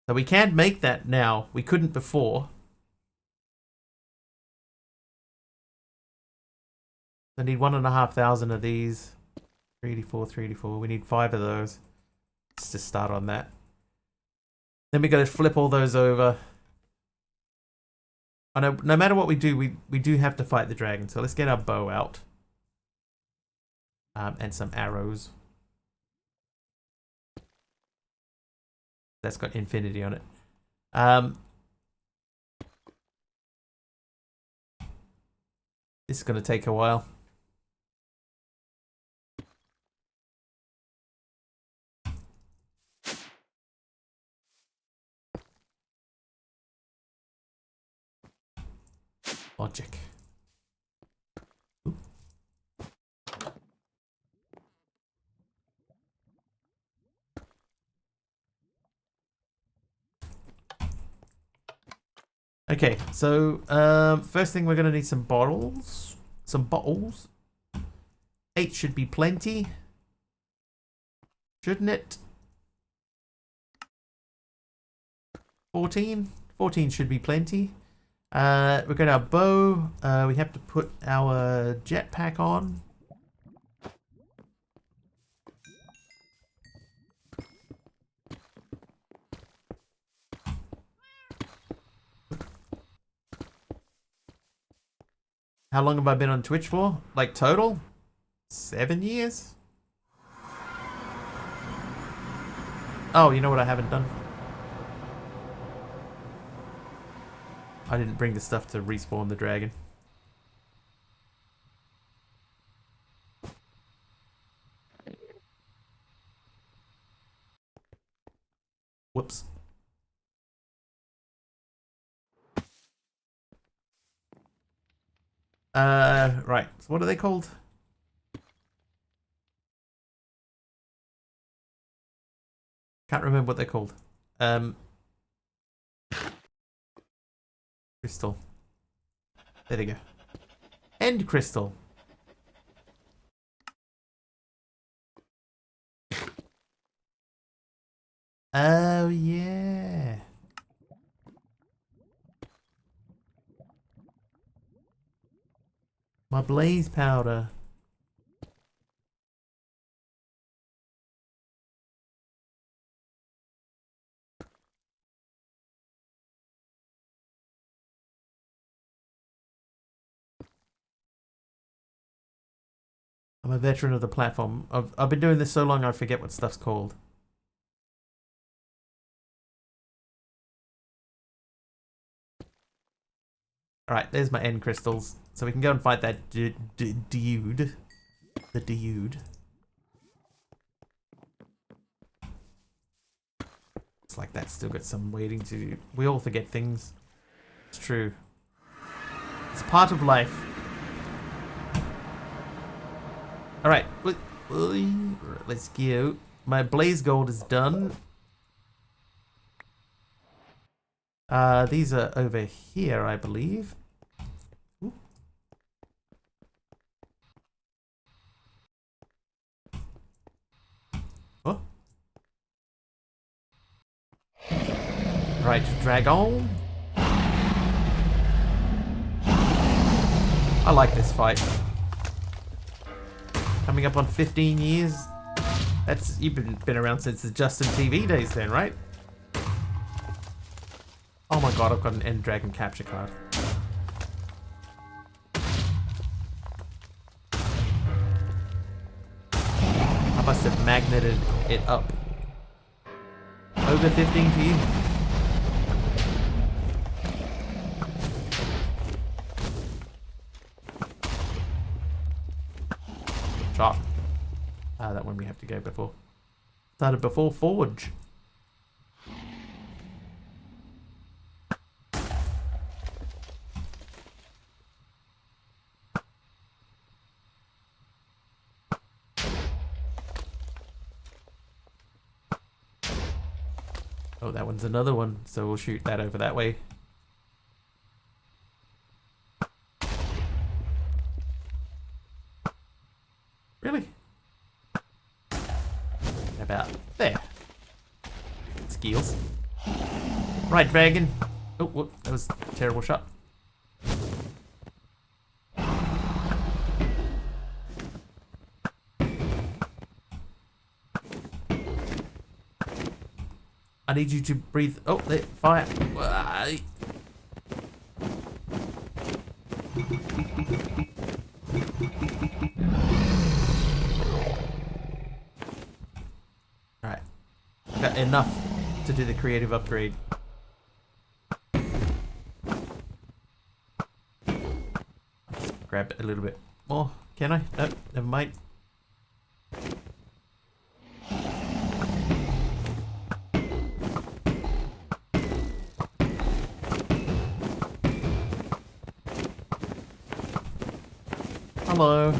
Speaker 1: So we can make that now. We couldn't before. I need 1,500 of these. 384, 384. We need 5 of those. Let's just start on that. Then we got to flip all those over. I know, no matter what we do, we do have to fight the dragon. So let's get our bow out. And some arrows. That's got infinity on it. This is going to take a while. Logic. Ooh. Okay, so first thing we're going to need some bottles. Some bottles. 8 should be plenty. Shouldn't it? 14? 14 should be plenty. We've got our bow. We have to put our jetpack on. How long have I been on Twitch for? Like total? 7 years? Oh, you know what I haven't done? I didn't bring the stuff to respawn the dragon. Whoops. Right. So what are they called? Can't remember what they're called. Crystal. There they go. End crystal. Oh, yeah. My blaze powder. a veteran of the platform. I've been doing this so long I forget what stuff's called. Alright, there's my end crystals. So we can go and fight that dude. The dude. It's like that's still got some waiting to do. We all forget things. It's true. It's part of life. Alright, let's go. My blaze gold is done. These are over here, I believe. Ooh. Oh. Right, drag on. I like this fight. Coming up on 15 years. That's you've been around since the Justin TV days then, right? Oh my god, I've got an End Dragon capture card. I must have magneted it up. Over 15 to you. Shot. That one we have to go before. Started before Forge. Oh, that one's another one, so we'll shoot that over that way. Really? About there. Skills. Right, dragon. Oh, whoop, that was a terrible shot. I need you to breathe. Oh, there, fire. Alright. Got enough to do the creative upgrade. Just grab a little bit more. Can I? No, never mind. Hello.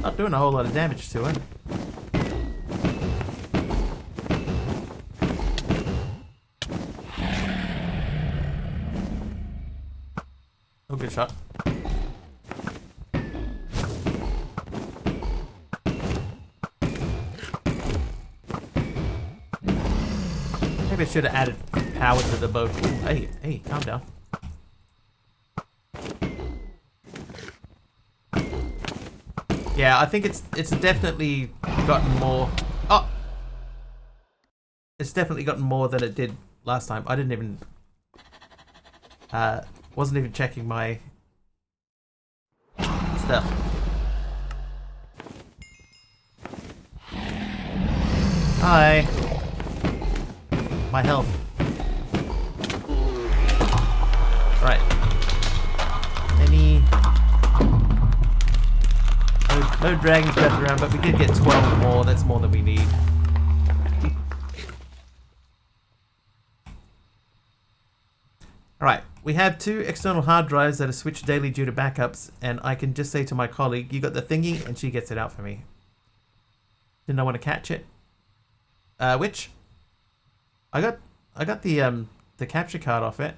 Speaker 1: Not doing a whole lot of damage to it. Oh, good shot. Maybe I should have added power to the bow. Ooh, hey, calm down. Yeah, I think it's definitely gotten more. Oh, it's definitely gotten more than it did last time. I didn't even wasn't even checking my stuff. Hi. My health. Right. Any. No dragons back around, but we did get 12 more. That's more than we need. Alright, we have 2 external hard drives that are switched daily due to backups, and I can just say to my colleague, you got the thingy, and she gets it out for me. Didn't I want to catch it? Which? I got the capture card off it.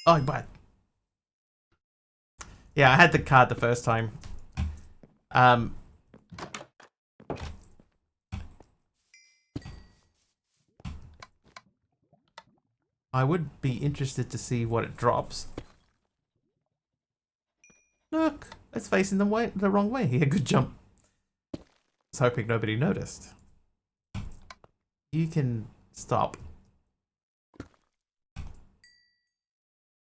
Speaker 1: Oh, but yeah, I had the card the first time. I would be interested to see what it drops. Look, it's facing the wrong way. Yeah, good jump. I was hoping nobody noticed. You can stop.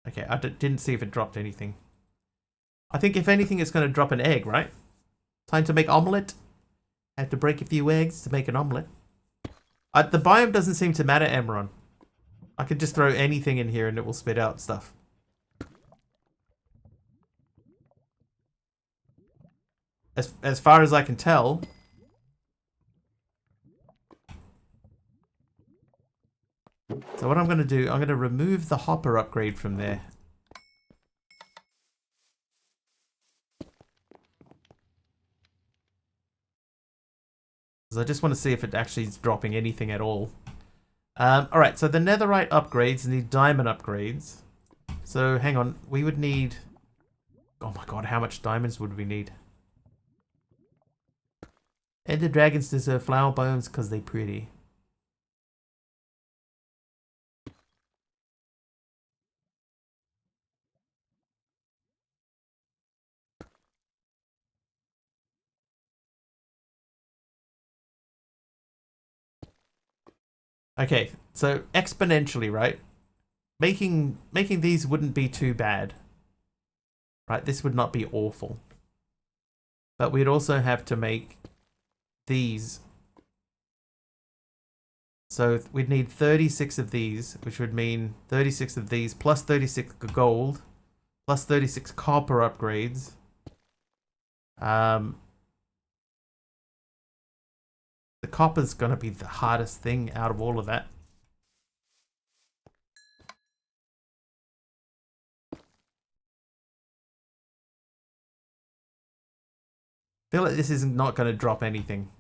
Speaker 1: Okay, I didn't see if it dropped anything. I think if anything, it's going to drop an egg, right? Time to make omelette. Have to break a few eggs to make an omelette. The biome doesn't seem to matter, Emeron. I could just throw anything in here and it will spit out stuff. As far as I can tell. So what I'm going to do, I'm going to remove the hopper upgrade from there. Because I just want to see if it actually is dropping anything at all. Alright, so the netherite upgrades need diamond upgrades. So hang on, we would need... Oh my god, how much diamonds would we need? Ender dragons deserve flower biomes because they're pretty. Okay, so exponentially, right? Making these wouldn't be too bad. Right, this would not be awful. But we'd also have to make these. So we'd need 36 of these, which would mean 36 of these plus 36 gold plus 36 copper upgrades. The copper's gonna be the hardest thing out of all of that. I feel like this is not gonna drop anything.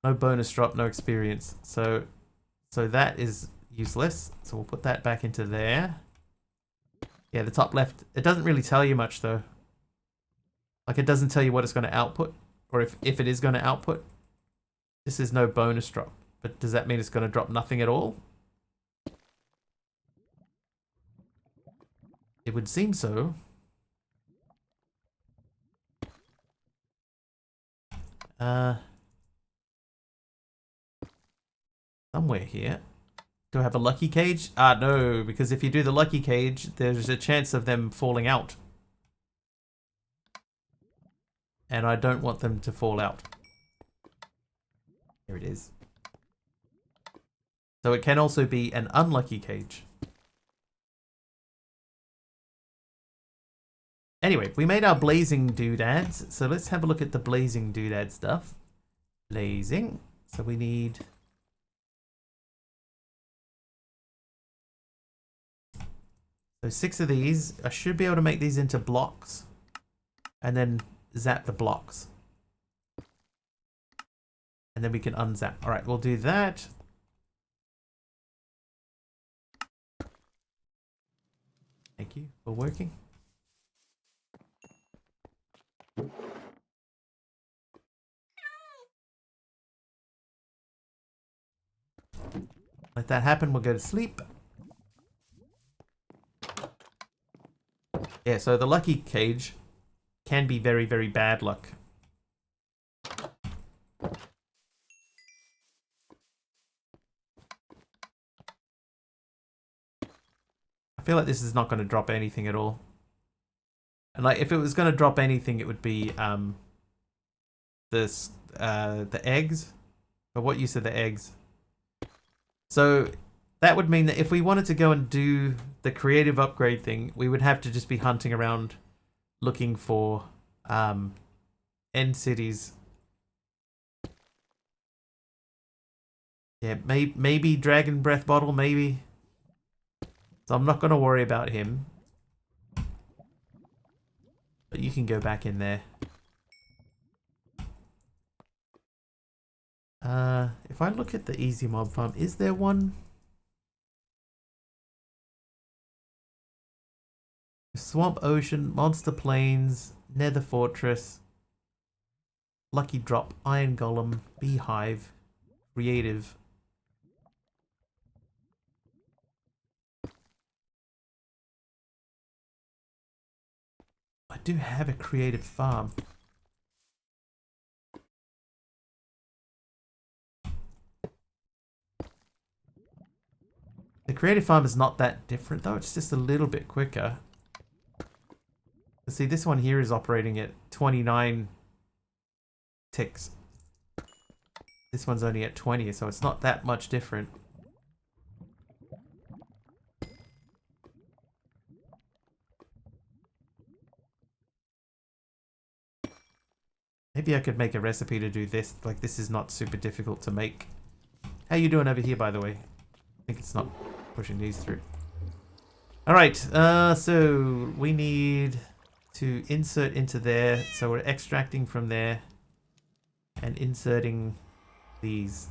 Speaker 1: No bonus drop, no experience. So that is useless. So we'll put that back into there. Yeah, the top left. It doesn't really tell you much though. Like it doesn't tell you what it's going to output, or if it is going to output. This is no bonus drop, but does that mean it's going to drop nothing at all? It would seem so. Somewhere here. Do I have a lucky cage? No, because if you do the lucky cage, there's a chance of them falling out. And I don't want them to fall out. Here it is. So it can also be an unlucky cage. Anyway, we made our blazing doodads. So let's have a look at the blazing doodad stuff. Blazing. So we need... So 6 of these. I should be able to make these into blocks. And then zap the blocks. And then we can unzap. Alright, we'll do that. Thank you for working. Let that happen, we'll go to sleep. Yeah, so the lucky cage can be very, very bad luck. I feel like this is not going to drop anything at all. And like, if it was going to drop anything, it would be the eggs. But what use are the eggs? So that would mean that if we wanted to go and do the creative upgrade thing, we would have to just be hunting around looking for end cities. Yeah, maybe Dragon Breath Bottle, maybe. So I'm not going to worry about him. But you can go back in there. If I look at the easy mob farm, is there one? Swamp Ocean, Monster Plains, Nether Fortress, Lucky Drop, Iron Golem, Beehive, Creative. I do have a creative farm. The creative farm is not that different though, it's just a little bit quicker. See, this one here is operating at 29 ticks. This one's only at 20, so it's not that much different. Maybe I could make a recipe to do this. Like, this is not super difficult to make. How you doing over here, by the way? I think it's not pushing these through. Alright, so we need to insert into there. So we're extracting from there and inserting these.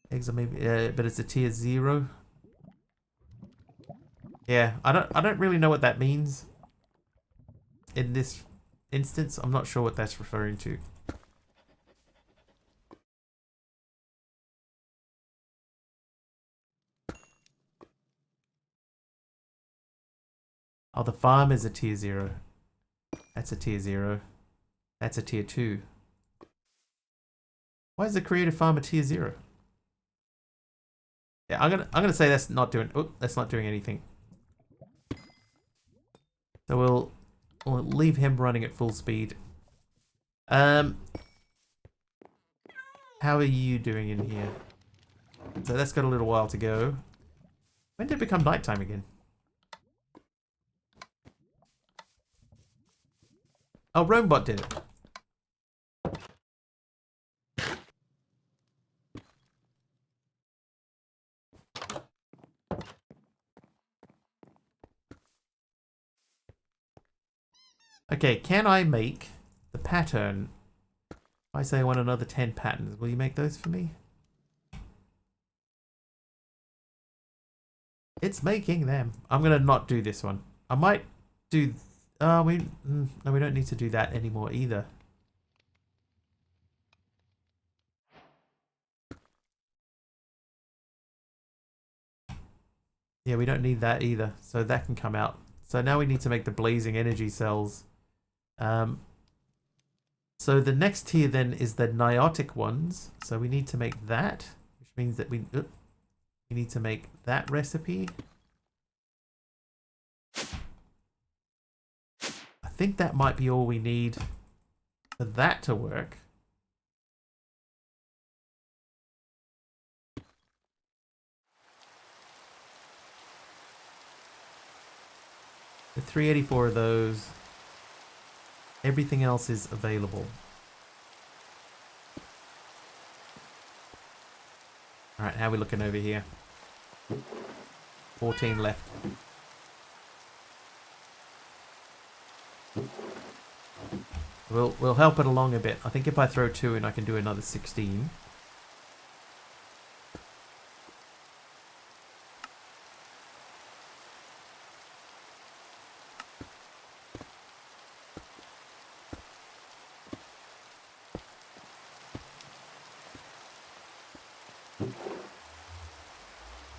Speaker 1: Eggs are maybe, but it's a tier 0. Yeah, I don't really know what that means in this instance. I'm not sure what that's referring to. Oh, the farm is a tier 0. That's a tier 0. That's a tier 2. Why is the creative farm a tier 0? Yeah, I'm gonna say that's not doing anything. So we'll leave him running at full speed. How are you doing in here? So that's got a little while to go. When did it become nighttime again? Oh, Romebot did it. Okay, can I make the pattern? I say I want another 10 patterns. Will you make those for me? It's making them. I'm gonna not do this one. I might do. No, we don't need to do that anymore either. Yeah, we don't need that either. So that can come out. So now we need to make the blazing energy cells. So the next tier then is the niotic ones. So we need to make that, which means that we need to make that recipe. I think that might be all we need for that to work. The 384 of those. Everything else is available. Alright, how are we looking over here? 14 left. We'll help it along a bit. I think if I throw 2 in, I can do another 16.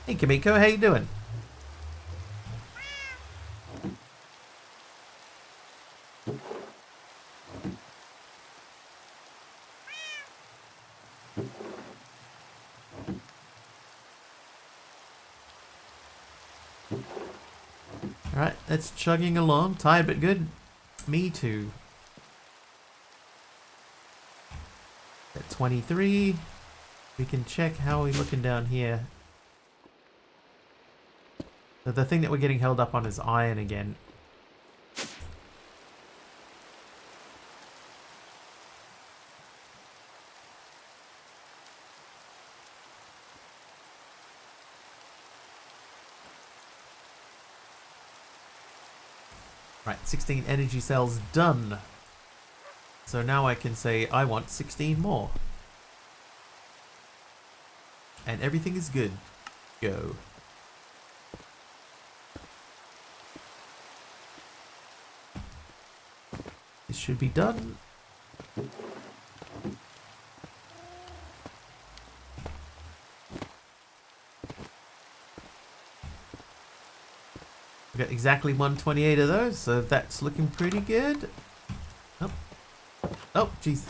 Speaker 1: Hey Kamiko, how you doing? Alright, that's chugging along. Tired but good. Me too. At 23. We can check how we're looking down here. So the thing that we're getting held up on is iron again. Right, 16 energy cells done. So now I can say I want 16 more. And everything is good. Go. This should be done. We got exactly 128 of those, so that's looking pretty good. Oh, oh, jeez,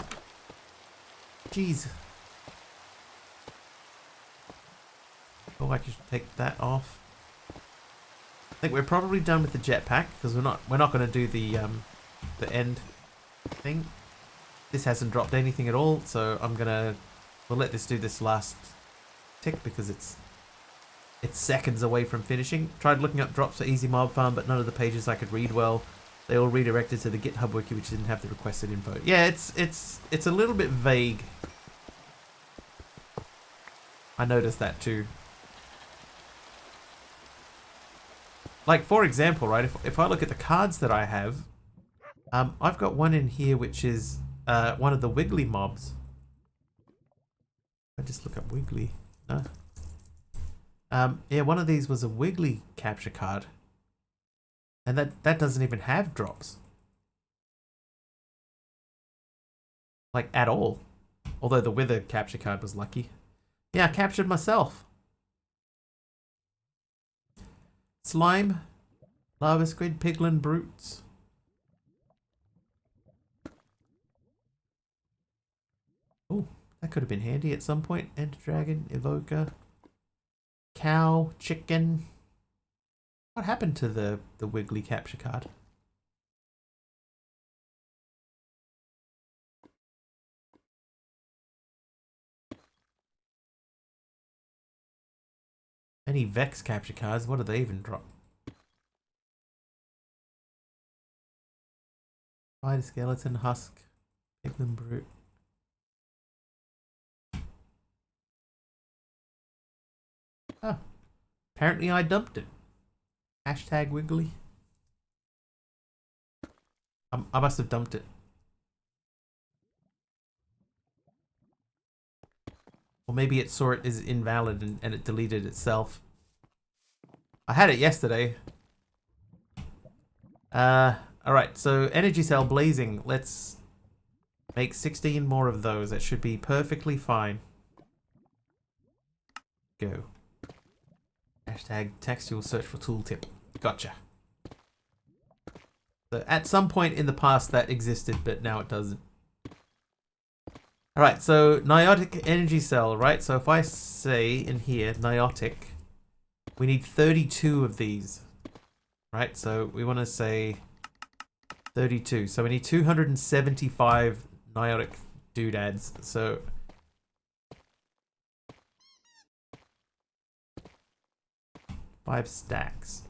Speaker 1: jeez. Oh, I should take that off. I think we're probably done with the jetpack because we're not going to do the end thing. This hasn't dropped anything at all, so we'll let this do this last tick because it's seconds away from finishing. Tried looking up drops for Easy Mob Farm, but none of the pages I could read well. They all redirected to the GitHub wiki, which didn't have the requested info. Yeah, it's a little bit vague. I noticed that too. Like, for example, right, if I look at the cards that I have, I've got one in here which is one of the Wiggly mobs. I just look up Wiggly. No. Yeah, one of these was a Wiggly capture card. And that doesn't even have drops. Like, at all. Although the Wither capture card was lucky. Yeah, I captured myself. Slime, Lava Squid, Piglin, Brutes. Oh, that could have been handy at some point. Ender Dragon, Evoker, Cow, Chicken. What happened to the Wiggly capture card? Any Vex capture cards? What do they even drop? Spider Skeleton, Husk, Piglin Brute. Oh, apparently I dumped it. Hashtag Wiggly. I must have dumped it. Or maybe it saw it as invalid and it deleted itself. I had it yesterday. Alright, so energy cell blazing. Let's make 16 more of those. That should be perfectly fine. Go. Hashtag textual search for tooltip. Gotcha. So at some point in the past that existed, but now it doesn't. Alright, so Niotic energy cell, right? So if I say in here, Niotic, we need 32 of these. Right, so we want to say 32. So we need 275 Niotic doodads. So five stacks.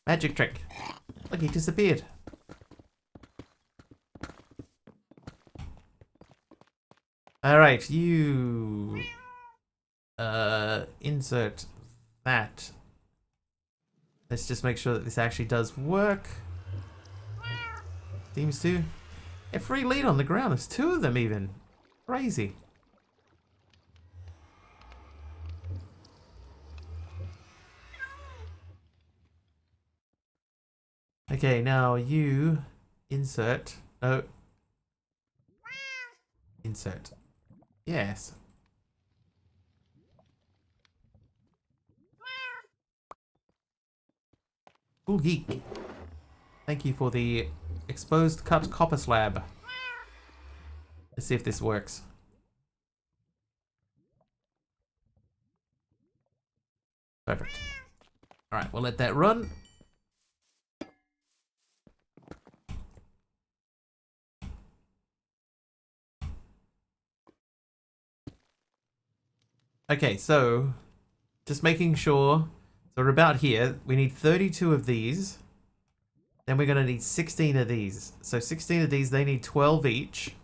Speaker 1: Magic trick. Look, he disappeared. Alright, you insert that. Let's just make sure that this actually does work. Seems to. A free lead on the ground. There's two of them even. Crazy. Okay, now you insert. Oh. Insert. Yes. Cool geek. Thank you for the exposed cut copper slab. Let's see if this works. Perfect. Alright, we'll let that run. Okay, so just making sure. So we're about here. We need 32 of these. Then we're going to need 16 of these. So 16 of these, they need 12 each.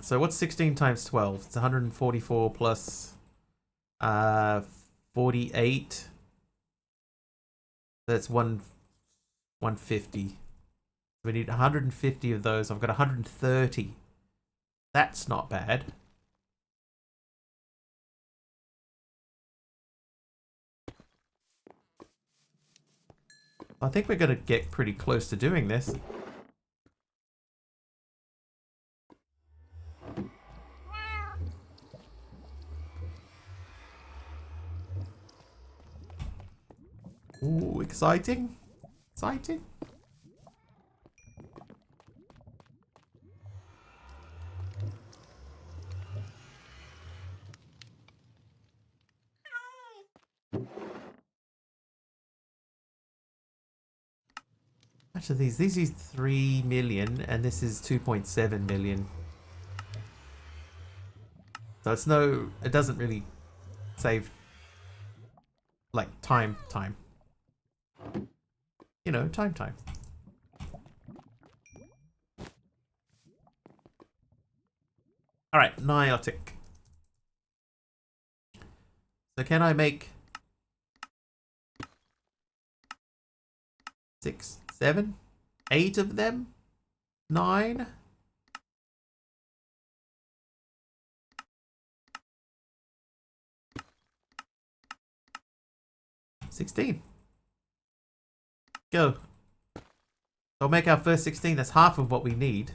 Speaker 1: So what's 16 times 12? It's 144 plus 48. That's 150. We need 150 of those. I've got 130. That's not bad. I think we're going to get pretty close to doing this. Ooh, exciting. Exciting. Much of these? These is 3 million and this is 2.7 million. So it's no, it doesn't really save like time. You know, time. All right, Niotic. So can I make 6, 7, 8 of them? 9? $16. Go. I'll make our first 16. That's half of what we need.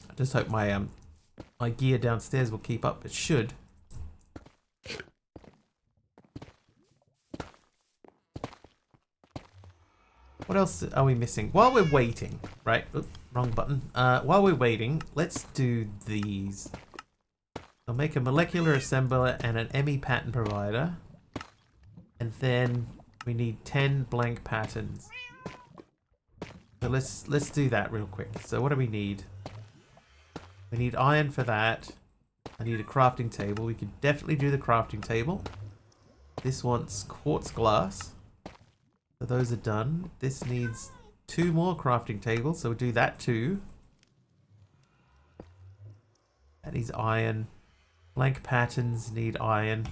Speaker 1: I just hope my my gear downstairs will keep up. It should. What else are we missing? While we're waiting, right? Oops, wrong button. While we're waiting, let's do these. I'll make a molecular assembler and an ME pattern provider. And then we need 10 blank patterns. So let's do that real quick. So what do we need? We need iron for that. I need a crafting table. We could definitely do the crafting table. This wants quartz glass. So those are done. This needs 2 more crafting tables, so we'll do that too. That needs iron. Blank patterns need iron.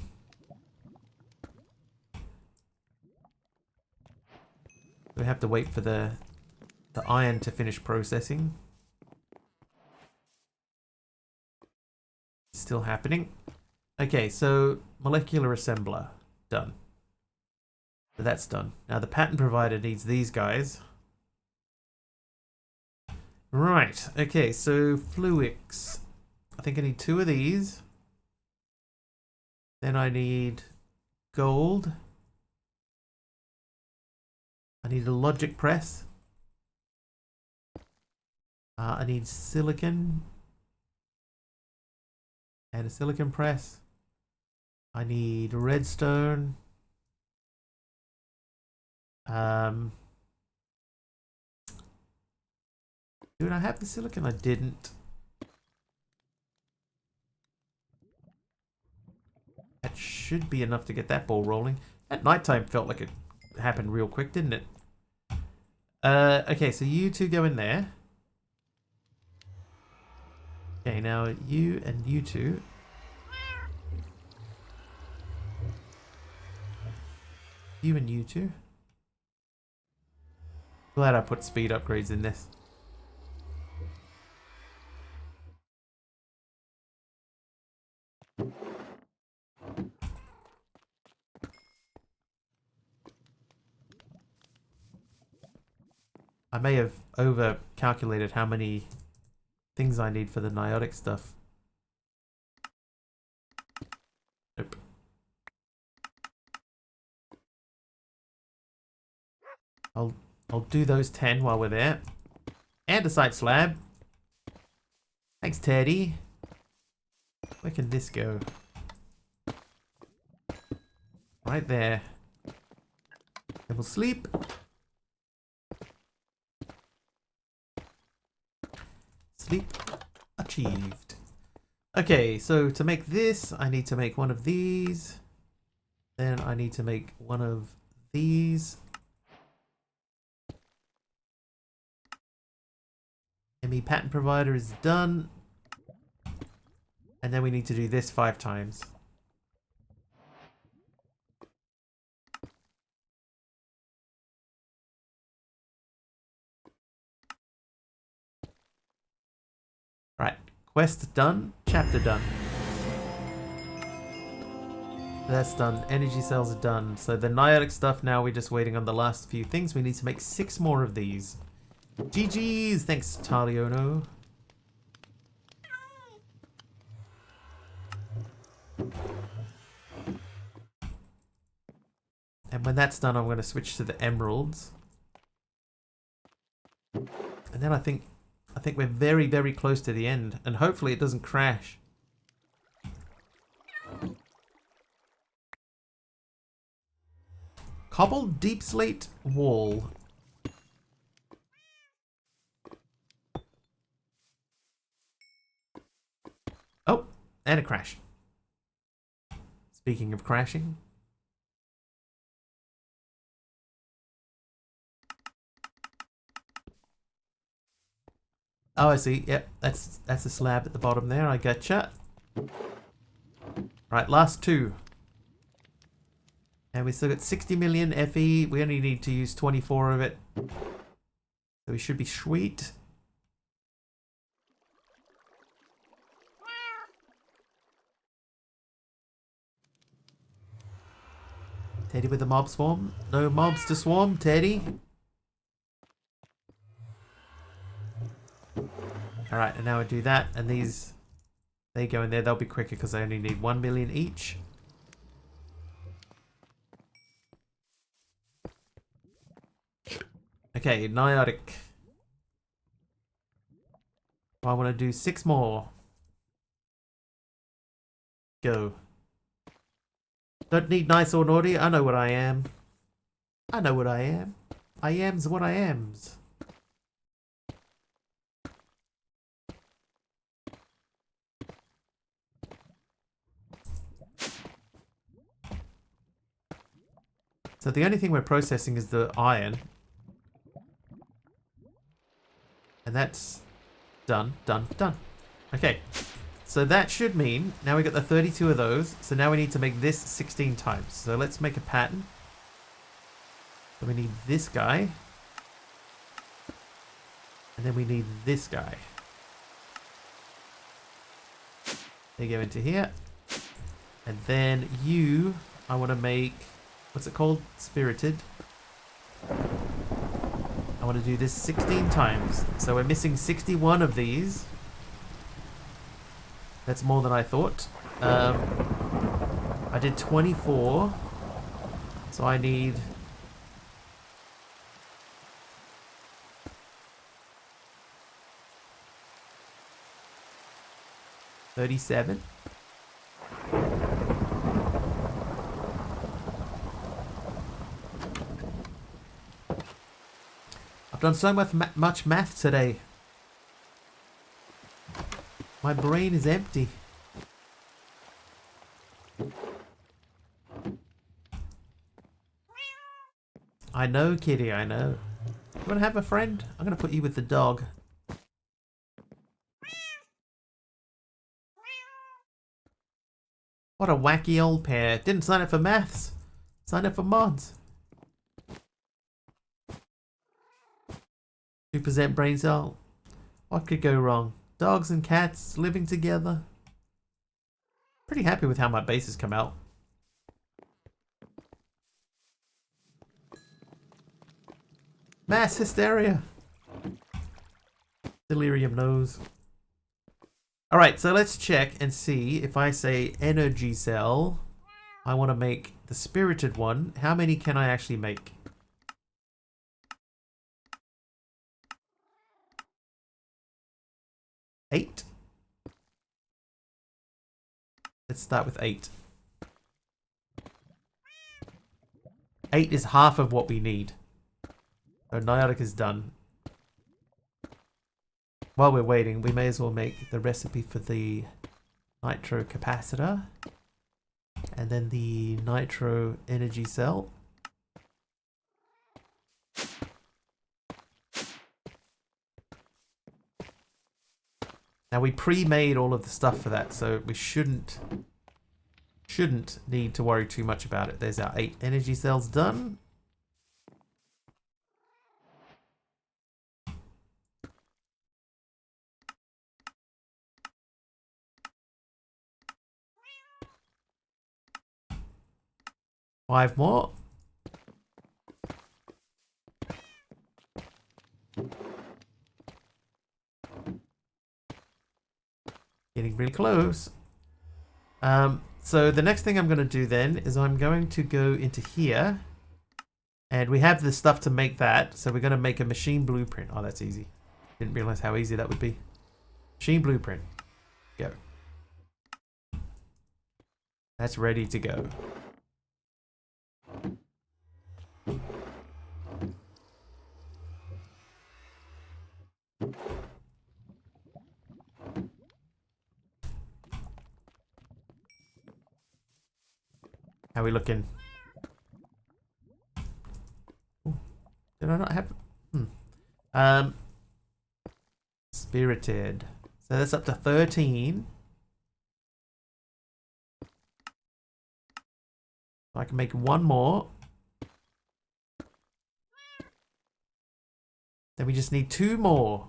Speaker 1: We have to wait for the iron to finish processing. It's still happening. Okay, so molecular assembler done. So that's done. Now the pattern provider needs these guys. Right, okay, so Fluix. I think I need 2 of these. Then I need gold. I need a logic press. I need silicon. And a silicon press. I need redstone. Did I have the silicon? I didn't. That should be enough to get that ball rolling. At nighttime felt like it happened real quick, didn't it? Okay, so you two go in there. Okay, now you and you two. You and you two. Glad I put speed upgrades in this. I may have over calculated how many things I need for the niotic stuff. Nope. I'll do those 10 while we're there. Andesite slab. Thanks, Teddy. Where can this go? Right there. And we'll sleep. Sleep achieved. Okay, so to make this, I need to make one of these. Then I need to make one of these. ME pattern provider is done. And then we need to do this 5 times. Right, quest done, chapter done. That's done, energy cells are done. So the niotic stuff, now we're just waiting on the last few things. We need to make 6 more of these. GG's, thanks Taliono. And when that's done, I'm going to switch to the emeralds. And then I think we're very, very close to the end. And hopefully it doesn't crash. Cobbled deep slate wall. Oh, and a crash. Speaking of crashing. Oh, I see. Yep, that's a slab at the bottom there. I gotcha. Right, last 2. And we still got 60 million FE. We only need to use 24 of it. So we should be sweet. Teddy with the mob swarm. No mobs to swarm, Teddy. Alright, and now we do that. And these, they go in there. They'll be quicker because they only need 1 million each. Okay, niotic. I want to do 6 more. Go. Don't need nice or naughty. I know what I am. I know what I am. I am's what I am's. So the only thing we're processing is the iron. And that's done, done, done. Okay. So that should mean, now we got the 32 of those, so now we need to make this 16 times. So let's make a pattern. So we need this guy. And then we need this guy. They go into here. And then you, I want to make, what's it called? Spirited. I want to do this 16 times. So we're missing 61 of these. That's more than I thought. I did 24. So I need... $37. I've done so much math today. My brain is empty. I know, kitty, I know. You want to have a friend? I'm going to put you with the dog. What a wacky old pair. Didn't sign up for maths. Sign up for mods. 2% brain cell. What could go wrong? Dogs and cats living together. Pretty happy with how my base has come out. Mass hysteria. Delirium knows. Alright, so let's check and see if I say energy cell. I want to make the spirited one. How many can I actually make? 8. Let's start with 8. 8 is half of what we need. So Niotic is done. While we're waiting, we may as well make the recipe for the nitro capacitor. And then the nitro energy cell. Now we pre-made all of the stuff for that, so we shouldn't need to worry too much about it. There's our 8 energy cells done. Five more. Getting really close. So the next thing I'm going to do then is I'm going to go into here. And we have the stuff to make that. So we're going to make a machine blueprint. Oh, that's easy. Didn't realize how easy that would be. Machine blueprint. Go. That's ready to go. How are we looking? Ooh, did I not have... Spirited. So that's up to 13. I can make one more. Then we just need 2 more.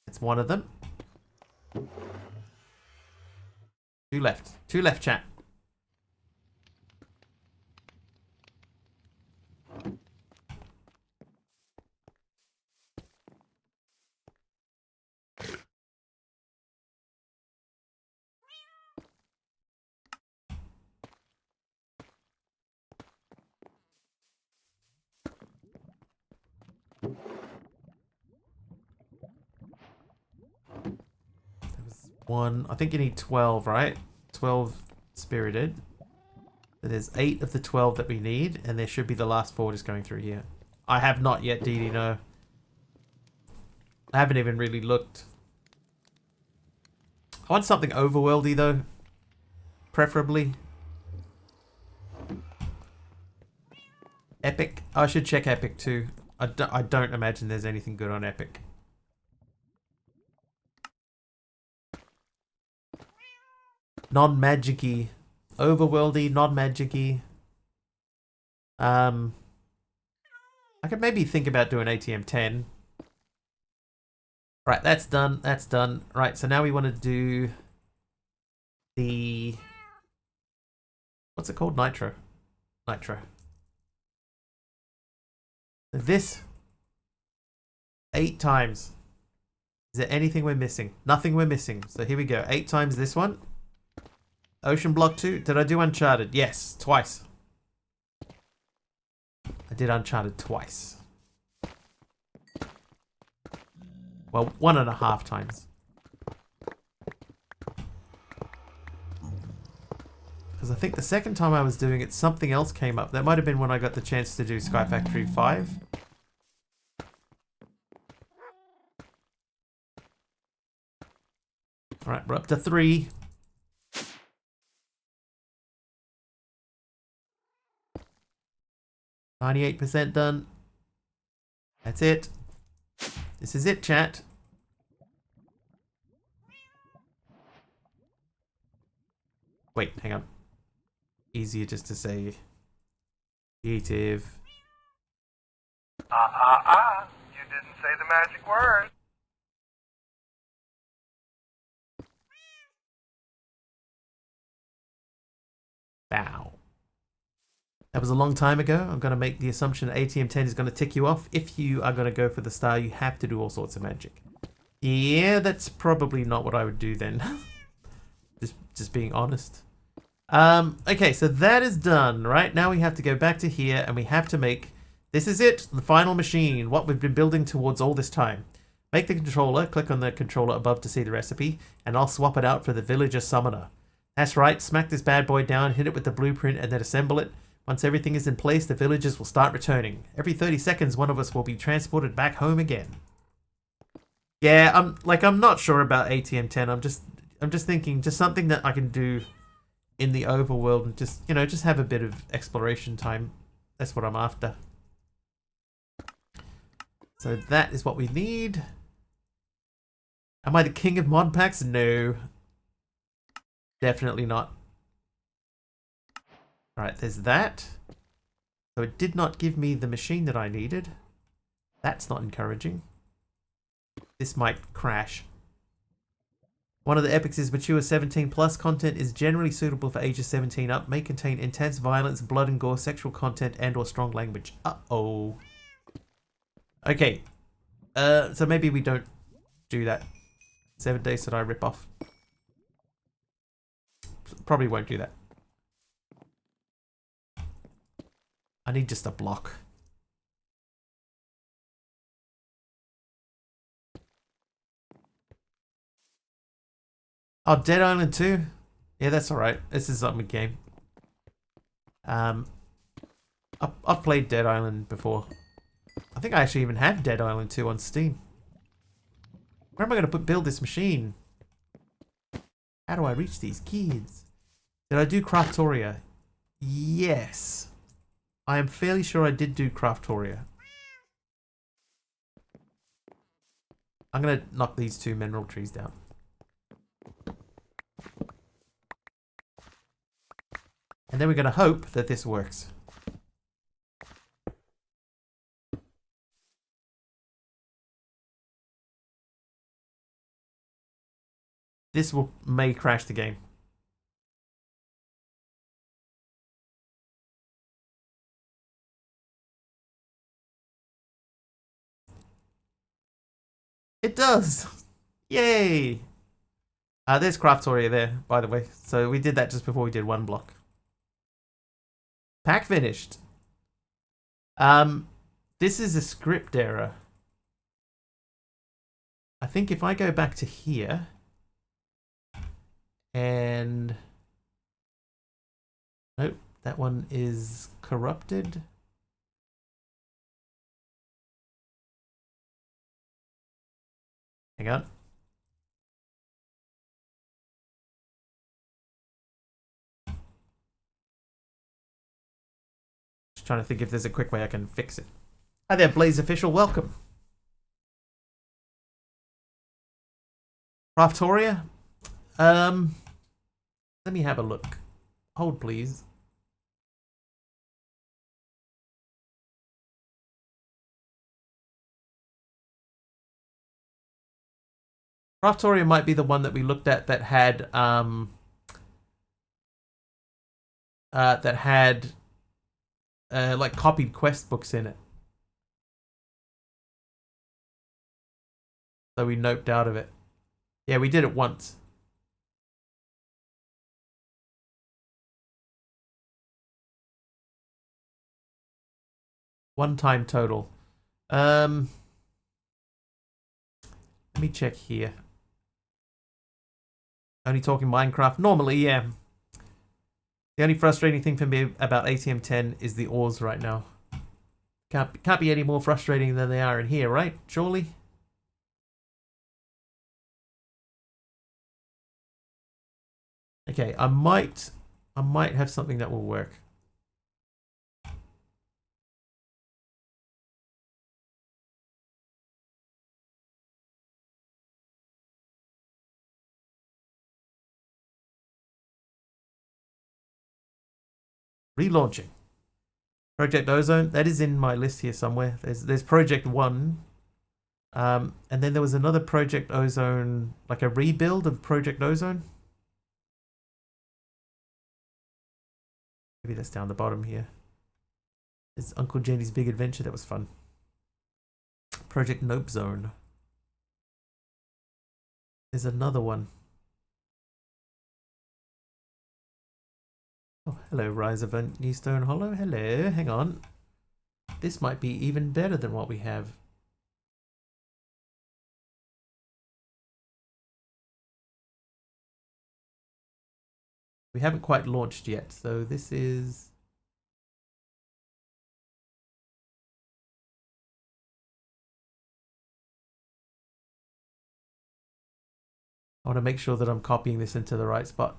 Speaker 1: That's one of them. 2 left. 2 left, chat. One, I think you need 12, right? 12 spirited. So there's 8 of the 12 that we need, and there should be the last 4 just going through here. I have not yet, DD, no. I haven't even really looked. I want something overworldy though. Preferably. Epic. I should check Epic too. I don't imagine there's anything good on Epic. Non-magic-y. Overworldy, non-magic-y. I could maybe think about doing ATM 10. Right, that's done. That's done. Right, so now we want to do the... What's it called? Nitro. Nitro. This 8 times. Is there anything we're missing? Nothing we're missing. So here we go. 8 times this one. Ocean Block 2. Did I do Uncharted? Yes, twice. I did Uncharted twice. Well, 1.5 times. Because I think the second time I was doing it, something else came up. That might have been when I got the chance to do Sky Factory 5. Alright, we're up to 3. %, done. That's it. This is it, chat. Wait, hang on. Easier just to say creative.
Speaker 4: You didn't say the magic word.
Speaker 1: Bow. That was a long time ago. I'm going to make the assumption that ATM 10 is going to tick you off. If you are going to go for the star, you have to do all sorts of magic. Yeah, that's probably not what I would do then. just being honest. Okay, so that is done, right? Now we have to go back to here and we have to make... This is it, the final machine, what we've been building towards all this time. Make the controller, click on the controller above to see the recipe, and I'll swap it out for the villager summoner. That's right, smack this bad boy down, hit it with the blueprint, and then assemble it. Once everything is in place, the villagers will start returning. Every 30 seconds, one of us will be transported back home again. Yeah, I'm not sure about ATM10. I'm just thinking just something that I can do in the overworld and just, you know, just have a bit of exploration time. That's what I'm after. So that is what we need. Am I the king of mod packs? No. Definitely not. Alright, there's that. So it did not give me the machine that I needed. That's not encouraging. This might crash. One of the epics is mature 17 plus. Content is generally suitable for ages 17 up. May contain intense violence, blood and gore, sexual content, and or strong language. Uh-oh. Okay. So maybe we don't do that. 7 days that I rip off. Probably won't do that. I need just a block. Oh, Dead Island 2? Yeah, that's alright. This is a mid game. I've played Dead Island before. I think I actually even have Dead Island 2 on Steam. Where am I going to build this machine? How do I reach these kids? Did I do Craftoria? Yes. I am fairly sure I did do Craftoria. I'm going to knock these 2 mineral trees down. And then we're going to hope that this works. This may crash the game. It does! Yay! There's Craftoria there, by the way. So we did that just before we did 1 block. Pack finished. This is a script error. I think if I go back to here and nope, that one is corrupted. Hang on. Just trying to think if there's a quick way I can fix it. Hi there, Blaze Official, welcome. Craftoria? Let me have a look. Hold, please. Craftoria might be the one that we looked at that had like copied quest books in it. So we noped out of it. Yeah, we did it once. One time total. Let me check here. Only talking Minecraft. Normally, yeah. The only frustrating thing for me about ATM10 is the ores right now. Can't be any more frustrating than they are in here, right? Surely? Okay, I might have something that will work. Relaunching. Project Ozone, that is in my list here somewhere. There's Project 1. And then there was another Project Ozone, like a rebuild of Project Ozone. Maybe that's down the bottom here. There's Uncle Jenny's Big Adventure, that was fun. Project Nope Zone. There's another one. Oh, hello, Rise of Newstone Hollow. Hello, hang on. This might be even better than what we have. We haven't quite launched yet, so this is I want to make sure that I'm copying this into the right spot.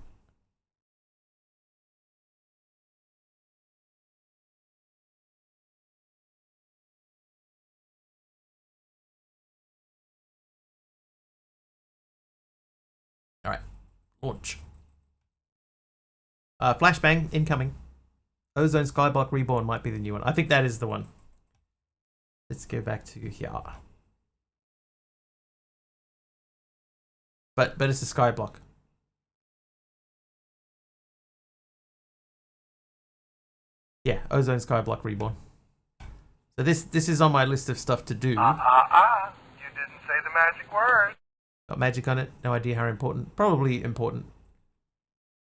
Speaker 1: All right, launch. Flashbang incoming. Ozone Skyblock Reborn might be the new one. I think that is the one. Let's go back to here. But it's a Skyblock. Yeah, Ozone Skyblock Reborn. So this is on my list of stuff to do.
Speaker 4: You didn't say the magic word.
Speaker 1: Got magic on it. No idea how important. Probably important.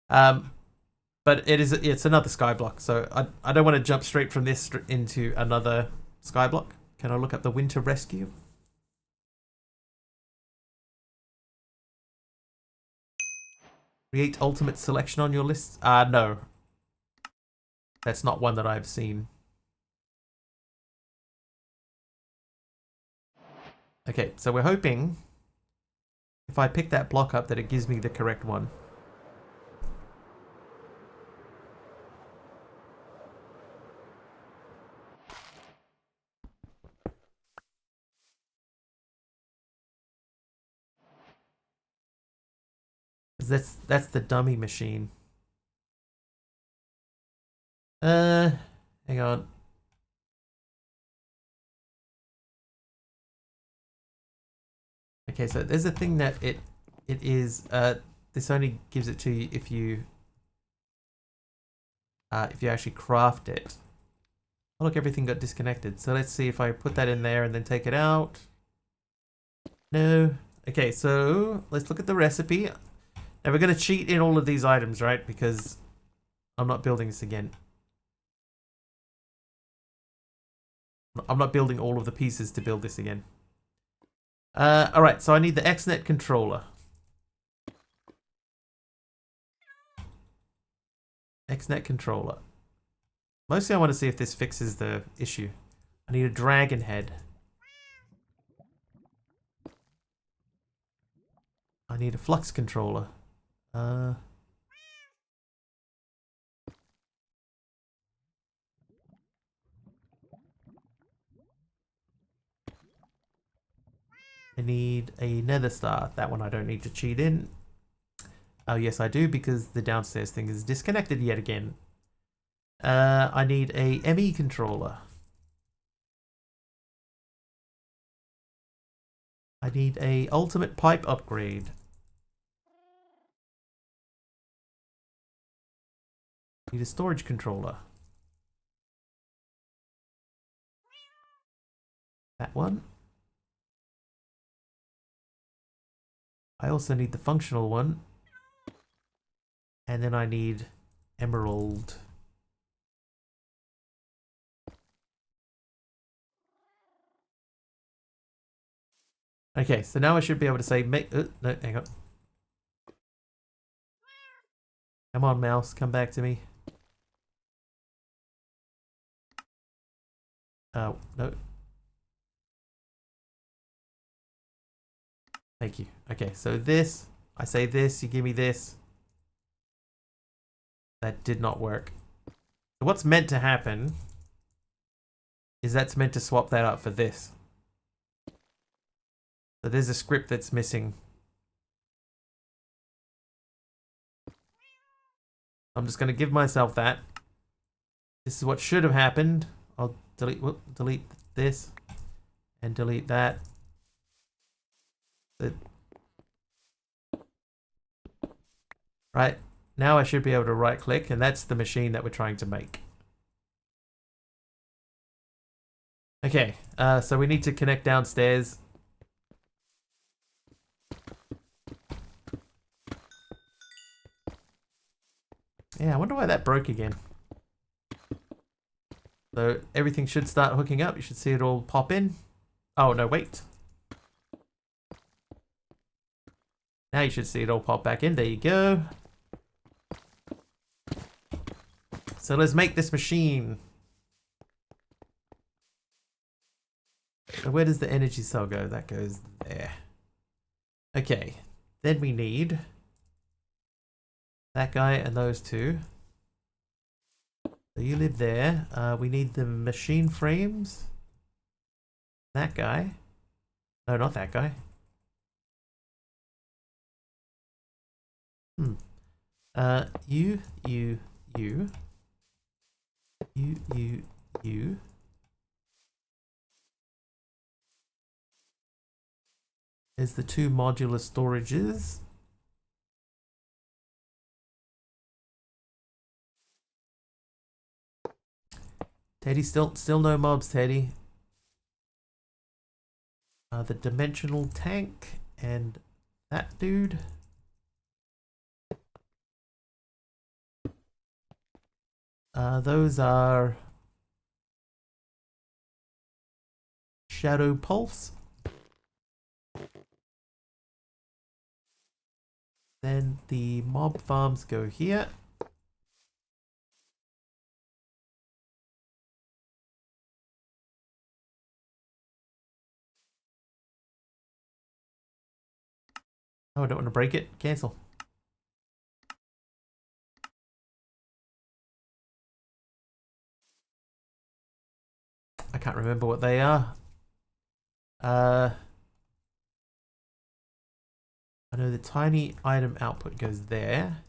Speaker 1: But it's another Skyblock, so I don't want to jump straight from this into another Skyblock. Can I look up the Winter Rescue? Create ultimate selection on your list? No. That's not one that I've seen. Okay, so we're hoping if I pick that block up that it gives me the correct one. That's the dummy machine. Hang on. Okay, so there's a thing that it is this only gives it to you if you actually craft it. Oh look, everything got disconnected. So let's see if I put that in there and then take it out. No. Okay, so let's look at the recipe. Now we're going to cheat in all of these items, right? Because I'm not building this again. I'm not building all of the pieces to build this again. Alright, so I need the XNet controller. XNet controller. Mostly I want to see if this fixes the issue. I need a dragon head. I need a flux controller. I need a nether star. That one I don't need to cheat in. Oh yes I do, because the downstairs thing is disconnected yet again. I need a ME controller. I need a ultimate pipe upgrade. Need a storage controller. That one. I also need the functional one. And then I need emerald. Okay, so now I should be able to say make no, hang on. Come on, mouse, come back to me. Oh, no. Thank you. Okay, so this, I say this, you give me this. That did not work. So what's meant to happen is that's meant to swap that up for this. So there's a script that's missing. I'm just going to give myself that. This is what should have happened. I'll delete this and delete that. Right, now I should be able to right click, and that's the machine that we're trying to make. Okay, so we need to connect downstairs. Yeah, I wonder why that broke again. So everything should start hooking up. You should see it all pop in. Oh, no, wait. Now you should see it all pop back in. There you go. So let's make this machine. So where does the energy cell go? That goes there. Okay. then we need that guy and those two. So you live there. We need the machine frames. That guy. No, not that guy. You. There's the two modular storages. Teddy, still no mobs, Teddy. The dimensional tank and that dude. Those are Shadow Pulse. Then the mob farms go here. Oh, I don't want to break it. Cancel. I can't remember what they are. I know the tiny item output goes there.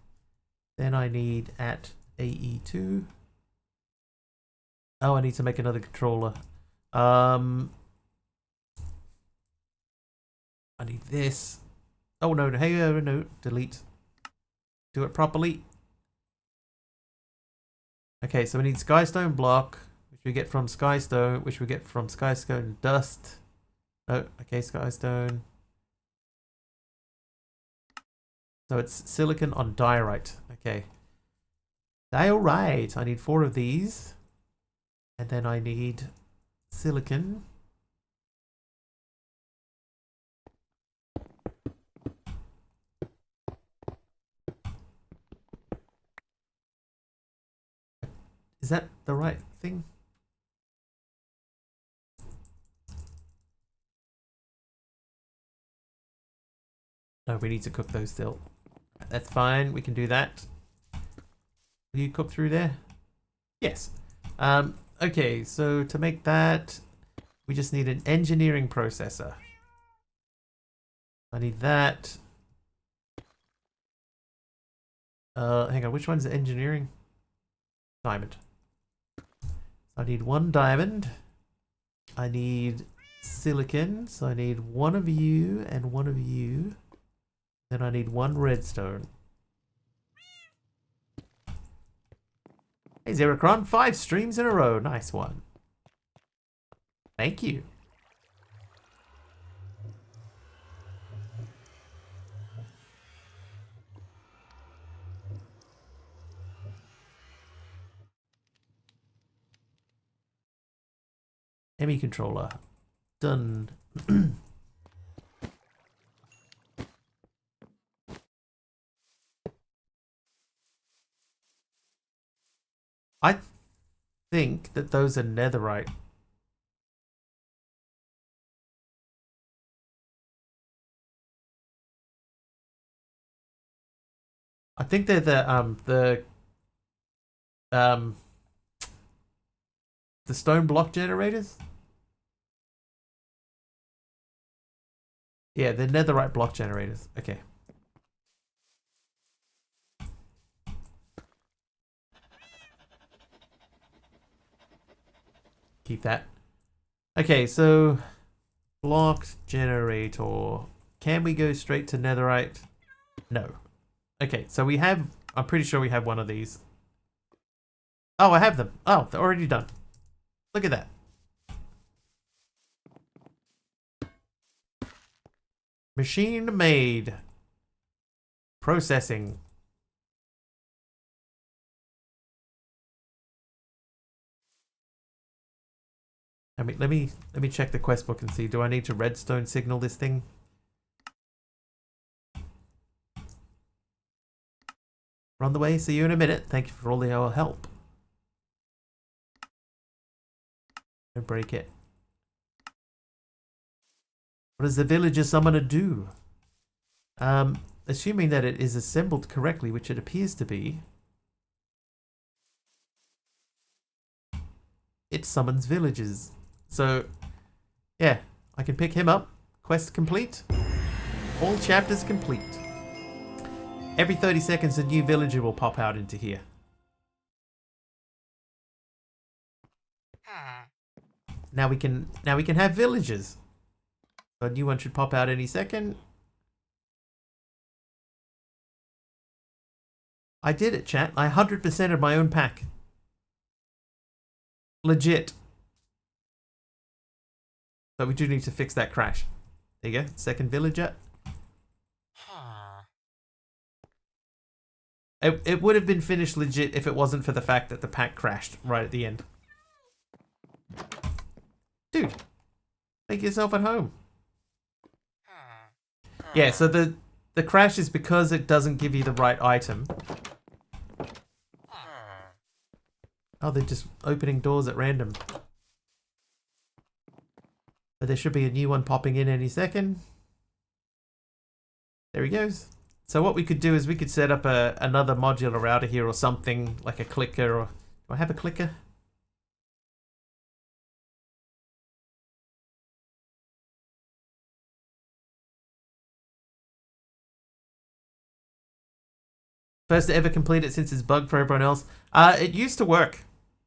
Speaker 1: Then I need at AE2. Oh, I need to make another controller. I need this. Oh no, hey, no, delete. Do it properly. Okay, so we need Skystone block, which we get from Skystone, which we get from Skystone dust. Oh, okay, Skystone. So it's silicon on diorite. Okay. Diorite. I need 4 of these. And then I need silicon. Is that the right thing? No, we need to cook those still. That's fine. We can do that. Will you cook through there? Yes. Okay, so to make that, we just need an engineering processor. I need that. Hang on, which one's engineering? Diamond. I need 1 diamond. I need silicon, so I need 1 of you and 1 of you. Then I need 1 redstone. Hey Zeracron, 5 streams in a row. Nice one. Thank you. ME controller. Done. I think that those are netherite. I think they're the stone block generators. Yeah, they're netherite block generators. Okay. Keep that. Okay, so blocked generator. Can we go straight to netherite? No. Okay, so we have, I'm pretty sure we have one of these. Oh, I have them. Oh, they're already done. Look at that. Machine made. Processing. I mean, let me check the quest book and see. Do I need to redstone signal this thing? We're on the way. See you in a minute. Thank you for all your help. Don't break it. What does the villager summoner do? Assuming that it is assembled correctly, which it appears to be, it summons villagers. So, yeah, I can pick him up. Quest complete. All chapters complete. Every 30 seconds, a new villager will pop out into here. Now we can have villagers. A new one should pop out any second. I did it, chat. I 100%ed my own pack. Legit. But we do need to fix that crash. There you go. Second villager. It would have been finished legit if it wasn't for the fact that the pack crashed right at the end. Dude, make yourself at home. Yeah, so the crash is because it doesn't give you the right item. Oh, they're just opening doors at random. But there should be a new one popping in any second. There he goes. So what we could do is we could set up another modular router here or something, like a clicker, or... Do I have a clicker? First to ever complete it since it's bugged for everyone else. It used to work.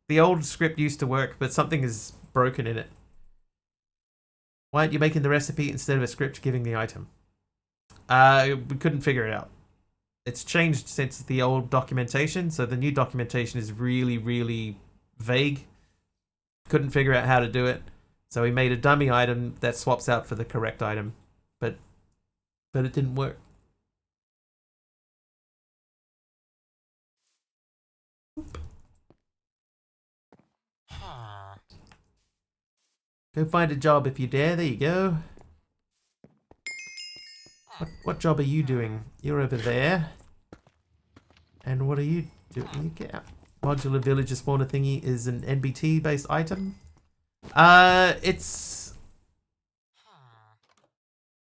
Speaker 1: The old script used to work, but something is broken in it. Why aren't you making the recipe instead of a script giving the item? We couldn't figure it out. It's changed since the old documentation, so the new documentation is really, really vague. Couldn't figure out how to do it, so we made a dummy item that swaps out for the correct item, but it didn't work. Go find a job if you dare. There you go. What job are you doing? You're over there. And what are you doing? You get out. Modular villager spawner thingy is an NBT based item. It's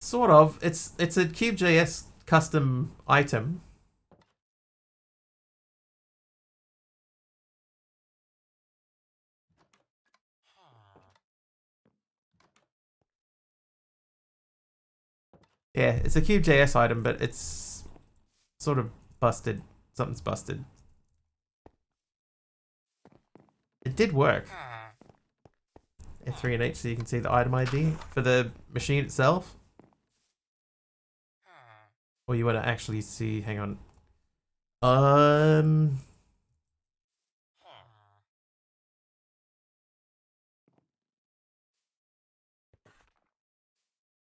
Speaker 1: sort of. It's a Cube.js custom item. Yeah, it's a Cube.js item, but it's sort of busted. Something's busted. It did work. F3 and H so you can see the item ID for the machine itself. Or you want to actually see, hang on.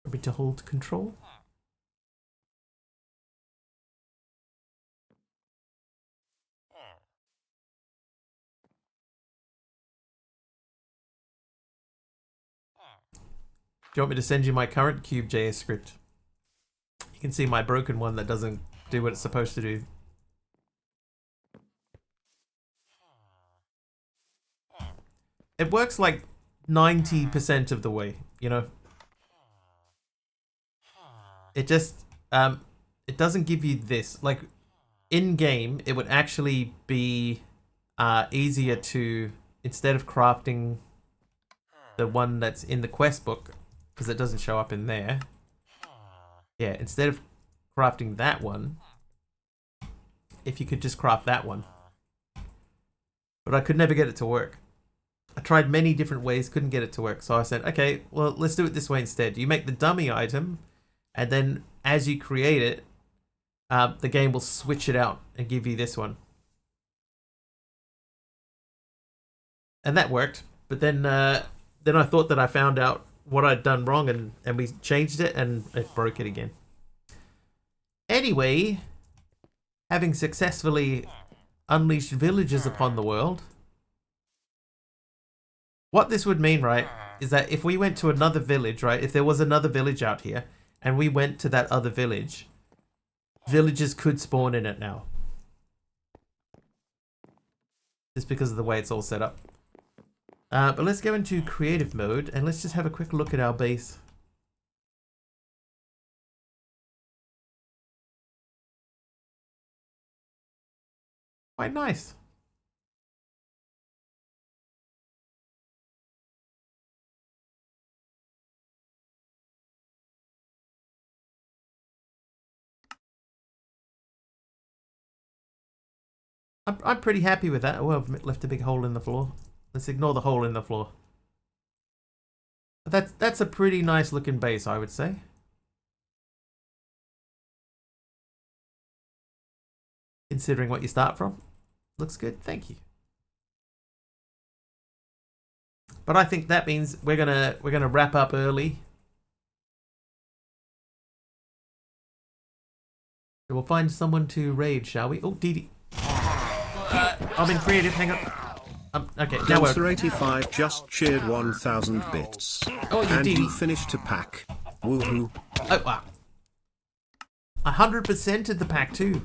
Speaker 1: Maybe to hold control. Do you want me to send you my current Cube.js script? You can see my broken one that doesn't do what it's supposed to do. It works like 90% of the way, you know? It just, it doesn't give you this. Like, in-game, it would actually be easier to, instead of crafting the one that's in the quest book, because it doesn't show up in there. Yeah, instead of crafting that one, if you could just craft that one. But I could never get it to work. I tried many different ways, couldn't get it to work. So I said, okay, well, let's do it this way instead. You make the dummy item, and then as you create it, the game will switch it out and give you this one. And that worked. But then I thought that I found out what I'd done wrong, and we changed it, and it broke it again. Anyway, having successfully unleashed villagers upon the world, what this would mean, right, is that if we went to another village, right, if there was another village out here, and we went to that other village, villagers could spawn in it now. Just because of the way it's all set up. But let's go into creative mode and let's just have a quick look at our base. quite nice. I'm pretty happy with that. Oh, I've left a big hole in the floor. Let's ignore the hole in the floor. But that's a pretty nice looking base, I would say. Considering what you start from. Looks good, thank you. But I think that means we're gonna wrap up early. We'll find someone to raid, shall we? Oh, Dee. I'm in creative, hang on. Okay, now we're...
Speaker 2: Dancer85 just cheered 1,000 bits.
Speaker 1: Oh, you
Speaker 2: and
Speaker 1: did.
Speaker 2: you finished a pack. Woohoo.
Speaker 1: Oh, wow. 100%ed the pack too.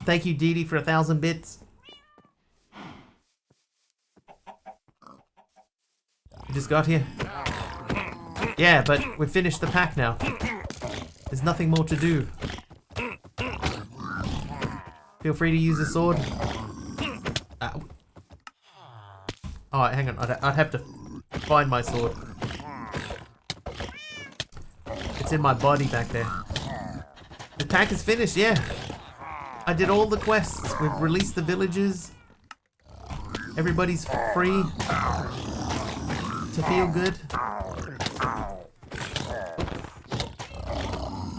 Speaker 1: Thank you, Dee, for 1,000 bits. You just got here. Yeah, but we finished the pack now. There's nothing more to do. Feel free to use a sword. Oh, hang on. I'd have to find my sword. It's in my body back there. The pack is finished, yeah. I did all the quests. We've released the villages. Everybody's free to feel good.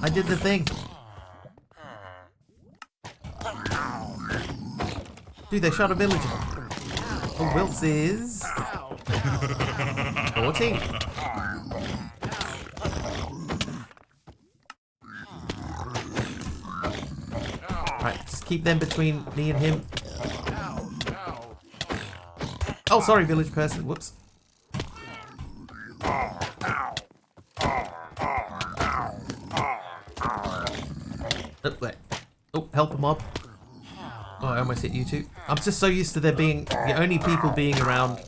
Speaker 1: I did the thing. Dude, they shot a villager. Oh, Wilts is 14. Right, just keep them between me and him. Oh, sorry, village person. Whoops. Oh, wait. Oh, help a mob. Oh, I almost hit you too. I'm just so used to there being the only people being around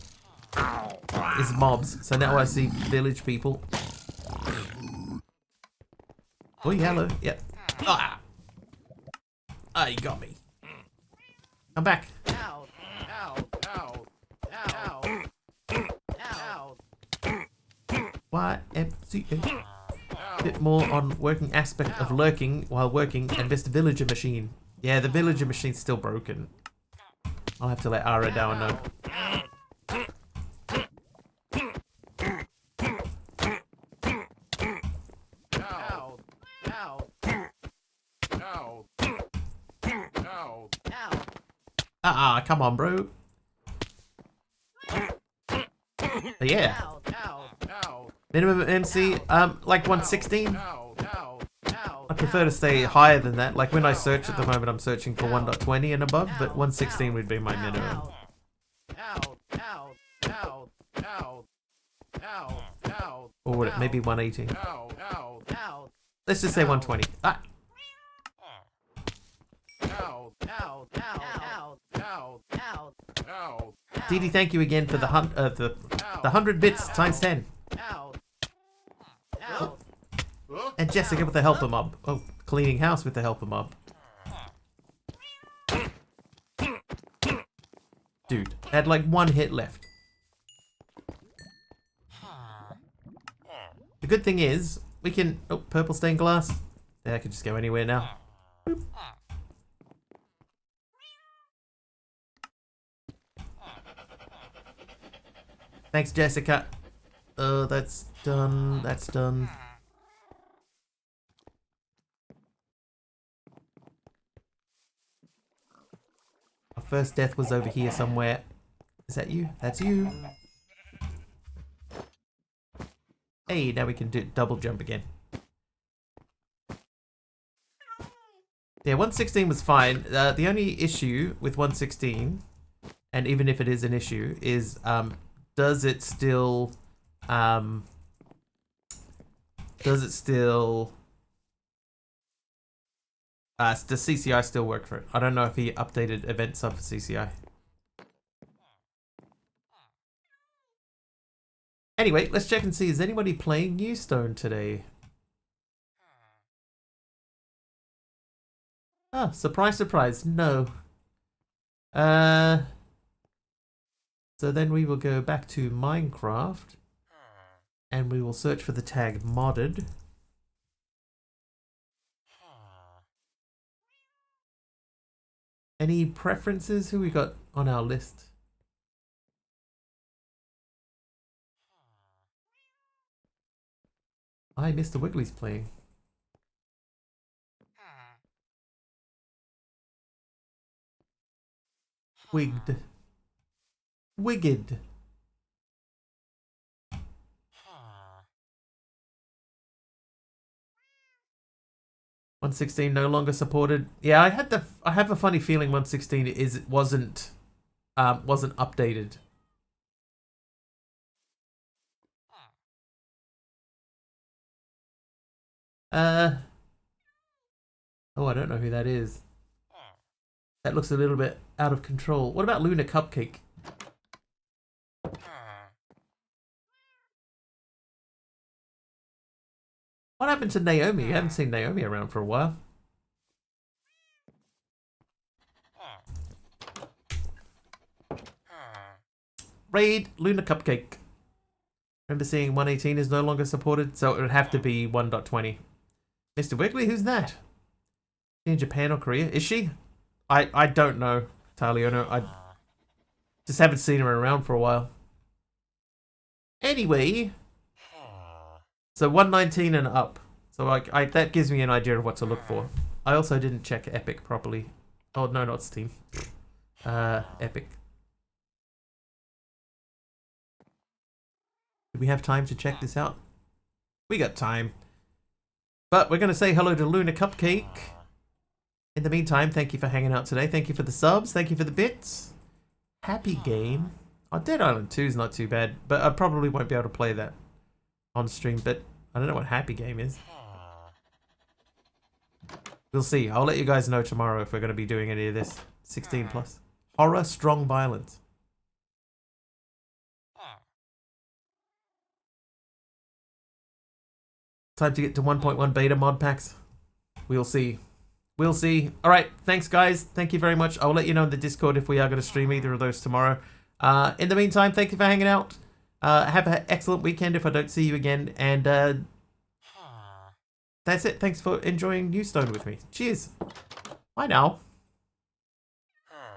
Speaker 1: is mobs. So now I see village people. Oh, hello. Yep. Ah! Ah, you got me. I'm back. YMCA. Bit more on working aspect of lurking while working and best villager machine. Yeah, the villager machine's still broken. I'll have to let Ara down know. Ah, come on, bro. But yeah. Minimum MC, like 116. I prefer to stay higher than that. Like when I search at the moment, I'm searching for 1.20 and above, but 116 would be my minimum. Or would it maybe 118? Let's just say 120. Ah. Dee, thank you again for the 100 bits times 10. Oh. And Jessica with the helper mob. Oh, cleaning house with the helper mob. Dude, had like one hit left. The good thing is, we can... Oh, purple stained glass. Yeah, I can just go anywhere now. Boop. Thanks, Jessica. That's done. That's done. Our first death was over here somewhere. Is that you? That's you. Hey, now we can do double jump again. Yeah, 116 was fine. The only issue with 116, and even if it is an issue, is does it still does CCI still work for it? I don't know if he updated event sub for CCI. Anyway, let's check and see, is anybody playing Newstone today? Ah, surprise, surprise. No. So then we will go back to Minecraft. And we will search for the tag modded. Any preferences? Who we got on our list? Hi, Mr. Wiggly's playing. Wigged. Wigged. 116 no longer supported. Yeah, I have a funny feeling 116 wasn't updated. Oh, I don't know who that is. That looks a little bit out of control. What about Luna Cupcake? What happened to Naomi? You haven't seen Naomi around for a while. Raid Luna Cupcake. Remember seeing 118 is no longer supported, so it would have to be 1.20. Mr. Wiggly, who's that? In Japan or Korea? Is she? I don't know, Taliono. I just haven't seen her around for a while. Anyway, so 119 and up. So that gives me an idea of what to look for. I also didn't check Epic properly. Oh, no, not Steam. Epic. Do we have time to check this out? We got time. But we're going to say hello to Luna Cupcake. In the meantime, thank you for hanging out today. Thank you for the subs. Thank you for the bits. Happy game. Oh, Dead Island 2 is not too bad. But I probably won't be able to play that on stream. But I don't know what Happy Game is. We'll see. I'll let you guys know tomorrow if we're going to be doing any of this. 16 plus. Horror, strong violence. Time to get to 1.1 beta mod packs. We'll see. We'll see. All right. Thanks, guys. Thank you very much. I'll let you know in the Discord if we are going to stream either of those tomorrow. In the meantime, thank you for hanging out. Have an excellent weekend if I don't see you again. And that's it. Thanks for enjoying Newstone with me. Cheers. Bye now.